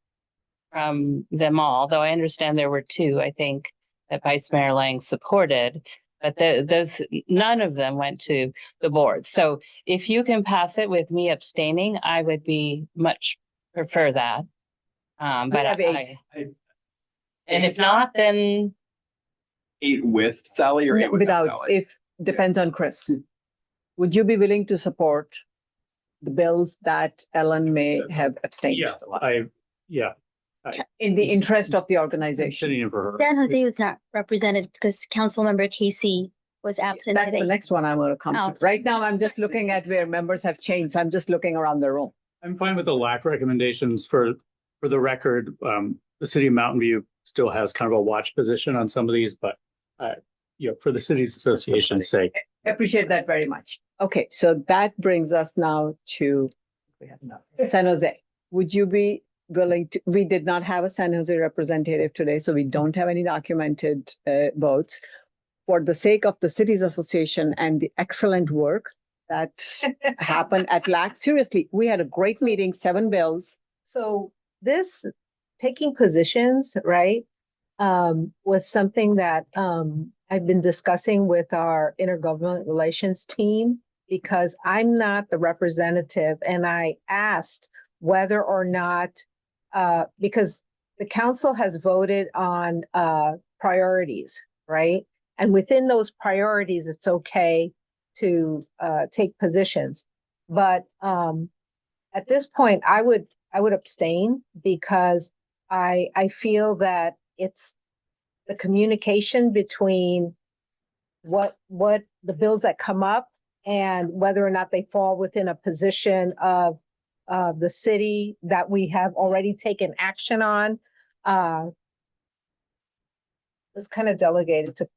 from them all, though I understand there were 2, I think, that Vice Mayor Lang supported. But those, none of them went to the board. So if you can pass it with me abstaining, I would be much prefer that. But have 8. And if not, then 8 with Sally or 8 Without, Sally? if, depends on Chris. would you be willing to support the bills that Ellen may have abstained? Yeah, In the interest of the sitting organization. in for her. San Jose was not represented because Councilmember Casey was absent That's the today. next one I'm going to come Oh, to. Right now, I'm just looking at where members have changed. I'm just looking around the room. I'm fine with the lack recommendations for the record. The city of Mountain View still has kind of a watch position on some of these, but for the cities association's sake. I appreciate that very much. Okay, so that brings us now to San Jose. Would you be willing to, we did not have a San Jose representative today, so we don't have any documented votes. For the sake of the cities association and the excellent work that happened at LAC, seriously, we had a great meeting, 7 bills. So this taking positions, right, was something that I've been discussing with our intergovernmental relations team because I'm not the representative, and I asked whether or not because the council has voted on priorities, right? And within those priorities, it's okay to take positions. But at this point, I would abstain because I feel that it's the communication between what the bills that come up and whether or not they fall within a position of the city that we have already taken action on. It's kind of delegated to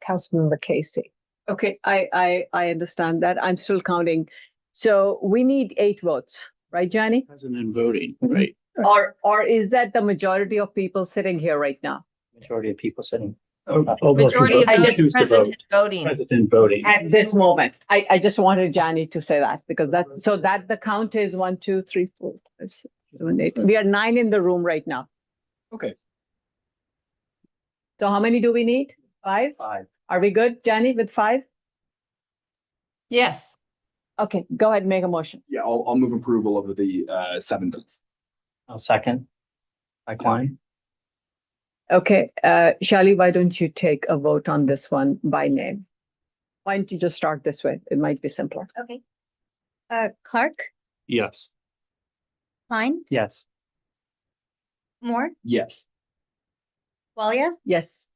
Councilmember Casey. Okay, I understand that. I'm still counting. So we need 8 votes, right, Johnny? Present and voting, right? Or is that the majority of people sitting here right now? Majority of people sitting. Majority of I those just- present voting. Present voting. At this moment, I just wanted Johnny to say that because that the count is 1, 2, 3, 4, 5, 6, 7, 8. We are 9 in the room right now. Okay. So how many do we need? 5? 5. Are we good, Johnny, with 5? Yes. Okay, go ahead and make a motion. Yeah, I'll move approval of the 7 bills. I'll second. By Klein. Okay, Shali, why don't you take a vote on this one by name? Why don't you just start this way? It might be simpler. Okay. Clark, Yes. Klein, Yes. Moore, Yes. Walia, Yes.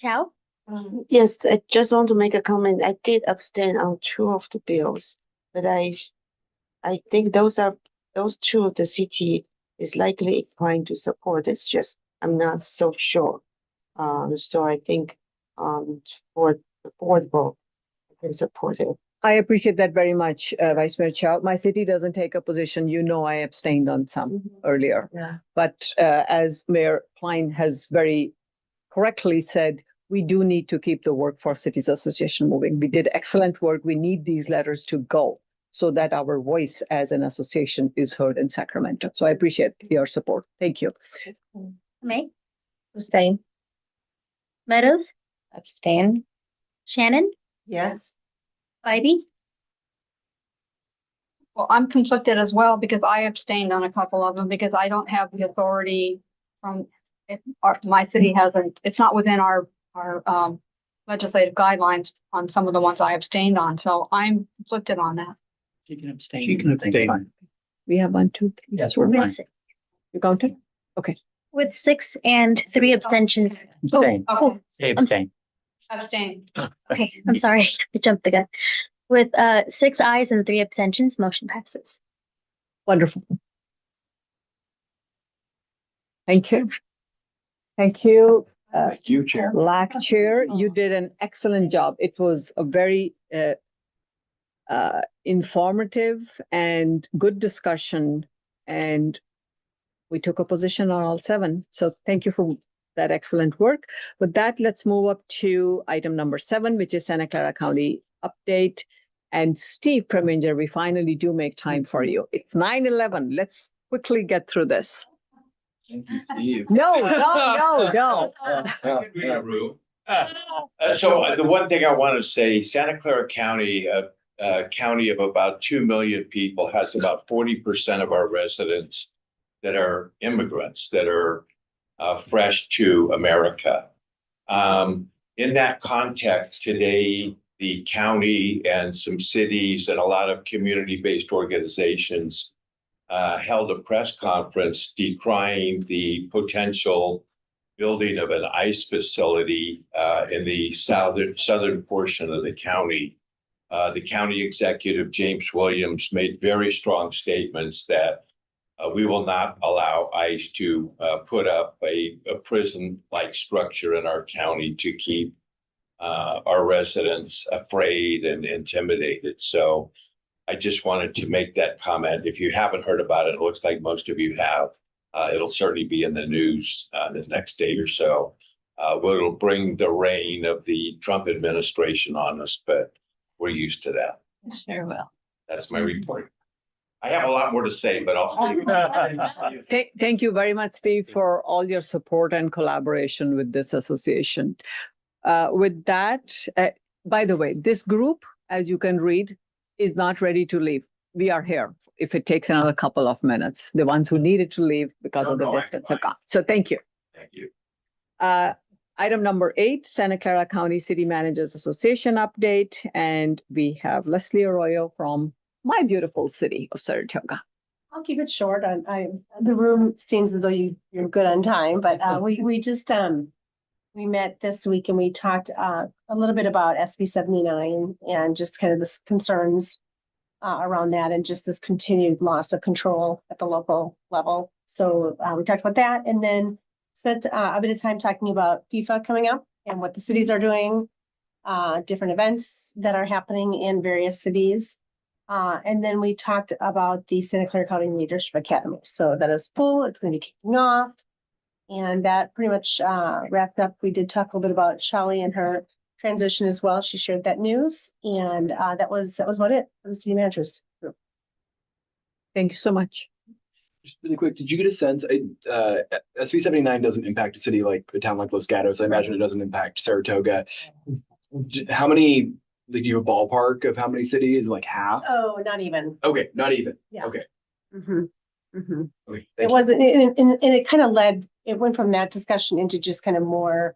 Chow. Yes, I just want to make a comment. I did abstain on 2 of the bills, but I think those 2 the city is likely inclined to support. It's just I'm not so sure. So I think for the board vote, I can support it. I appreciate that very much, Vice Mayor Chow. My city doesn't take a position. You know, I abstained on some earlier. Yeah. But as Mayor Klein has very correctly said, we do need to keep the Workforce Cities Association moving. We did excellent work. We need these letters to go so that our voice as an association is heard in Sacramento. So I appreciate your support. Thank you. May, Abstain. Meadows, Abstain. Shannon, Yes. Ivy. Well, I'm conflicted as well because I abstained on a couple of them because I don't have the authority from, my city hasn't, it's not within our legislative guidelines on some of the ones I abstained on. So I'm conflicted on that. She can abstain. She can abstain. We have 1, 2, 3. Yes, we're fine. You counted? Okay. With 6 and 3 abstentions. Abstain. Oh, Say I'm abstain. Abstain. okay, I'm sorry. I jumped the gun. With 6 ayes and 3 abstentions, motion passes. Wonderful. Thank you. Thank you. Thank you, Chair. LAC Chair, you did an excellent job. It was a very informative and good discussion, and we took a position on all 7. So thank you for that excellent work. With that, let's move up to item number 7, which is Santa Clara County update. And Steve Preminger, we finally do make time for you. It's 9:11. Let's quickly get through this. Thank you, Steve. No. So the one thing I want to say, Santa Clara County, a county of about 2 million people, has about 40% of our residents that are immigrants, that are fresh to America. In that context, today, the county and some cities and a lot of community-based organizations held a press conference decrying the potential building of an ICE facility in the southern portion of the county. The county executive, James Williams, made very strong statements that we will not allow ICE to put up a prison-like structure in our county to keep our residents afraid and intimidated. So I just wanted to make that comment. If you haven't heard about it, it looks like most of you have. It'll certainly be in the news the next day or so. It'll bring the reign of the Trump administration on us, but we're used to that. Sure will. That's my report. I have a lot more to say, but I'll. Thank you very much, Steve, for all your support and collaboration with this association. With that, by the way, this group, as you can read, is not ready to leave. We are here if it takes another couple of minutes. The ones who needed to leave because of the distance are gone. So thank you. Thank you. Item number 8, Santa Clara County City Managers Association update. And we have Leslie Arroyo from my beautiful city of Saratoga. I'll keep it short. The room seems as though you're good on time, but we just we met this week and we talked a little bit about SB 79 and just kind of the concerns around that and just this continued loss of control at the local level. So we talked about that and then spent a bit of time talking about FIFA coming up and what the cities are doing, different events that are happening in various cities. And then we talked about the Santa Clara County Leadership Academy. So that is full, it's going to be kicking off. And that pretty much wrapped up. We did talk a little bit about Shelley and her transition as well. She shared that news. And that was about it for the city managers group. Thank you so much. Just really quick, did you get a sense, SB 79 doesn't impact a city like a town like Los Gatos. I imagine it doesn't impact Saratoga. How many, like, do you have a ballpark of how many cities? Like half? Oh, not even. Okay, not even. Yeah. Okay. Mm-hmm. Mm-hmm. Okay, It wasn't, and it kind of it went from that discussion into just kind of more,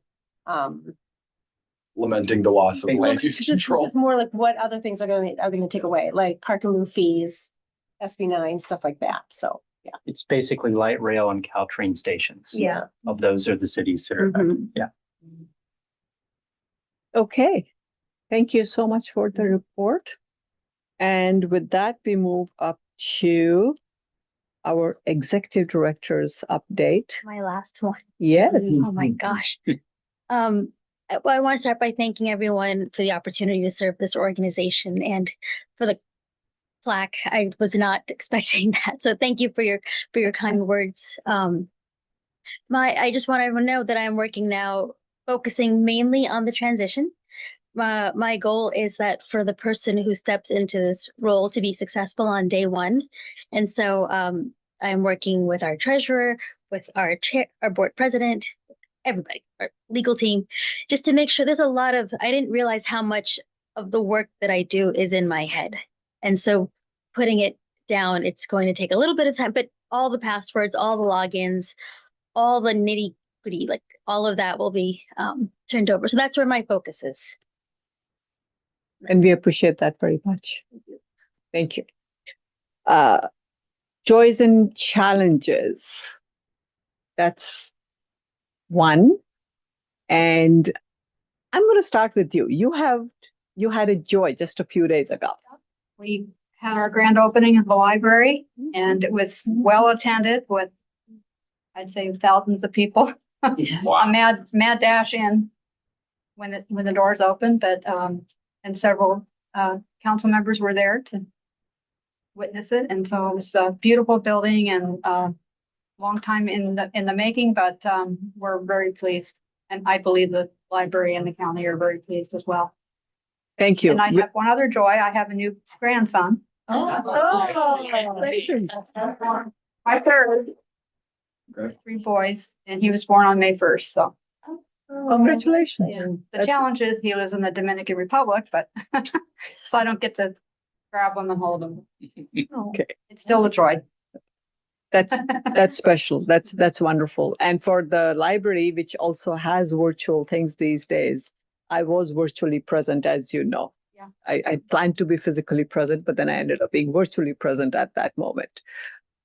Lamenting the loss of land use control. it's more like what other things are going to take away, like park and move fees, SB 9, stuff like that. So, yeah. It's basically light rail and Caltrain stations. Yeah. Of those are the cities that are, Mhm. yeah. Okay. Thank you so much for the report. And with that, we move up to our executive director's update. My last one. Yes. Oh my gosh. Well, I want to start by thanking everyone for the opportunity to serve this organization and for the plaque. I was not expecting that. So thank you for your kind words. I just want everyone to know that I'm working now, focusing mainly on the transition. My goal is that for the person who steps into this role to be successful on day one. And so I'm working with our treasurer, with our chair, our board president, everybody, our legal team, just to make sure I didn't realize how much of the work that I do is in my head. And so putting it down, it's going to take a little bit of time, but all the passwords, all the logins, all the nitty gritty, like all of that will be turned over. So that's where my focus is. And we appreciate that very much. Thank you. Joys and challenges. That's one. And I'm going to start with you. You had a joy just a few days ago. We had our grand opening of the library and it was well attended with, I'd say, thousands of people. Wow. A mad dash in when the doors opened, but and several council members were there to witness it. And so it was a beautiful building and long time in the making, but we're very pleased. And I believe the library and the county are very pleased as well. Thank you. And I have one other joy. I have a new grandson. Congratulations. My third. Okay. 3 boys, and he was born on May 1st. So Congratulations. the That's- challenge is he lives in the Dominican Republic, but so I don't get to grab him and hold him. Okay. It's still a joy. That's special. That's wonderful. And for the library, which also has virtual things these days, I was virtually present, as you know. Yeah. I planned to be physically present, but then I ended up being virtually present at that moment.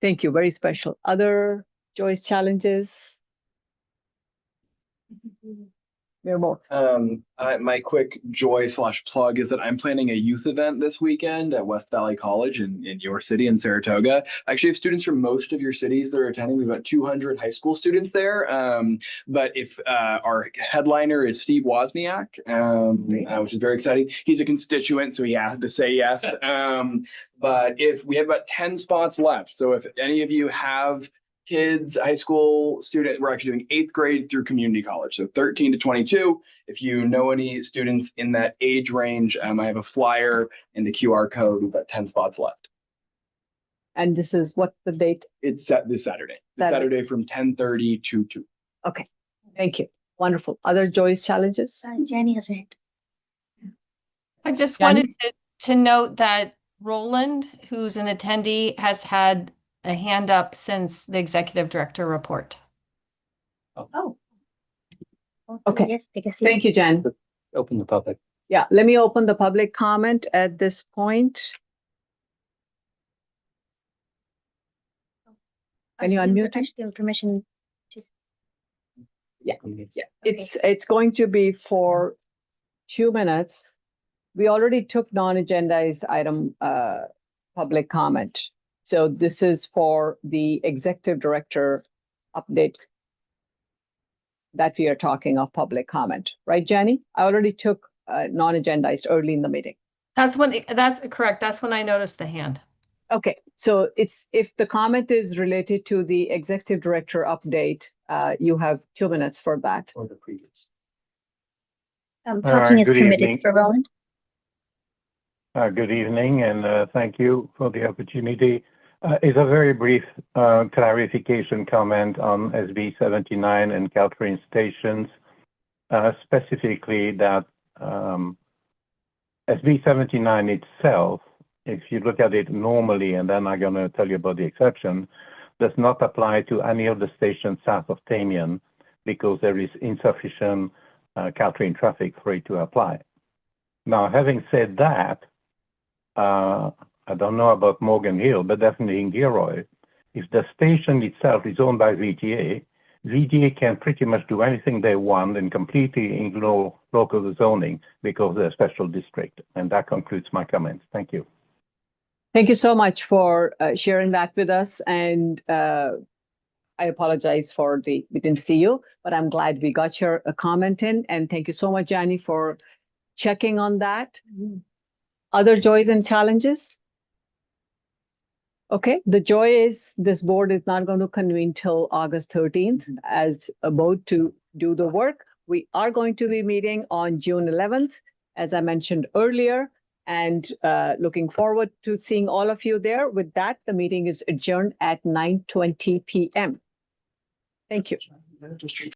Thank you. Very special. Other joys, challenges? More. My quick joy / plug is that I'm planning a youth event this weekend at West Valley College in your city in Saratoga. I actually have students from most of your cities that are attending. We've got 200 high school students there. But if our headliner is Steve Wozniak, which is very exciting. He's a constituent, so he had to say yes. But if we have about 10 spots left, so if any of you have kids, high school student, we're actually doing 8th grade through community college. So 13 to 22. If you know any students in that age range, I have a flyer and the QR code. We've got 10 spots left. And this is what the date? It's set this Saturday. Saturday from 10:30 to 2. Okay. Thank you. Wonderful. Other joys, challenges? Jenny has her hand. I just Jenny? wanted to note that Roland, who's an attendee, has had a hand up since the executive director report. Oh. Okay. Yes, I guess. Thank you, Jen. Open the public. Yeah, let me open the public comment at this point. Can you unmute? Give permission to. Yeah. It's going to be for 2 minutes. We already took non-agendized item public comment. So this is for the executive director update that we are talking of public comment, right, Jenny? I already took non-agendized early in the meeting. That's correct. That's when I noticed the hand. Okay, so it's if the comment is related to the executive director update, you have 2 minutes for that. Or the previous. Talking is good permitted evening. for Roland. Good evening, and thank you for the opportunity. It's a very brief clarification comment on SB 79 and Caltrain stations, specifically that SB 79 itself, if you look at it normally, and then I'm going to tell you about the exception, does not apply to any of the stations south of Tamian because there is insufficient Caltrain traffic for it to apply. Now, having said that, I don't know about Morgan Hill, but definitely in Gilroy, if the station itself is owned by VTA, VTA can pretty much do anything they want and completely ignore local zoning because they're a special district. And that concludes my comments. Thank you. Thank you so much for sharing that with us. And I apologize for we didn't see you, but I'm glad we got your comment in. And thank you so much, Jenny, for checking on that. Other joys and challenges? Okay, the joy is this board is not going to convene till August 13th as a board to do the work. We are going to be meeting on June 11th, as I mentioned earlier, and looking forward to seeing all of you there. With that, the meeting is adjourned at 9:20 p.m. Thank you.